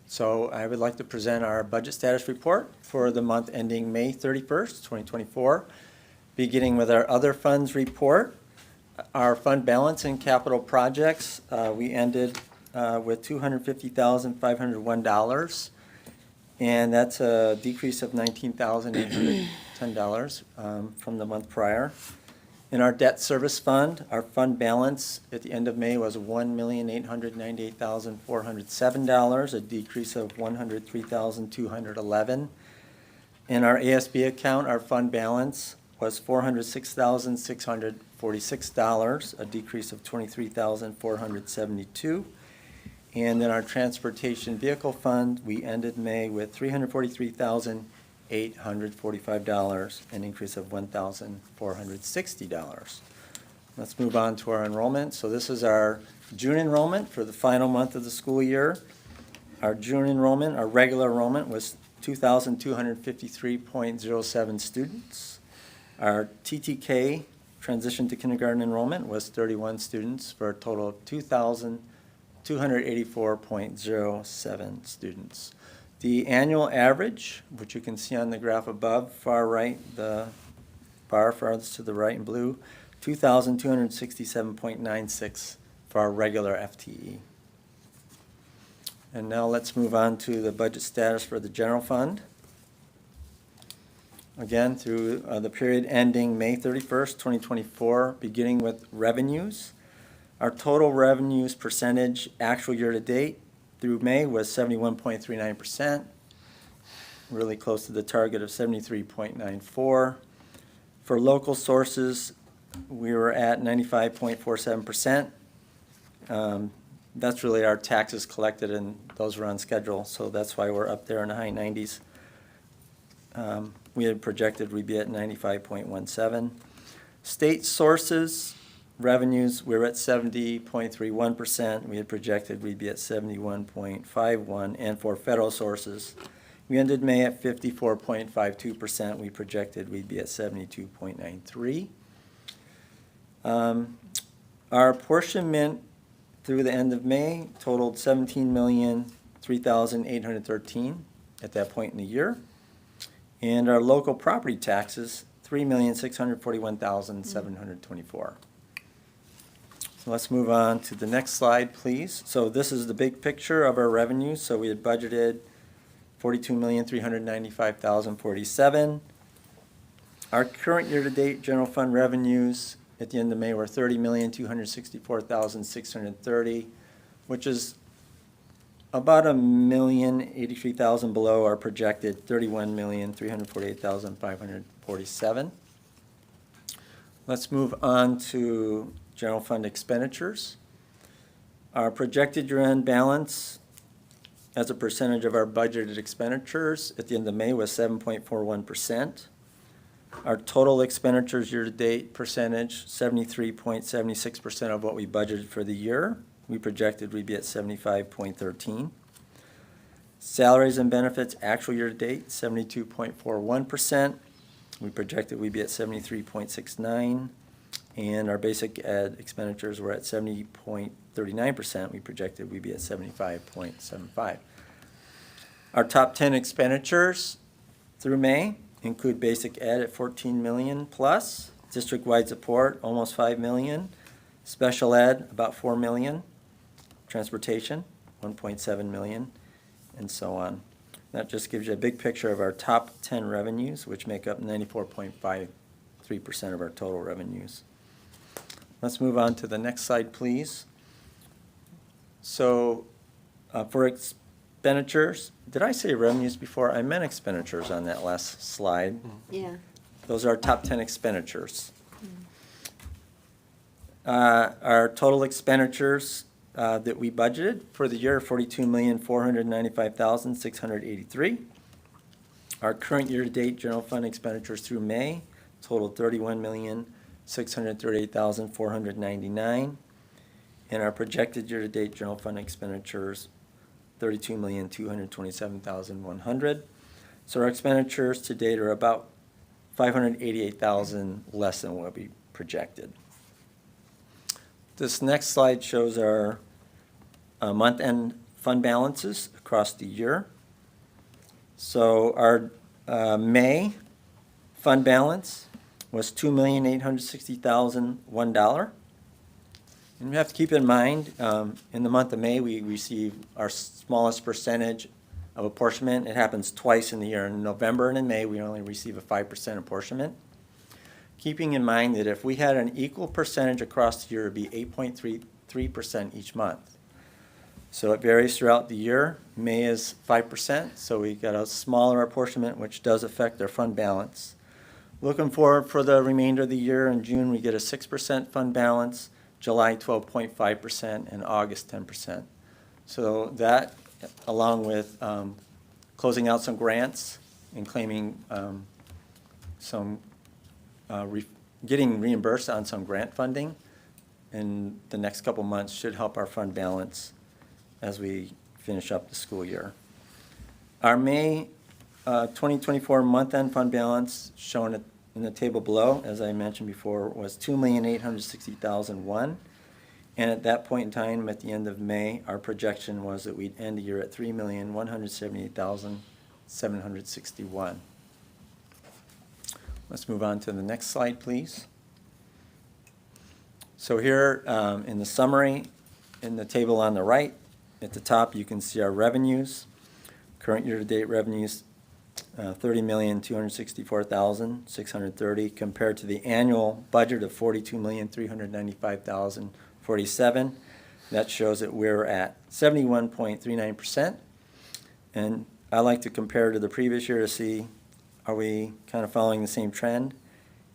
So I would like to present our budget status report for the month ending May 31st, 2024. Beginning with our other funds report, our fund balance and capital projects, we ended with $250,501. And that's a decrease of $19,810 from the month prior. In our debt service fund, our fund balance at the end of May was $1,898,407, a decrease of $103,211. In our ASB account, our fund balance was $406,646, a decrease of $23,472. And then our transportation vehicle fund, we ended May with $343,845, an increase of $1,460. Let's move on to our enrollment. So this is our June enrollment for the final month of the school year. Our June enrollment, our regular enrollment was 2,253.07 students. Our TTK, transition to kindergarten enrollment, was 31 students for a total of 2,284.07 students. The annual average, which you can see on the graph above, far right, the bar farthest to the right in blue, 2,267.96 for our regular FTE. And now let's move on to the budget status for the general fund. Again, through the period ending May 31st, 2024, beginning with revenues. Our total revenues percentage actual year-to-date through May was 71.39%, really close to the target of 73.94. For local sources, we were at 95.47%. That's really our taxes collected, and those were on schedule, so that's why we're up there in the high 90s. We had projected we'd be at 95.17. State sources, revenues, we were at 70.31%. We had projected we'd be at 71.51. And for federal sources, we ended May at 54.52%. We projected we'd be at 72.93. Our apportionment through the end of May totaled $17,003,813 at that point in the year. And our local property taxes, $3,641,724. So let's move on to the next slide, please. So this is the big picture of our revenue. So we had budgeted $42,395,047. Our current year-to-date general fund revenues at the end of May were $30,264,630, which is about $1,083,000 below our projected $31,348,547. Let's move on to general fund expenditures. Our projected year-end balance as a percentage of our budgeted expenditures at the end of May was 7.41%. Our total expenditures year-to-date percentage, 73.76% of what we budgeted for the year. We projected we'd be at 75.13. Salaries and benefits actual year-to-date, 72.41%. We projected we'd be at 73.69. And our basic ed expenditures were at 70.39%. We projected we'd be at 75.75. Our top 10 expenditures through May include basic ed at $14 million plus, district-wide support almost $5 million, special ed about $4 million, transportation $1.7 million, and so on. That just gives you a big picture of our top 10 revenues, which make up 94.53% of our total revenues. Let's move on to the next slide, please. So for expenditures, did I say revenues before? I meant expenditures on that last slide. Yeah. Those are our top 10 expenditures. Our total expenditures that we budgeted for the year, $42,495,683. Our current year-to-date general fund expenditures through May totaled $31,638,499. And our projected year-to-date general fund expenditures, $32,227,100. So our expenditures to date are about $588,000 less than what we projected. This next slide shows our month-end fund balances across the year. So our May fund balance was $2,860,001. And we have to keep in mind, in the month of May, we receive our smallest percentage of apportionment. It happens twice in the year. In November and in May, we only receive a 5% apportionment. Keeping in mind that if we had an equal percentage across the year, it would be 8.33% each month. So it varies throughout the year. May is 5%, so we got a smaller apportionment, which does affect our fund balance. Looking forward for the remainder of the year, in June we get a 6% fund balance, July 12.5%, and August 10%. So that, along with closing out some grants and claiming getting reimbursed on some grant funding in the next couple months should help our fund balance as we finish up the school year. Our May 2024 month-end fund balance shown in the table below, as I mentioned before, was $2,860,001. And at that point in time, at the end of May, our projection was that we'd end the year at $3,178,761. Let's move on to the next slide, please. So here in the summary, in the table on the right, at the top, you can see our revenues. Current year-to-date revenues, $30,264,630 compared to the annual budget of $42,395,047. That shows that we're at 71.39%. And I like to compare to the previous year to see, are we kind of following the same trend?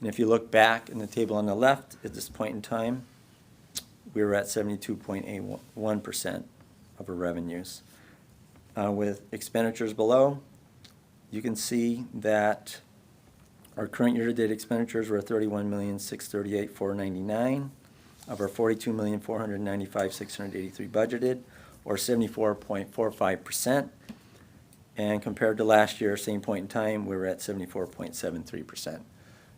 And if you look back in the table on the left, at this point in time, we were at 72.81% of our revenues. With expenditures below, you can see that our current year-to-date expenditures were $31,638,499 of our $42,495,683 budgeted, or 74.45%. And compared to last year, same point in time, we were at 74.73%.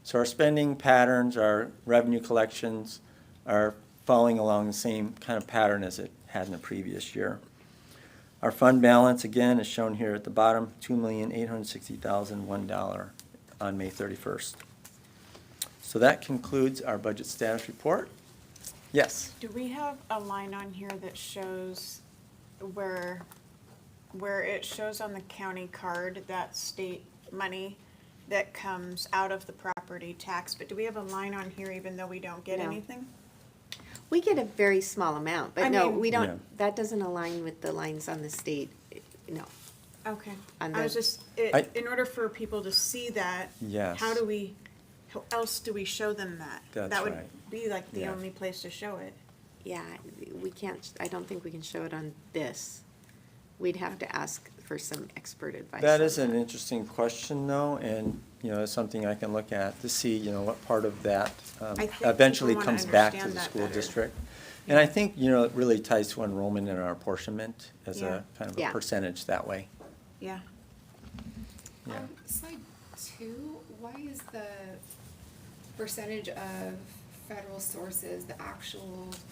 So our spending patterns, our revenue collections are following along the same kind of pattern as it had in the previous year. Our fund balance, again, is shown here at the bottom, $2,860,001 on May 31st. So that concludes our budget status report. Yes? Do we have a line on here that shows where it shows on the county card that state money that comes out of the property tax, but do we have a line on here even though we don't get No. anything? We get a very small amount, but I no, mean- we Yeah. don't, that doesn't align with the lines on the state, no. Okay. On I was the- just, I- in order for people to see that, Yes. how else do we show them that? That's That would right. be like the Yeah. only place to show it. Yeah, we can't, I don't think we can show it on this. We'd have to ask for some expert advice. That on is an interesting question, though, and, it's something I can look at to see, what part of that I think eventually people wanna comes back to understand the that school better. district. And I think, it really ties to enrollment and our apportionment as Yeah. a kind of a Yeah. percentage that way. Yeah. Yeah. Slide 2, why is the percentage of federal sources,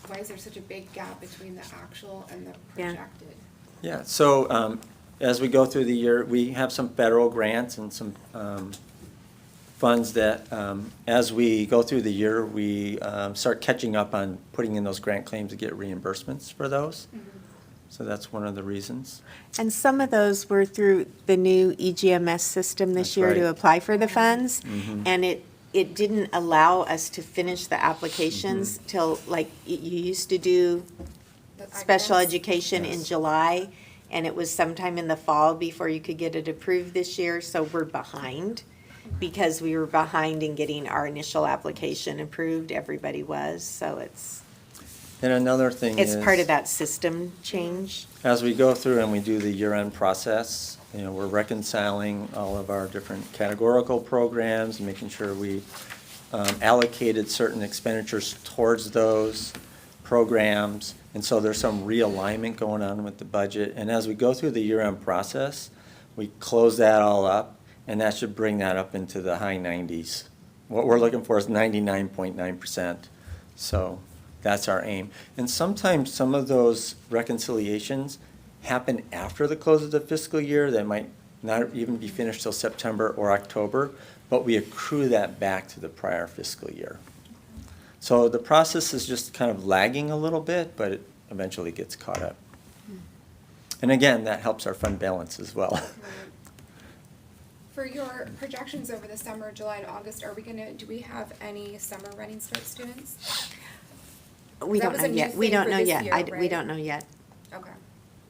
why is there such a big gap between the actual and the Yeah. projected? Yeah, so as we go through the year, we have some federal grants and some funds that, as we go through the year, we start catching up on putting in those grant claims to get reimbursements for those. So that's one of the reasons. And some of those were through the new EGMS system this That's year to right. apply for the funds. Mhm. And it didn't allow us to finish the applications till, like, you used to do The special items? education in Yes. July, and it was sometime in the fall before you could get it approved this year, so we're behind. Because we were behind in getting our initial application approved, everybody was, so And another thing is. it's part of that system change. As we go through and we do the year-end process, we're reconciling all of our different categorical programs, and making sure we allocated certain expenditures towards those programs. And so there's some realignment going on with the budget. And as we go through the year-end process, we close that all up, and that should bring that up into the high 90s. What we're looking for is 99.9%. So that's our aim. And sometimes some of those reconciliations happen after the close of the fiscal year. They might not even be finished till September or October, but we accrue that back to the prior fiscal year. So the process is just kind of lagging a little bit, but it eventually gets caught up. And again, that helps our fund balance as well. For your projections over the summer, July to August, do we have any summer running start students? We That don't was know a new yet, we thing don't for know this yet, year, we right? don't know yet, Okay,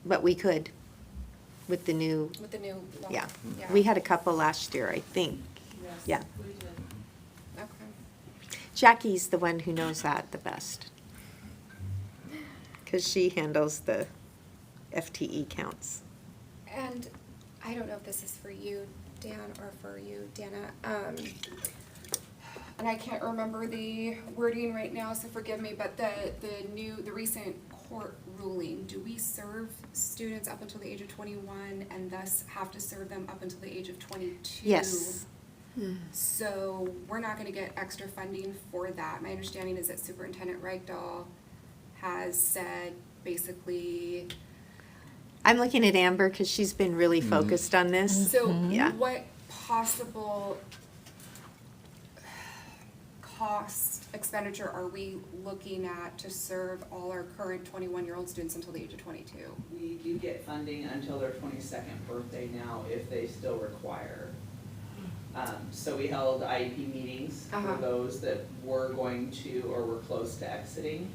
but we could with the new, with the new law? yeah. We had a couple last year, I think, yeah. Okay. Jackie's the one who knows that the best. Because she handles the FTE counts. And I don't know if this is for you, Dan, or for you, Dana. And I can't remember the wording right now, so forgive me, but the recent court ruling, do we serve students up until the age of 21 and thus have to serve them up until the age of 22? Yes. So we're not gonna get extra funding for that. My understanding is that Superintendent Reichdahl has said basically, I'm looking at Amber because she's been really focused on this. so Yeah. what possible cost expenditure are we looking at to serve all our current 21-year-old students until the age of 22? We do get funding until their 22nd birthday now if they still require. So we held IEP meetings for Uh-huh. those that were going to or were close to exiting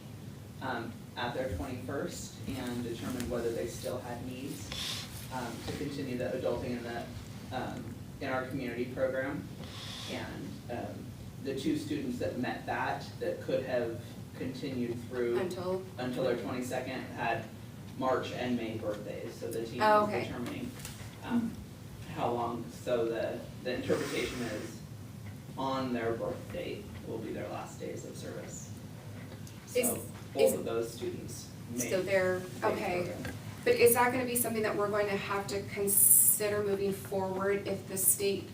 at their 21st and determined whether they still had needs to continue the adulting in our community program. And the two students that met that could have continued through until their 22nd had March and May birthdays, so the team Oh, was okay. determining how long, so the interpretation is on their birth date will be their last days of service. Is- So is- both of those students may. So they're, may okay. program. But is that gonna be something that we're going to have to consider moving forward if the state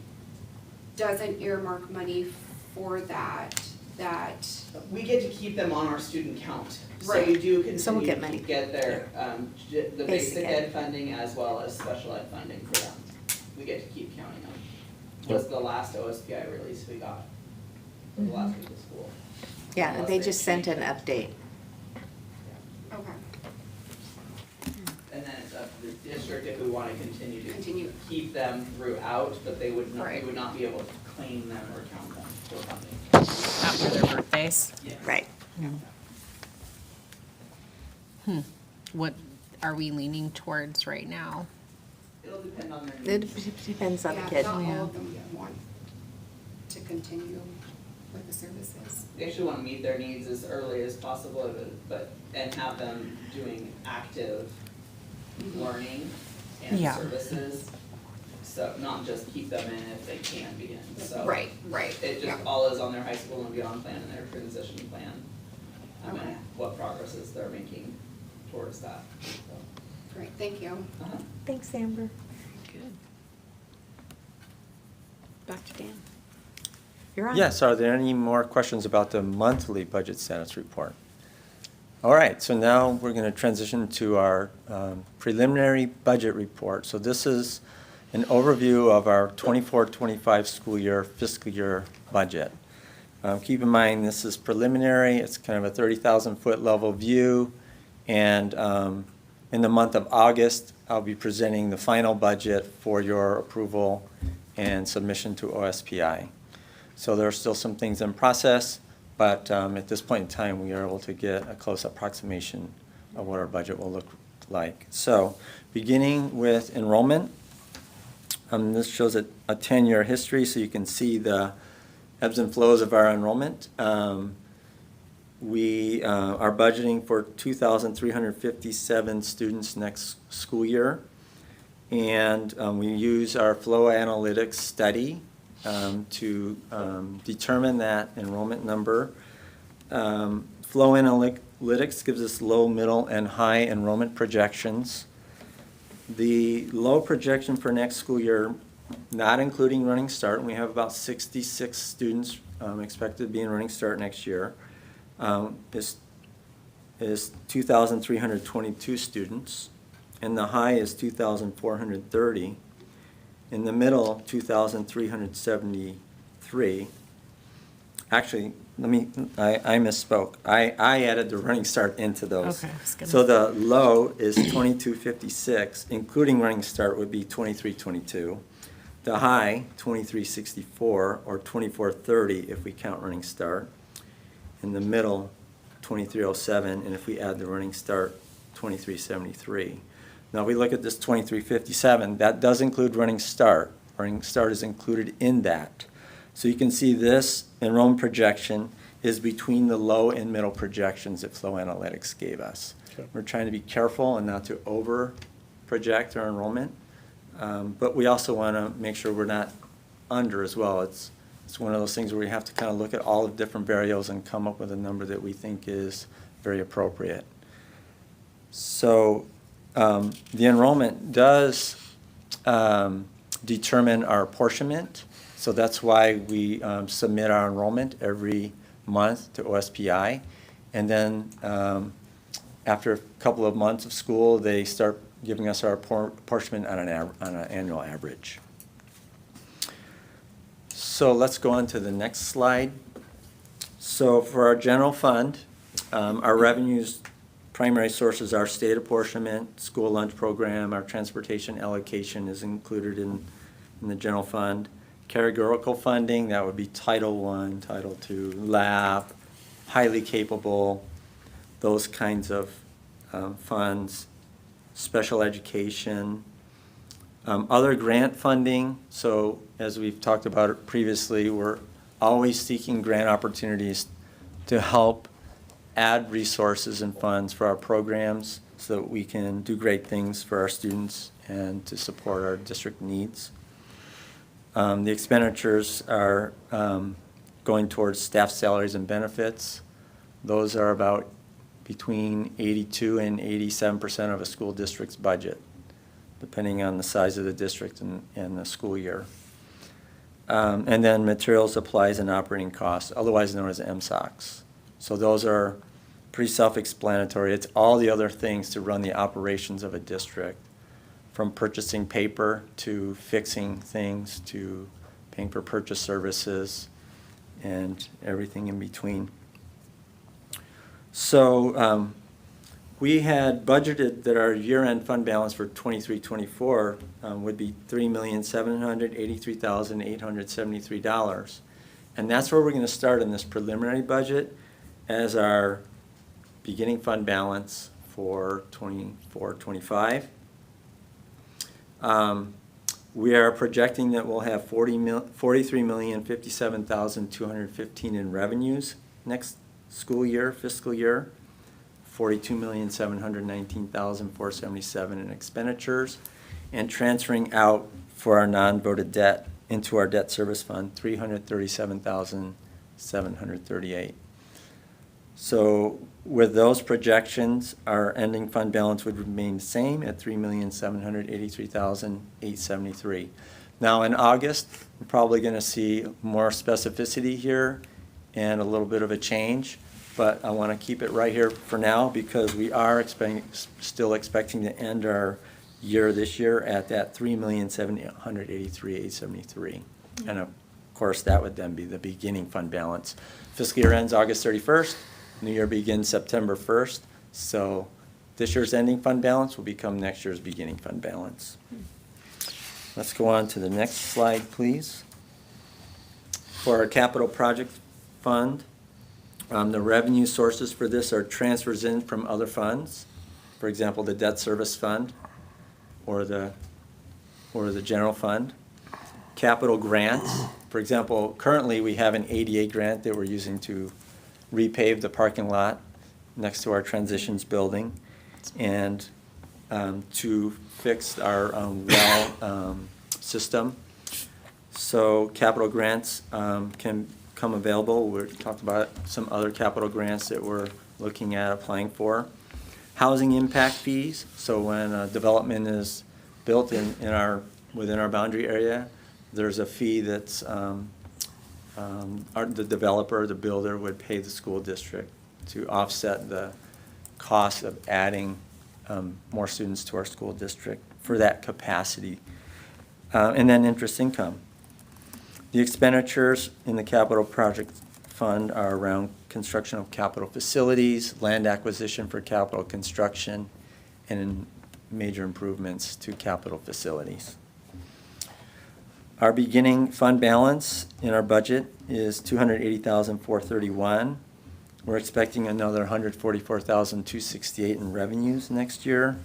doesn't earmark money for that? We get to keep them on our student count. So Right. we do So we'll continue get to money. get their, the Basic basic ed. ed funding as well as special ed funding for them. We get to keep counting them. Was the last OSPI release we got, for the last week of school. Yeah, Unless they they just sent an change it. update. Okay, And then it's up to the district if we want to continue Continue. to keep them throughout, but they would not, we Right. would not be able to claim them or count them for funding. After their birthdays. Right. What are we leaning towards right now? It'll depend on their It needs. depends on the yeah, kid. not all of them want to continue with the services. We actually want to meet their needs as early as possible, and have them doing active learning and Yeah. services. So not just keep them in if they can be in, so. Right, It yeah. just all is on their high school and beyond plan and their transition plan. Okay. And what progresses they're making towards that, so. Great, thank you. Uh-huh. Thanks, Amber. Good. Dr. Dan. You're on. Yes, are there any more questions about the monthly budget status report? All right, so now we're going to transition to our preliminary budget report. So this is an overview of our 24-25 school year, fiscal year budget. Keep in mind, this is preliminary. It's kind of a 30,000-foot level view. And in the month of August, I'll be presenting the final budget for your approval and submission to OSPI. So there are still some things in process, but at this point in time, we are able to get a close approximation of what our budget will look like. So beginning with enrollment, this shows a 10-year history, so you can see the ebbs and flows of our enrollment. We are budgeting for 2,357 students next school year. And we use our flow analytics study to determine that enrollment number. Flow analytics gives us low, middle, and high enrollment projections. The low projection for next school year, not including Running Start, we have about 66 students expected to be in Running Start next year, is 2,322 students. And the high is 2,430. In the middle, 2,373. Actually, I misspoke. I added the Running Start into those. Okay, I was gonna- So the low is 2256, including Running Start would be 2322. The high, 2364, or 2430 if we count Running Start. In the middle, 2307, and if we add the Running Start, 2373. Now, if we look at this 2357, that does include Running Start. Running Start is included in that. So you can see this enrollment projection is between the low and middle projections that Flow Analytics gave us. Okay. We're trying to be careful and not to over-project our enrollment, but we also want to make sure we're not under as well. It's one of those things where we have to kind of look at all the different variables and come up with a number that we think is very appropriate. So the enrollment does determine our apportionment. So that's why we submit our enrollment every month to OSPI. And then after a couple of months of school, they start giving us our apportionment on an annual average. So let's go on to the next slide. So for our general fund, our revenues, primary sources are state apportionment, school lunch program, our transportation allocation is included in the general fund. Categorical funding, that would be Title I, Title II, LAP, highly capable, those kinds of funds, special education, other grant funding. So as we've talked about it previously, we're always seeking grant opportunities to help add resources and funds for our programs so that we can do great things for our students and to support our district needs. The expenditures are going towards staff salaries and benefits. Those are about between 82 and 87% of a school district's budget, depending on the size of the district and the school year. And then materials, supplies, and operating costs, otherwise known as MSOCs. So those are pretty self-explanatory. It's all the other things to run the operations of a district, from purchasing paper to fixing things to paying for purchase services and everything in between. So we had budgeted that our year-end fund balance for 23-24 would be $3,783,873. And that's where we're going to start in this preliminary budget as our beginning fund balance for 24-25. We are projecting that we'll have $43,057,215 in revenues next school year, fiscal year, $42,719,477 in expenditures, and transferring out for our non-voted debt into our debt service fund, $337,738. So with those projections, our ending fund balance would remain the same at $3,783,873. Now in August, we're probably going to see more specificity here and a little bit of a change, but I want to keep it right here for now because we are still expecting to end our year this year at that $3,783,873. And of course, that would then be the beginning fund balance. Fiscal year ends August 31st. New year begins September 1st. So this year's ending fund balance will become next year's beginning fund balance. Let's go on to the next slide, please. For our capital project fund, the revenue sources for this are transfers in from other funds. For example, the debt service fund or the general fund. Capital grants. For example, currently we have an ADA grant that we're using to repave the parking lot next to our transitions building and to fix our well system. So capital grants can come available. We talked about some other capital grants that we're looking at applying for. Housing impact fees. So when a development is built within our boundary area, there's a fee that's the developer, the builder would pay the school district to offset the cost of adding more students to our school district for that capacity. And then interest income. The expenditures in the capital project fund are around construction of capital facilities, land acquisition for capital construction, and major improvements to capital facilities. Our beginning fund balance in our budget is $280,431. We're expecting another $144,268 in revenues next year.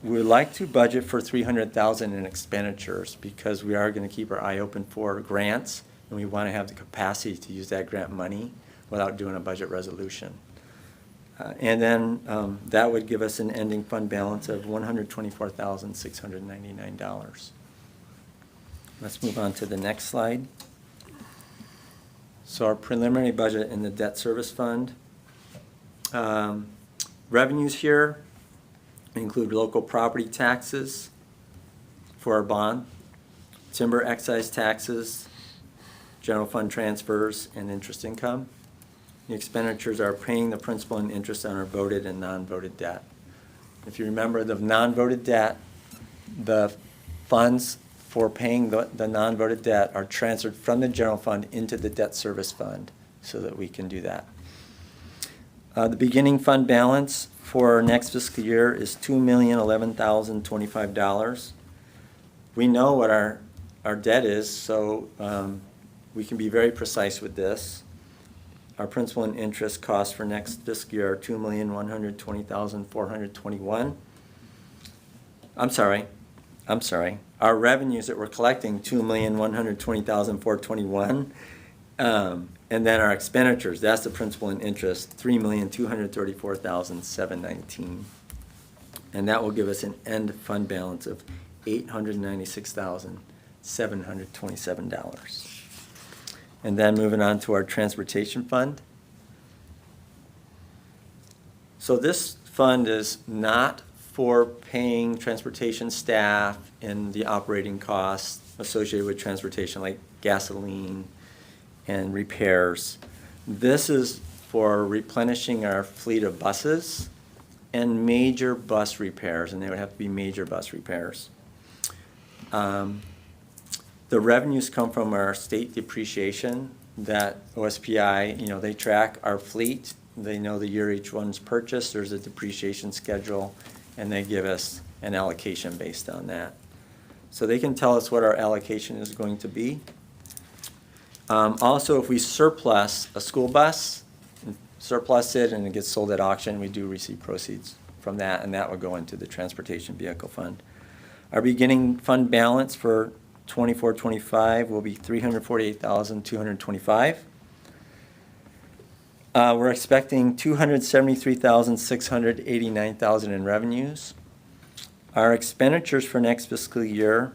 We'd like to budget for $300,000 in expenditures because we are going to keep our eye open for grants and we want to have the capacity to use that grant money without doing a budget resolution. And then that would give us an ending fund balance of $124,699. Let's move on to the next slide. So our preliminary budget in the debt service fund. Revenues here include local property taxes for our bond, timber excise taxes, general fund transfers, and interest income. The expenditures are paying the principal and interest on our voted and non-voted debt. If you remember the non-voted debt, the funds for paying the non-voted debt are transferred from the general fund into the debt service fund so that we can do that. The beginning fund balance for next fiscal year is $2,011,025. We know what our debt is, so we can be very precise with this. Our principal and interest costs for next fiscal year are $2,120,421. I'm sorry. Our revenues that we're collecting, $2,120,421. And then our expenditures, that's the principal and interest, $3,234,719. And that will give us an end fund balance of $896,727. And then moving on to our transportation fund. So this fund is not for paying transportation staff and the operating costs associated with transportation, like gasoline and repairs. This is for replenishing our fleet of buses and major bus repairs, and they would have to be major bus repairs. The revenues come from our state depreciation that OSPI, they track our fleet. They know the year each one's purchased. There's a depreciation schedule, and they give us an allocation based on that. So they can tell us what our allocation is going to be. Also, if we surplus a school bus, surplus it and it gets sold at auction, we do receive proceeds from that, and that would go into the transportation vehicle fund. Our beginning fund balance for 24-25 will be $348,225. We're expecting $273,689 in revenues. Our expenditures for next fiscal year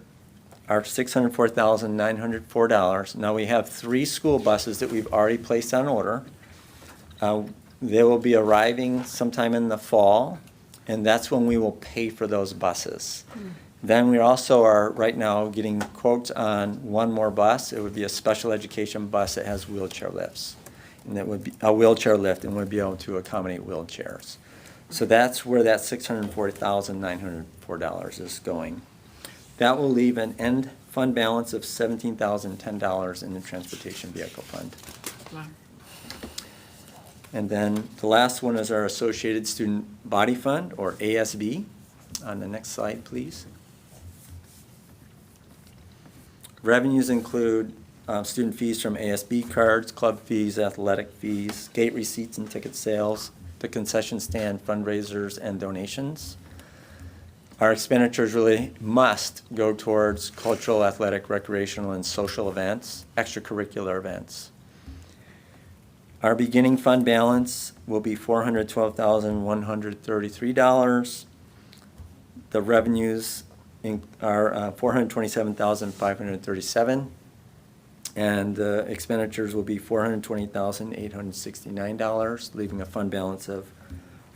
are $604,904. Now, we have 3 school buses that we've already placed on order. They will be arriving sometime in the fall, and that's when we will pay for those buses. Then we also are right now getting quotes on one more bus. It would be a special education bus that has wheelchair lifts. And that would be a wheelchair lift and would be able to accommodate wheelchairs. So that's where that $640,904 is going. That will leave an end fund balance of $17,010 in the transportation vehicle fund. Wow. And then the last one is our Associated Student Body Fund, or ASB. On the next slide, please. Revenues include student fees from ASB cards, club fees, athletic fees, gate receipts and ticket sales, the concession stand fundraisers and donations. Our expenditures really must go towards cultural, athletic, recreational, and social events, extracurricular events. Our beginning fund balance will be $412,133. The revenues are $427,537. And the expenditures will be $420,869, leaving a fund balance of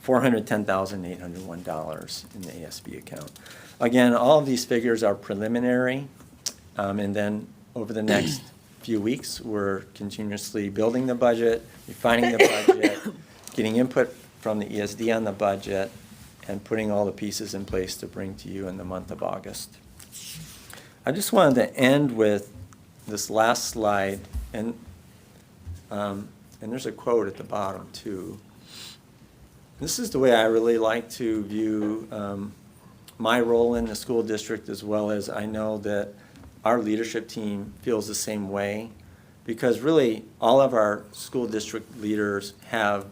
$410,801 in the ASB account. Again, all of these figures are preliminary, and then over the next few weeks, we're continuously building the budget, refining the budget, getting input from the ESD on the budget, and putting all the pieces in place to bring to you in the month of August. I just wanted to end with this last slide, and there's a quote at the bottom too. This is the way I really like to view my role in the school district, as well as I know that our leadership team feels the same way, because really all of our school district leaders have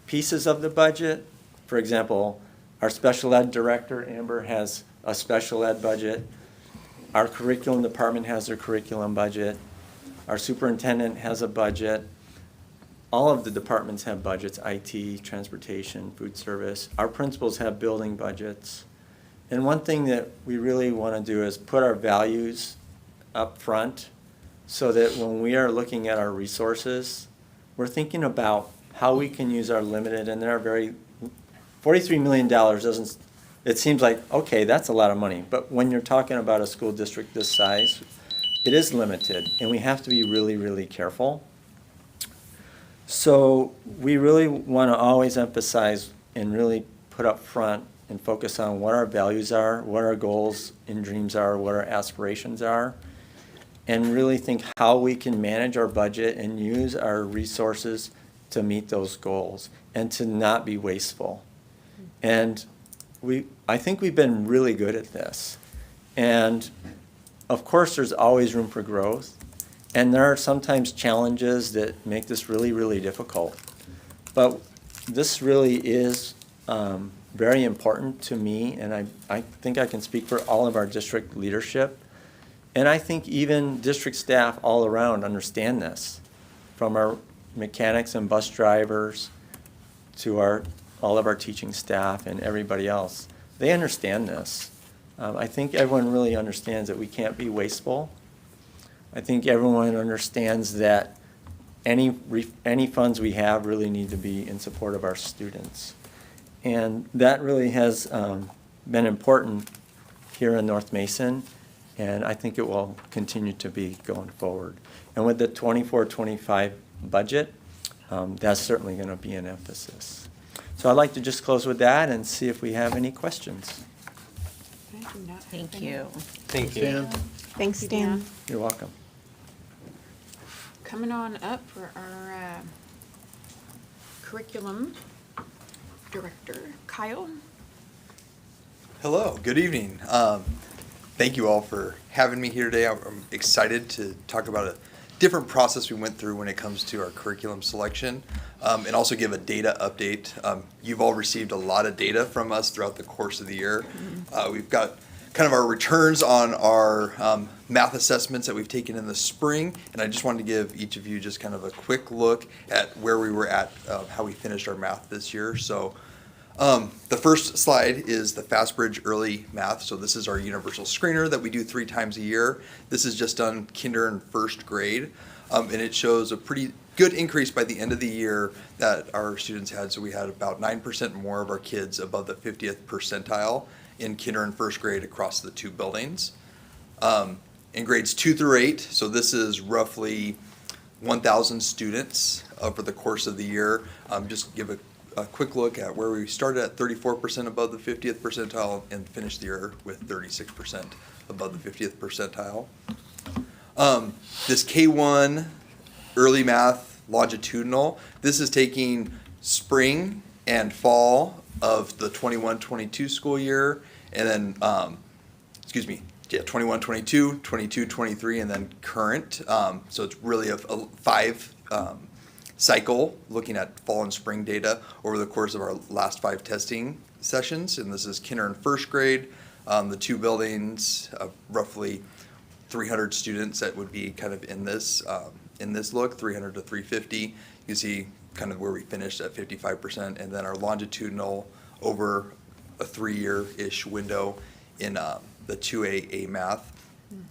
pieces of the budget. For example, our special ed director, Amber, has a special ed budget. Our curriculum department has their curriculum budget. Our superintendent has a budget. All of the departments have budgets, IT, transportation, food service. Our principals have building budgets. And one thing that we really want to do is put our values up front so that when we are looking at our resources, we're thinking about how we can use our limited, and there are $43 million doesn't, it seems like, okay, that's a lot of money. But when you're talking about a school district this size, it is limited, and we have to be really, really careful. So we really want to always emphasize and really put up front and focus on what our values are, what our goals and dreams are, what our aspirations are, and really think how we can manage our budget and use our resources to meet those goals and to not be wasteful. And I think we've been really good at this. And of course, there's always room for growth. And there are sometimes challenges that make this really, really difficult. But this really is very important to me, and I think I can speak for all of our district leadership. And I think even district staff all around understand this, from our mechanics and bus drivers to all of our teaching staff and everybody else. They understand this. I think everyone really understands that we can't be wasteful. I think everyone understands that any funds we have really need to be in support of our students. And that really has been important here in North Mason, and I think it will continue to be going forward. And with the 24-25 budget, that's certainly going to be an emphasis. So I'd like to just close with that and see if we have any questions. Thank you. Thank you. Dan? Thanks, Dan. You're welcome. Coming on up for our curriculum director, Kyle. Hello, good evening. Thank you all for having me here today. I'm excited to talk about a different process we went through when it comes to our curriculum selection, and also give a data update. You've all received a lot of data from us throughout the course of the year. We've got kind of our returns on our math assessments that we've taken in the spring, and I just wanted to give each of you just kind of a quick look at where we were at, how we finished our math this year. So the first slide is the FastBridge Early Math. So this is our universal screener that we do 3 times a year. This is just done kinder and first grade, and it shows a pretty good increase by the end of the year that our students had. So we had about 9% more of our kids above the 50th percentile in kinder and first grade across the 2 buildings. In grades 2 through 8, so this is roughly 1,000 students over the course of the year. Just give a quick look at where we started at 34% above the 50th percentile and finished the year with 36% above the 50th percentile. This K1 early math longitudinal, this is taking spring and fall of the 21-22 school year, and then 21-22, 22-23, and then current. So it's really a 5 cycle looking at fall and spring data over the course of our last 5 testing sessions. And this is kinder and first grade. The 2 buildings, roughly 300 students that would be kind of in this look, 300 to 350. You can see kind of where we finished at 55%, and then our longitudinal over a 3-year-ish window in the 2A math,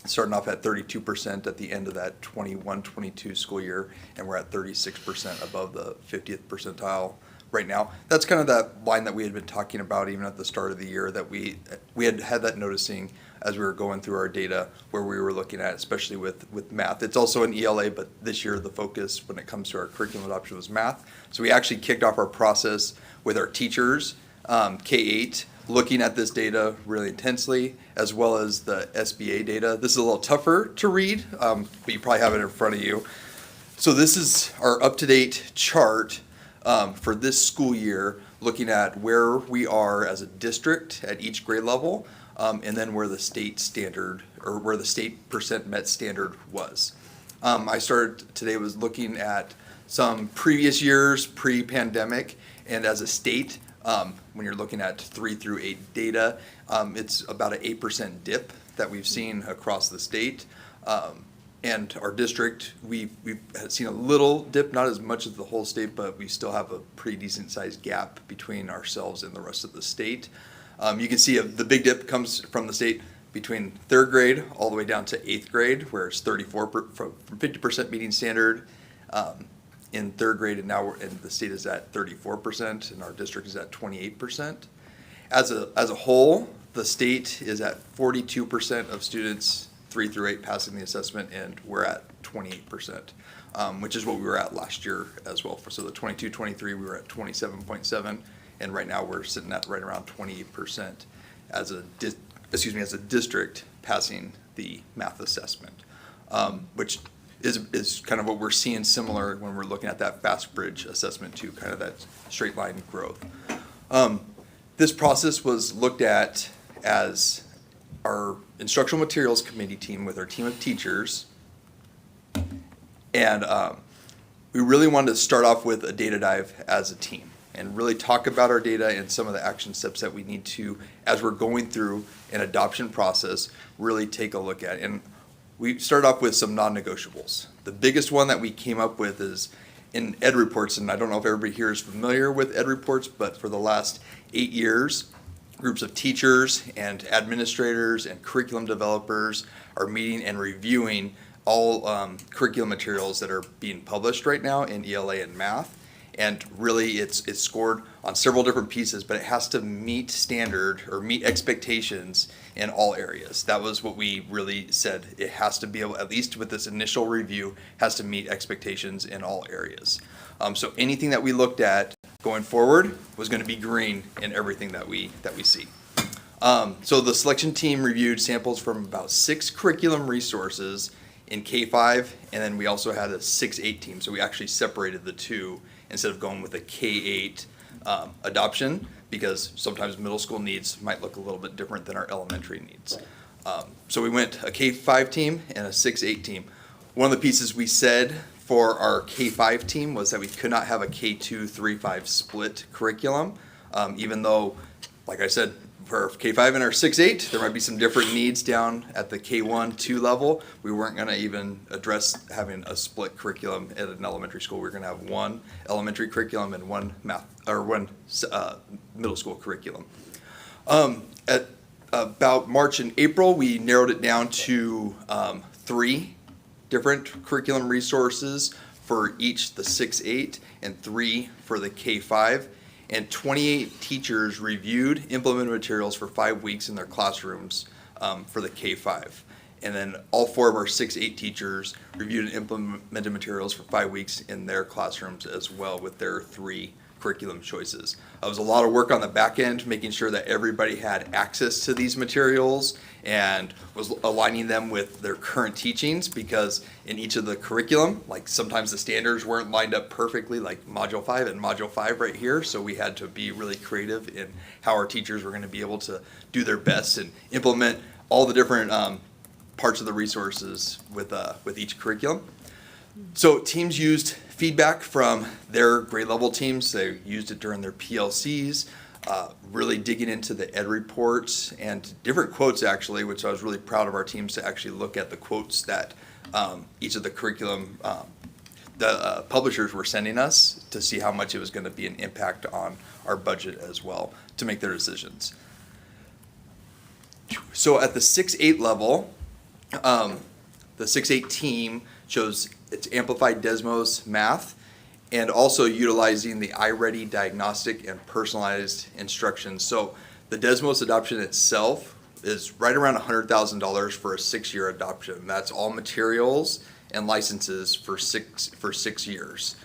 starting off at 32% at the end of that 21-22 school year, and we're at 36% above the 50th percentile right now. That's kind of that line that we had been talking about even at the start of the year, that we had that noticing as we were going through our data, where we were looking at, especially with math. It's also an ELA, but this year the focus when it comes to our curriculum adoption was math. So we actually kicked off our process with our teachers, K-8, looking at this data really intensely, as well as the SBA data. This is a little tougher to read, but you probably have it in front of you. So this is our up-to-date chart for this school year, looking at where we are as a district at each grade level, and then where the state standard, or where the state percent met standard was. I started today was looking at some previous years, pre-pandemic, and as a state, when you're looking at 3 through 8 data, it's about an 8% dip that we've seen across the state. and our district, we've had seen a little dip, not as much as the whole state, but we still have a pretty decent sized gap between ourselves and the rest of the state. You can see the big dip comes from the state between third grade all the way down to eighth grade, where it's from 50% meeting standard in third grade, and now and the state is at 34%, and our district is at 28%. As a whole, the state is at 42% of students 3 through 8 passing the assessment, and we're at 28%, which is what we were at last year as well. So the 22-23, we were at 27.7, and right now we're sitting at right around 28% as a district passing the math assessment, which is kind of what we're seeing similar when we're looking at that FastBridge assessment too, kind of that straight line growth. This process was looked at as our instructional materials committee team with our team of teachers. And we really wanted to start off with a data dive as a team and really talk about our data and some of the action steps that we need to, as we're going through an adoption process, really take a look at. And we started off with some non-negotiables. The biggest one that we came up with is in Ed Reports, and I don't know if everybody here is familiar with Ed Reports, but for the last 8 years, groups of teachers and administrators and curriculum developers are meeting and reviewing all curriculum materials that are being published right now in ELA and math. And really it's scored on several different pieces, but it has to meet standard or meet expectations in all areas. That was what we really said. It has to be able, at least with this initial review, has to meet expectations in all areas. So anything that we looked at going forward was going to be green in everything that we see. So the selection team reviewed samples from about 6 curriculum resources in K-5, and then we also had a 6-8 team. So we actually separated the two instead of going with a K-8 adoption, because sometimes middle school needs might look a little bit different than our elementary needs. So we went a K-5 team and a 6-8 team. One of the pieces we said for our K-5 team was that we could not have a K-2, 3-5 split curriculum, even though, like I said, for K-5 and our 6-8, there might be some different needs down at the K-1, 2 level. We weren't going to even address having a split curriculum at an elementary school. We were going to have one elementary curriculum and one middle school curriculum. At about March and April, we narrowed it down to 3 different curriculum resources for each the 6-8 and 3 for the K-5. And 28 teachers reviewed implemented materials for 5 weeks in their classrooms for the K-5. And then all 4 of our 6-8 teachers reviewed and implemented materials for 5 weeks in their classrooms as well with their 3 curriculum choices. It was a lot of work on the back end, making sure that everybody had access to these materials and was aligning them with their current teachings, because in each of the curriculum, like sometimes the standards weren't lined up perfectly, like Module 5 and Module 5 right here, so we had to be really creative in how our teachers were going to be able to do their best and implement all the different parts of the resources with each curriculum. So teams used feedback from their grade level teams. They used it during their PLCs, really digging into the Ed reports and different quotes actually, which I was really proud of our teams to actually look at the quotes that each of the curriculum publishers were sending us to see how much it was going to be an impact on our budget as well to make their decisions. So at the 6-8 level, the 6-8 team chose its amplified Desmos math and also utilizing the iReady diagnostic and personalized instructions. So the Desmos adoption itself is right around $100,000 for a 6-year adoption. That's all materials and licenses for 6 years.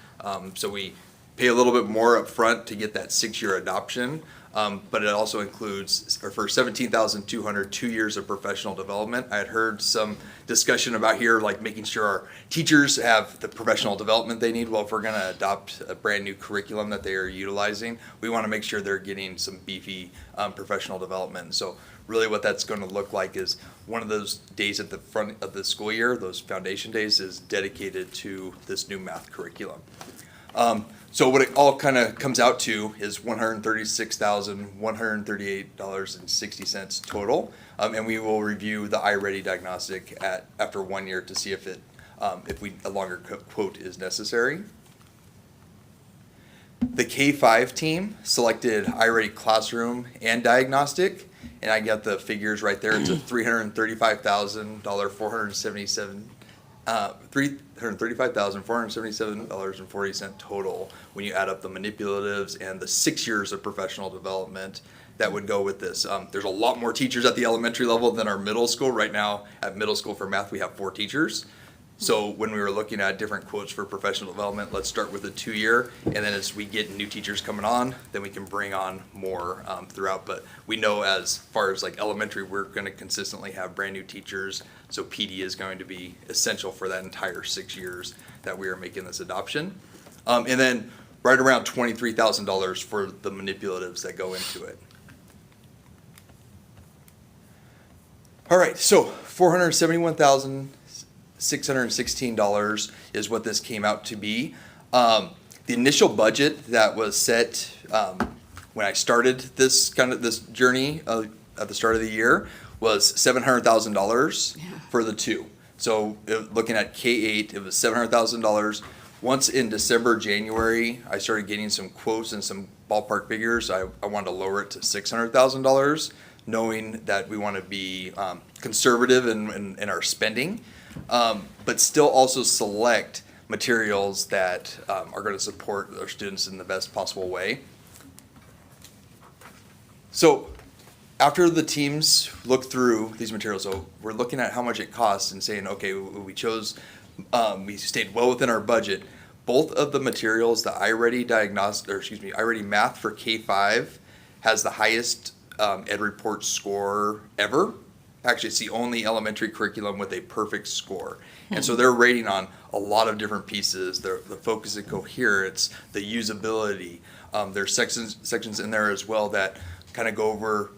So we pay a little bit more up front to get that 6-year adoption. But it also includes, or for $17,200, 2 years of professional development. I had heard some discussion about here, like making sure our teachers have the professional development they need. Well, if we're going to adopt a brand new curriculum that they are utilizing, we want to make sure they're getting some beefy professional development. So really what that's going to look like is one of those days at the front of the school year, those foundation days, is dedicated to this new math curriculum. So what it all kind of comes out to is $136,138.60 total. And we will review the iReady diagnostic after 1 year to see if a longer quote is necessary. The K-5 team selected iReady Classroom and Diagnostic, and I got the figures right there. It's a $335,477.40 total when you add up the manipulatives and the 6 years of professional development that would go with this. There's a lot more teachers at the elementary level than our middle school. Right now, at middle school for math, we have 4 teachers. So when we were looking at different quotes for professional development, let's start with a 2-year, and then as we get new teachers coming on, then we can bring on more throughout. But we know as far as like elementary, we're going to consistently have brand new teachers, so PD is going to be essential for that entire 6 years that we are making this adoption. And then right around $23,000 for the manipulatives that go into it. All right, so $471,616 is what this came out to be. The initial budget that was set when I started this journey at the start of the year was $700,000 for the two. So looking at K-8, it was $700,000. Once in December, January, I started getting some quotes and some ballpark figures. I wanted to lower it to $600,000, knowing that we want to be conservative in our spending, but still also select materials that are going to support our students in the best possible way. So after the teams look through these materials, so we're looking at how much it costs and saying, okay, we stayed well within our budget. Both of the materials, the iReady Math for K-5 has the highest Ed Report score ever. Actually, it's the only elementary curriculum with a perfect score. And so they're rating on a lot of different pieces, the focus and coherence, the usability. There's sections in there as well that kind of go over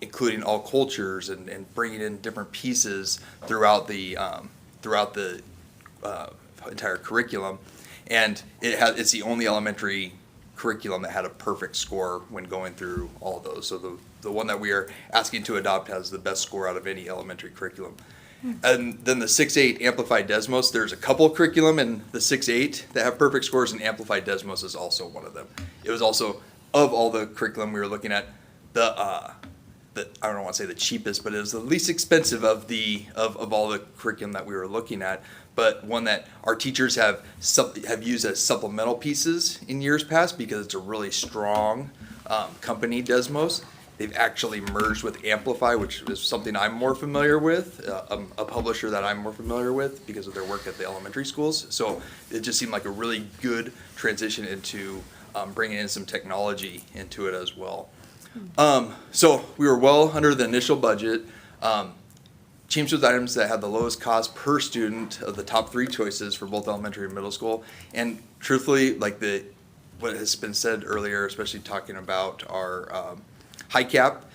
including all cultures and bringing in different pieces throughout the entire curriculum. And it's the only elementary curriculum that had a perfect score when going through all of those. So the one that we are asking to adopt has the best score out of any elementary curriculum. And then the 6-8 Amplified Desmos, there's a couple curriculum in the 6-8 that have perfect scores, and Amplified Desmos is also one of them. It was also, of all the curriculum we were looking at, I don't want to say the cheapest, but it was the least expensive of all the curriculum that we were looking at, but one that our teachers have used as supplemental pieces in years past because it's a really strong company, Desmos. They've actually merged with Amplify, which is something I'm more familiar with, a publisher that I'm more familiar with because of their work at the elementary schools. So it just seemed like a really good transition into bringing in some technology into it as well. So we were well under the initial budget. Changed with items that had the lowest cost per student of the top 3 choices for both elementary and middle school. And truthfully, like what has been said earlier, especially talking about our high cap,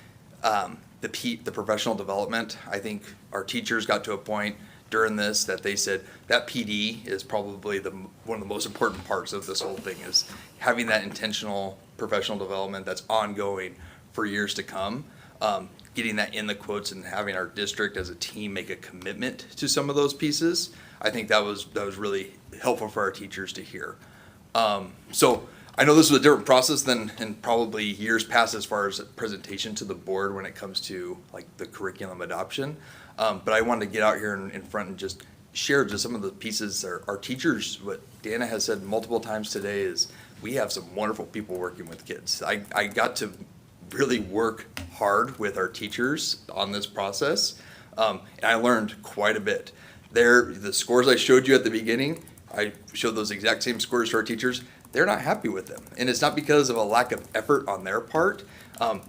the professional development, I think our teachers got to a point during this that they said that PD is probably one of the most important parts of this whole thing, is having that intentional professional development that's ongoing for years to come, getting that in the quotes and having our district as a team make a commitment to some of those pieces. I think that was really helpful for our teachers to hear. So I know this was a different process than in probably years past as far as presentation to the board when it comes to like the curriculum adoption. But I wanted to get out here in front and just share just some of the pieces. Our teachers, what Dana has said multiple times today is we have some wonderful people working with kids. I got to really work hard with our teachers on this process, and I learned quite a bit. The scores I showed you at the beginning, I showed those exact same scores to our teachers. They're not happy with them, and it's not because of a lack of effort on their part. And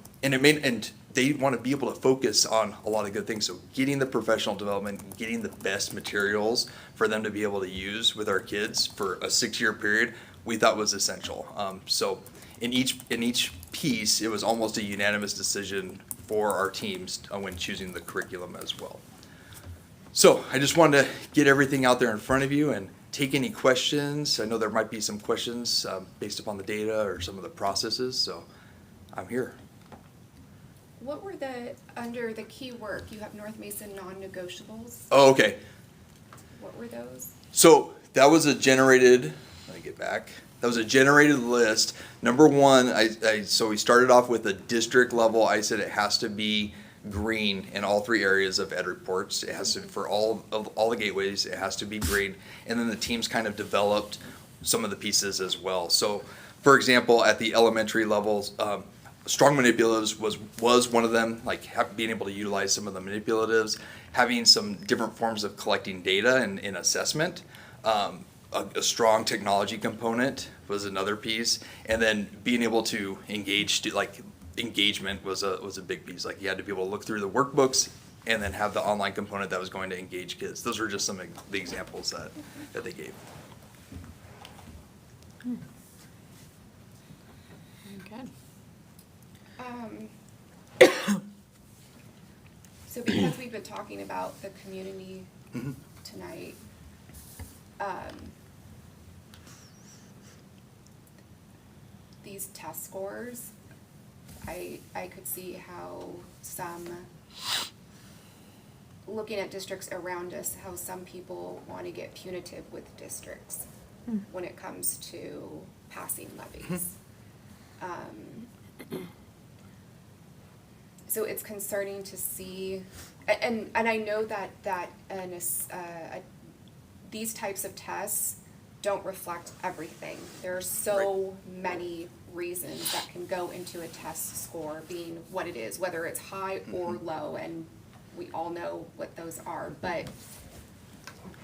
they want to be able to focus on a lot of good things. So getting the professional development, getting the best materials for them to be able to use with our kids for a 6-year period, we thought was essential. So in each piece, it was almost a unanimous decision for our teams when choosing the curriculum as well. So I just wanted to get everything out there in front of you and take any questions. I know there might be some questions based upon the data or some of the processes, so I'm here. What were under the key work, you have North Mason non-negotiables? Oh, okay. What were those? So that was a generated, let me get back. That was a generated list. Number one, so we started off with a district level. I said it has to be green in all 3 areas of ed reports. It has to, for all the gateways, it has to be green. And then the teams kind of developed some of the pieces as well. So for example, at the elementary levels, strong manipulatives was one of them, like being able to utilize some of the manipulatives, having some different forms of collecting data and in assessment. A strong technology component was another piece, and then being able to engage, engagement was a big piece. Like you had to be able to look through the workbooks and then have the online component that was going to engage kids. Those were just some of the examples that they gave. Good. So because we've been talking about the community Mm-hmm. tonight, these test scores, I could see how looking at districts around us, how some people want to get punitive with districts when it comes to passing levies. So it's concerning to see, and I know that these types of tests don't reflect everything. There are so many reasons that can go into a test score being what it is, whether it's high or low, and we all know what those are, but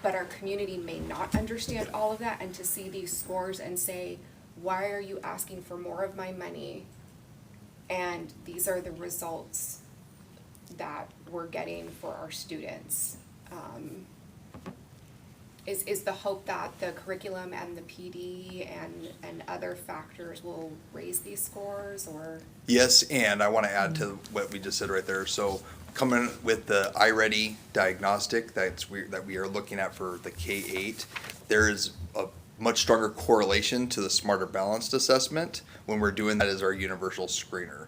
our community may not understand all of that, and to see these scores and say, why are you asking for more of my money? And these are the results that we're getting for our students. Is the hope that the curriculum and the PD and other factors will raise these scores, or? Yes, and I want to add to what we just said right there. So coming with the iReady diagnostic that we are looking at for the K-8, there is a much stronger correlation to the Smarter Balanced assessment when we're doing that as our universal screener.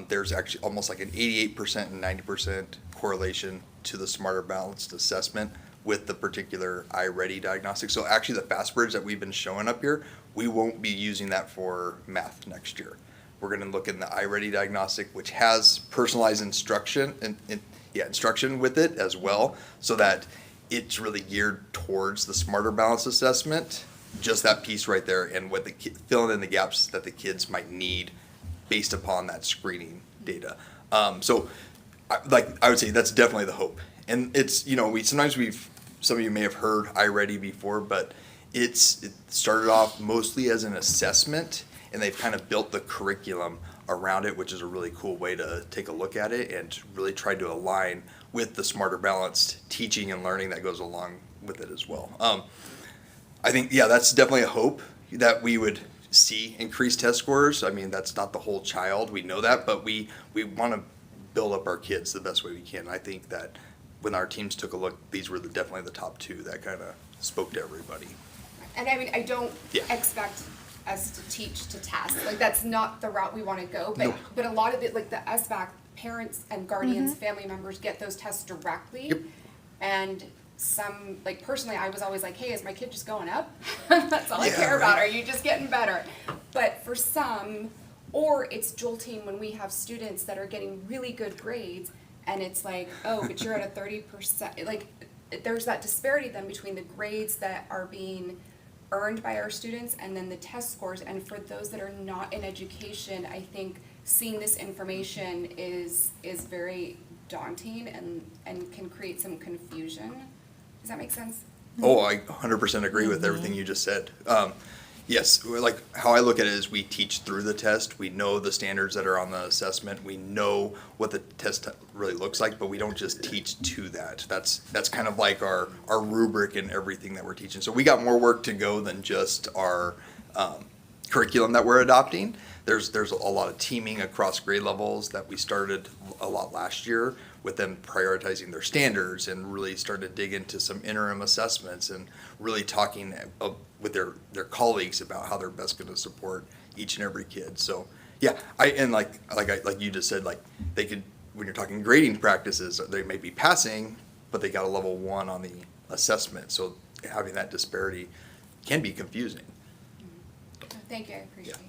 There's actually almost like an 88% and 90% correlation to the Smarter Balanced assessment with the particular iReady diagnostic. So actually the FastBridge that we've been showing up here, we won't be using that for math next year. We're gonna look in the iReady diagnostic, which has personalized instruction instruction with it as well, so that it's really geared towards the Smarter Balanced assessment, just that piece right there, and what filling in the gaps that the kids might need based upon that screening data. So I would say that's definitely the hope. And it's, some of you may have heard iReady before, but it started off mostly as an assessment, and they've kind of built the curriculum around it, which is a really cool way to take a look at it and really try to align with the Smarter Balanced teaching and learning that goes along with it as well. I think, that's definitely a hope that we would see increased test scores. I mean, that's not the whole child, we know that, but we want to build up our kids the best way we can. I think that when our teams took a look, these were definitely the top 2 that kind of spoke to everybody. And I mean, I don't expect us to teach to test, like that's not the route we want to go, but a lot of it, like the SBAC, parents and guardians, family members get those tests directly. Yep. And some, like personally, I was always like, hey, is my kid just going up? That's all I care about. Are you just getting better? But for some, or it's jolting when we have students that are getting really good grades, and it's like, oh, but you're at a 30%. Like, there's that disparity then between the grades that are being earned by our students and then the test scores. And for those that are not in education, I think seeing this information is very daunting and can create some confusion. Does that make sense? Oh, I 100% agree with everything you just said. Yes, like how I look at it is we teach through the test. We know the standards that are on the assessment. We know what the test really looks like, but we don't just teach to that. That's kind of like our rubric and everything that we're teaching. So we got more work to go than just our curriculum that we're adopting. There's a lot of teaming across grade levels that we started a lot last year, with them prioritizing their standards and really starting to dig into some interim assessments and really talking with their colleagues about how they're best going to support each and every kid. So yeah, like you just said, like they could, when you're talking grading practices, they may be passing, but they got a level 1 on the assessment. So having that disparity can be confusing. Thank you, I appreciate it.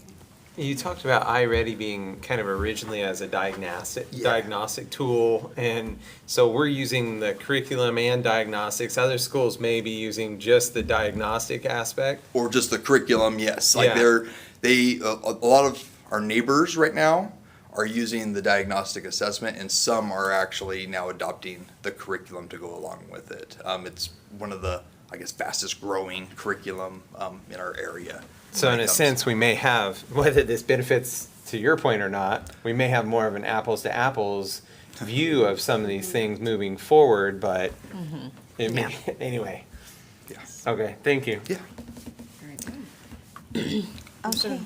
You talked about iReady being kind of originally as a diagnostic tool, and so we're using the curriculum and diagnostics. Other schools may be using just the diagnostic aspect. Or just the curriculum, yes. Like Yeah. a lot of our neighbors right now are using the diagnostic assessment, and some are actually now adopting the curriculum to go along with it. It's one of the, I guess, fastest growing curriculum in our area. So when in it a comes sense, we may have, whether this benefits to your point or not, we may have more of an apples to apples view of some of these things moving forward, but it may, anyway. Yeah. Okay, thank you. Yeah. Okay,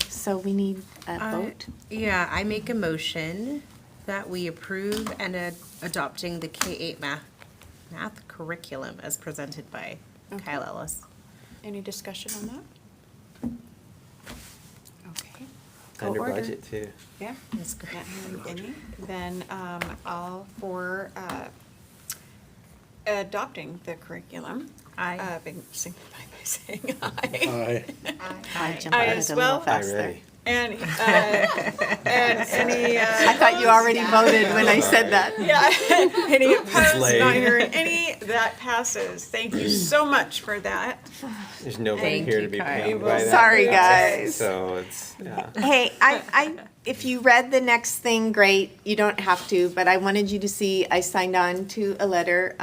so we need a vote? Yeah, I make a motion that we approve and adopting the K-8 math curriculum as presented by Kyle Ellis. Any discussion on that? Okay. Go Under order. budget too. Yeah. That's great. Not hearing any. Then all for adopting the curriculum. Aye. Signify by saying aye. I jump I ahead as a little well. fast there. Ready. And any. I thought you already voted when I said that. Yeah, any opposed, late. not hearing any, that passes. Thank you so much for that. There's nobody Thank here you, to be Kyle. paid by that. Sorry, guys. So it's, yeah. Hey, if you read the next thing, great, you don't have to, but I wanted you to see, I signed on to a letter.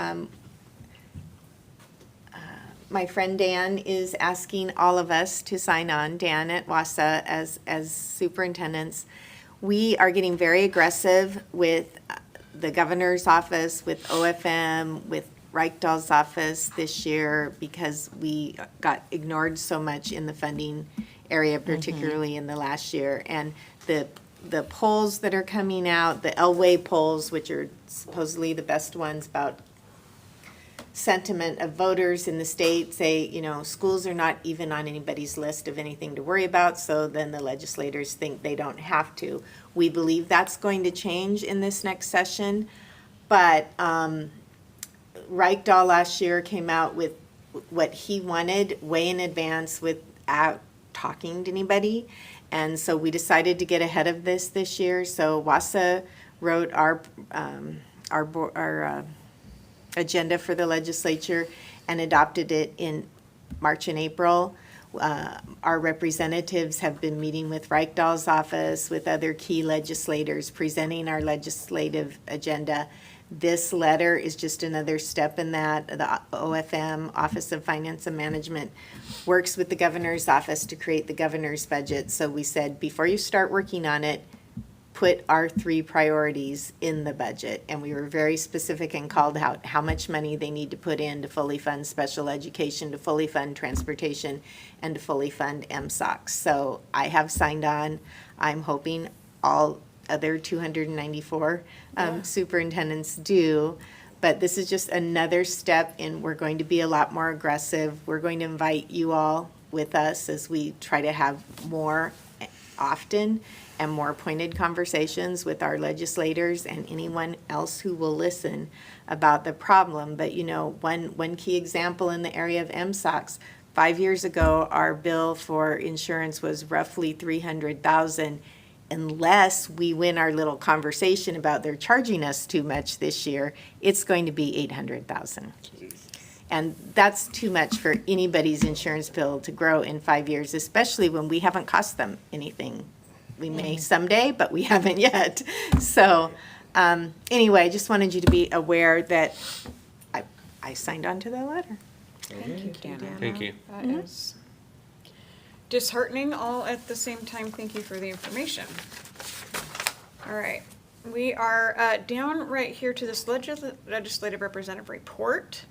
My friend Dan is asking all of us to sign on, Dan at WASA as superintendents. We are getting very aggressive with the governor's office, with OFM, with Reichdahl's office this year because we got ignored so much in the funding area, particularly in the last year. And the polls that are coming out, the Elway polls, which are supposedly the best ones about sentiment of voters in the state, say, you know, schools are not even on anybody's list of anything to worry about, so then the legislators think they don't have to. We believe that's going to change in this next session, but Reichdahl last year came out with what he wanted way in advance without talking to anybody, and so we decided to get ahead of this year. So WASA wrote our agenda for the legislature and adopted it in March and April. Our representatives have been meeting with Reichdahl's office, with other key legislators, presenting our legislative agenda. This letter is just another step in that. The OFM, Office of Finance and Management, works with the governor's office to create the governor's budget. So we said, before you start working on it, put our 3 priorities in the budget. And we were very specific and called out how much money they need to put in to fully fund special education, to fully fund transportation, and to fully fund MSOCs. So I have signed on. I'm hoping all other 294 superintendents do. But this is just another step in, we're going to be a lot more aggressive. We're going to invite you all with us as we try to have more often and more pointed conversations with our legislators and anyone else who will listen about the problem. But you know, one key example in the area of MSOCs, 5 years ago, our bill for insurance was roughly $300,000. Unless we win our little conversation about they're charging us too much this year, it's going to be $800,000. And that's too much for anybody's insurance bill to grow in 5 years, especially when we haven't cost them anything. We may someday, but we haven't yet. So anyway, I just wanted you to be aware that I signed on to the letter. Thank you, Dana. Thank you. That is disheartening all at the same time. Thank you for the information. All right. We are down right here to this legislative representative report.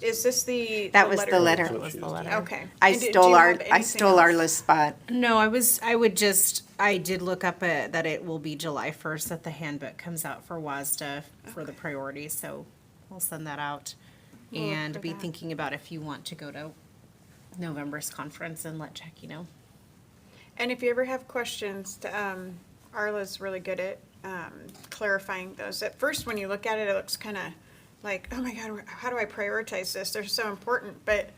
is this the? That was the letter. That was the letter. Okay. I And do stole you our, have I anything stole our else? list spot. No, I did look up that it will be July 1st that the handbook comes out for WASDA for the priorities, so we'll send that out. We'll look And for be that. thinking about if you want to go to November's conference and let Jackie know. And if you ever have questions, Arla's really good at clarifying those. At first, when you look at it, it looks kind of like, oh my God, how do I prioritize this? They're so important. But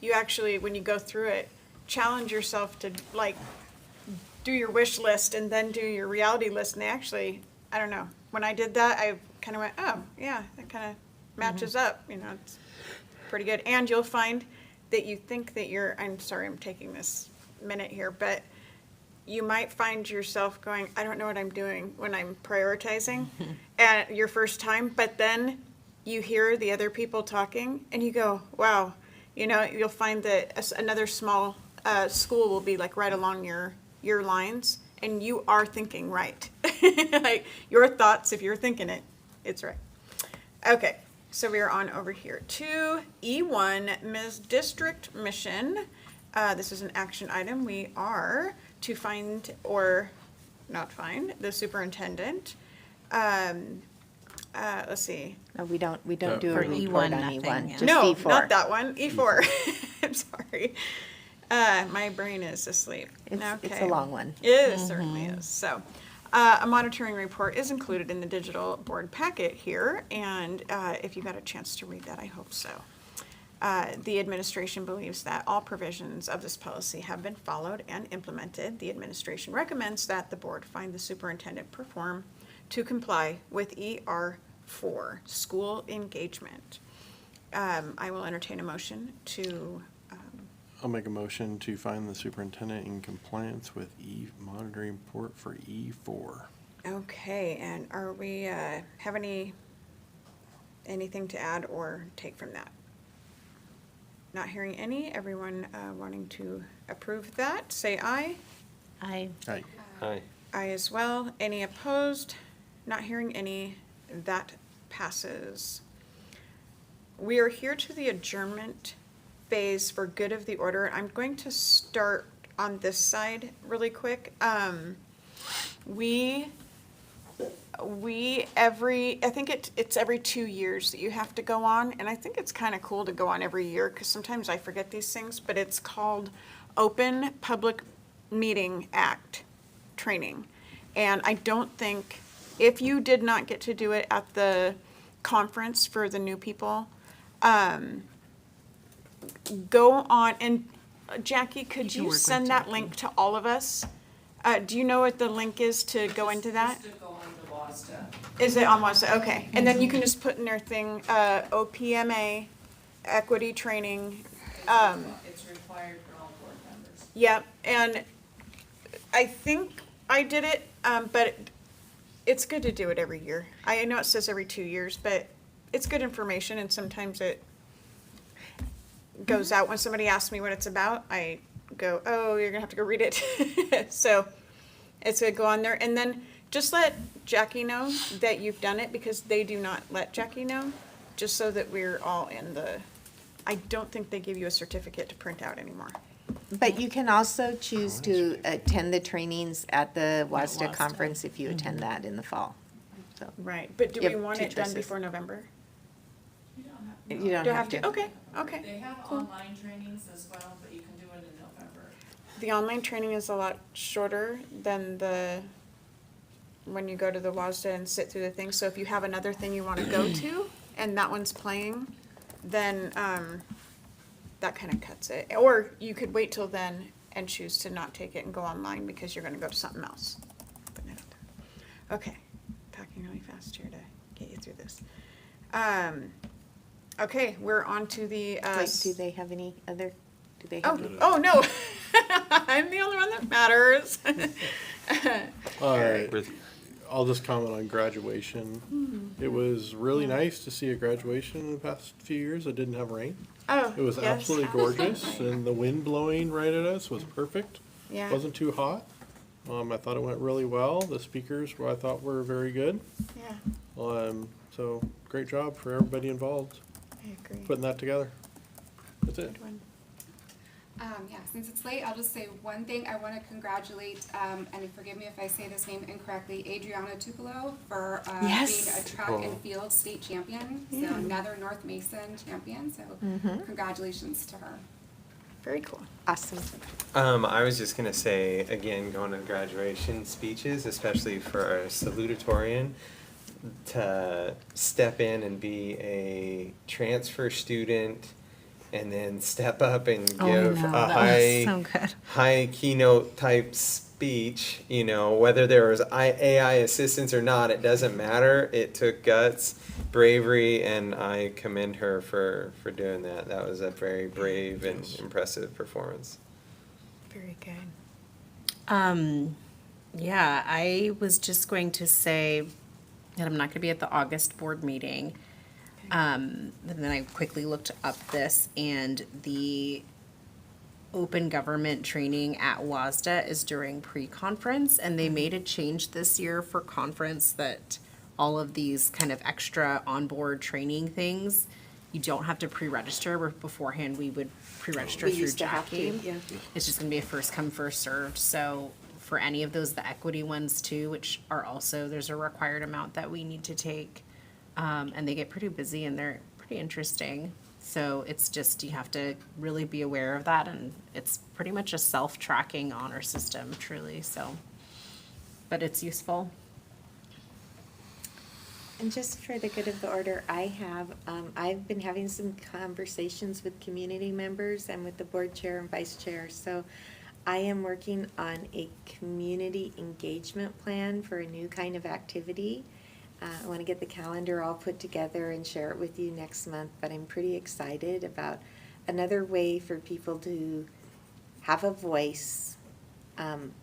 you actually, when you go through it, challenge yourself to like do your wish list and then do your reality list. And they actually, I don't know, when I did that, I kind of went, oh, yeah, that kind of matches up. You know, it's pretty good. And you'll find that you think that I'm sorry, I'm taking this minute here, but you might find yourself going, I don't know what I'm doing when I'm prioritizing at your first time, but then you hear the other people talking and you go, wow, you know, you'll find that another small school will be like right along your lines and you are thinking right. Like your thoughts, if you're thinking it, it's right. Okay, so we are on over here to E1, Ms. District Mission. This is an action item. We are to find or not find the superintendent. Let's see. No, we don't do a For report E1, on nothing, E1, yeah. just No, E4. not that one. E4. I'm sorry. My brain is asleep. It's Okay. a long one. It certainly is. So, a monitoring report is included in the digital board packet here, and if you got a chance to read that, I hope so. The administration believes that all provisions of this policy have been followed and implemented. The administration recommends that the board find the superintendent perform to comply with ER4, school engagement. I will entertain a motion to, I'll make a motion to find the superintendent in compliance with monitoring report for E4. okay, and are we, have anything to add or take from that? Not hearing any, everyone wanting to approve that, say aye. I Aye. Hi. Aye as well. Any opposed? Not hearing any, that passes. We are here to the adjournment phase for good of the order. I'm going to start on this side really quick. I think it's every 2 years that you have to go on, and I think it's kind of cool to go on every year, because sometimes I forget these things, but it's called Open Public Meeting Act training. And I don't think, if you did not get to do it at the conference for the new people, go on, and Jackie, could you work with send that Jackie. link to all of us? Do you know what the link is to go into that? Just to go on to WASDA. Is it on WhatsApp? Okay, and then you can just put in their thing, OPMA, equity training. It's required for all board members. Yep, and I think I did it, but it's good to do it every year. I know it says every 2 years, but it's good information, and sometimes it goes out. When somebody asks me what it's about, I go, oh, you're gonna have to go read it. So it's gonna go on there, and then just let Jackie know that you've done it, because they do not let Jackie know, just so that we're all in the, I don't think they give you a certificate to print out anymore. But you can also choose to attend the trainings at the WASDA WASDA. conference if you attend that in the fall. So Right, but do You we have want two it done choices. before November? You don't have. you don't have to. Okay, okay. They have online trainings as well, but you can do it in November. The online training is a lot shorter than when you go to the WASDA and sit through the thing. So if you have another thing you want to go to and that one's playing, then that kind of cuts it. Or you could wait till then and choose to not take it and go online because you're going to go to something else. But no. Okay, talking really fast here to get you through this. Okay, we're on to the. Wait, do they have any other, do they have? any- Oh no, I'm the only one that matters. All right. With- I'll just comment on graduation. It was really nice to see a graduation in the past few years that didn't have rain. Oh, It was yes. absolutely gorgeous, and the wind blowing right at us was perfect. Yeah. Wasn't too hot. I thought it went really well. The speakers I thought were very good. Yeah, So great job for everybody involved. I agree. putting that together. That's it. Good one. Yeah, since it's late, I'll just say one thing. I want to congratulate, and forgive me if I say this name incorrectly, Adriana Tupelo for being Yes. a track and field state champion. So another North Mason champion. So congratulations to her. Very cool. Awesome. I was just gonna say, again, going to graduation speeches, especially for a salutatorian, to step in and be a transfer student and then step up and give a high keynote type speech, you know, whether there was AI assistance or not, it doesn't matter. It took guts, bravery, and I commend her for doing that. That was a very brave and impressive performance. Very good. Yeah, I was just going to say that I'm not gonna be at the August board meeting. And then I quickly looked up this, and the open government training at WASDA is during pre-conference, and they made a change this year for conference that all of these kind of extra onboard training things, you don't have to pre-register, where beforehand we would pre-register We through used to have to, Jackie. yeah. It's just gonna be a first come, first served, so for any of those, the equity ones too, which are also, there's a required amount that we need to take. And they get pretty busy and they're pretty interesting. So it's just, you have to really be aware of that, and it's pretty much a self-tracking honor system, truly, so. But it's useful. And just for the good of the order, I've been having some conversations with community members and with the board chair and vice chair. So I am working on a community engagement plan for a new kind of activity. I want to get the calendar all put together and share it with you next month, but I'm pretty excited about another way for people to have a voice. And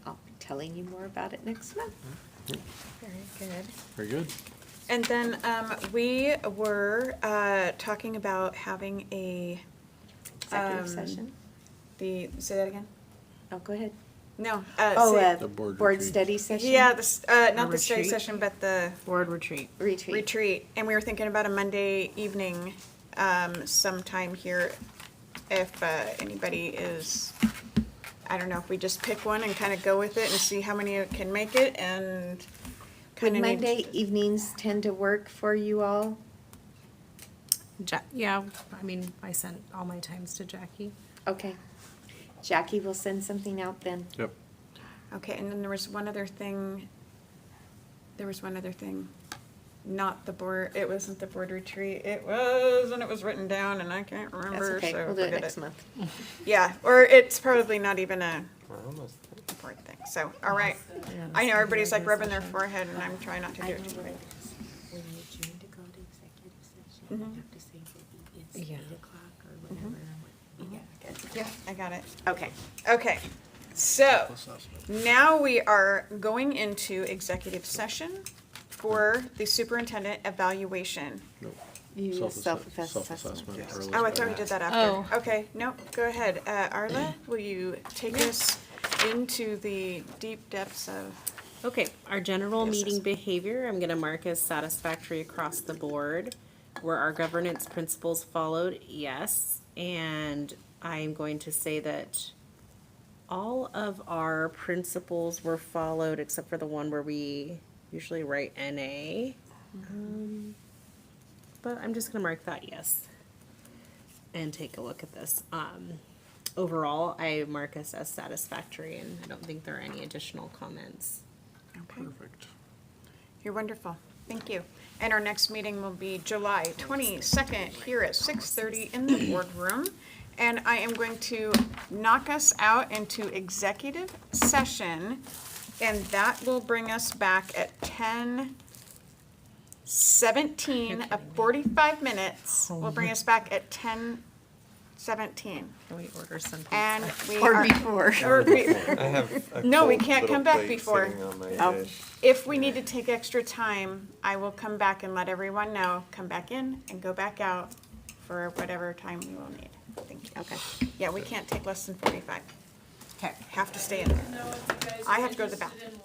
I'll be telling you more about it next month. Very good. Very good. And then we were talking about having a Executive session? say that again? Oh, go ahead. No. The board board retreat. study session? Yeah, not the study retreat? session, but the Board retreat. retreat. And we were thinking about a Monday evening sometime here, if anybody is, I don't know, if we just pick one and kind of go with it and see how many can make it, and Would kind of Monday evenings tend to work for you all? Yeah, I mean, I sent all my times to Jackie. Okay. Jackie will send something out then. Yep. Okay, and then there was one other thing. Not the board, it wasn't the board retreat. It was written down and I can't That's remember, okay, so we'll do it forget next month. Yeah, or it's probably not even a We're almost board thing, so, all right. I know everybody's like rubbing their forehead and I'm trying not to do it too quick. When you adjourn to go to executive session, you have to say that it's Yeah. 8:00 or whatever. Yeah, I got it. Okay. Okay, so now we are going into executive session for the superintendent evaluation. You self-assessment. Self-assessment. early. Oh, I thought we did that after. Oh. Okay, no, go ahead. Arla, will you take us into the deep depths of, Okay, our general Yes, meeting yes. behavior, I'm gonna mark as satisfactory across the board. Were our governance principles followed? Yes. And I'm going to say that all of our principles were followed except for the one where we usually write NA. But I'm just gonna mark that yes. And take a look at this. Overall, I mark us as satisfactory, and I don't think there are any additional comments. okay, Perfect. you're wonderful. Thank you. And our next meeting will be July 22nd here at 6:30 in the boardroom. And I am going to knock us out into executive session, and that will bring us back at 10:17, 45 minutes. Will bring us back at 10:17. Can we order something? And we Or are. before. or we- I have a No, we cold can't little come back plate before. sitting on my Oh. dish. If we need to take extra time, I will come back and let everyone know, come back in and go back out for whatever time we will need. Thank you. Okay. Yeah, we can't take less than 45. Okay. Have to stay in there. I have to go to the bathroom.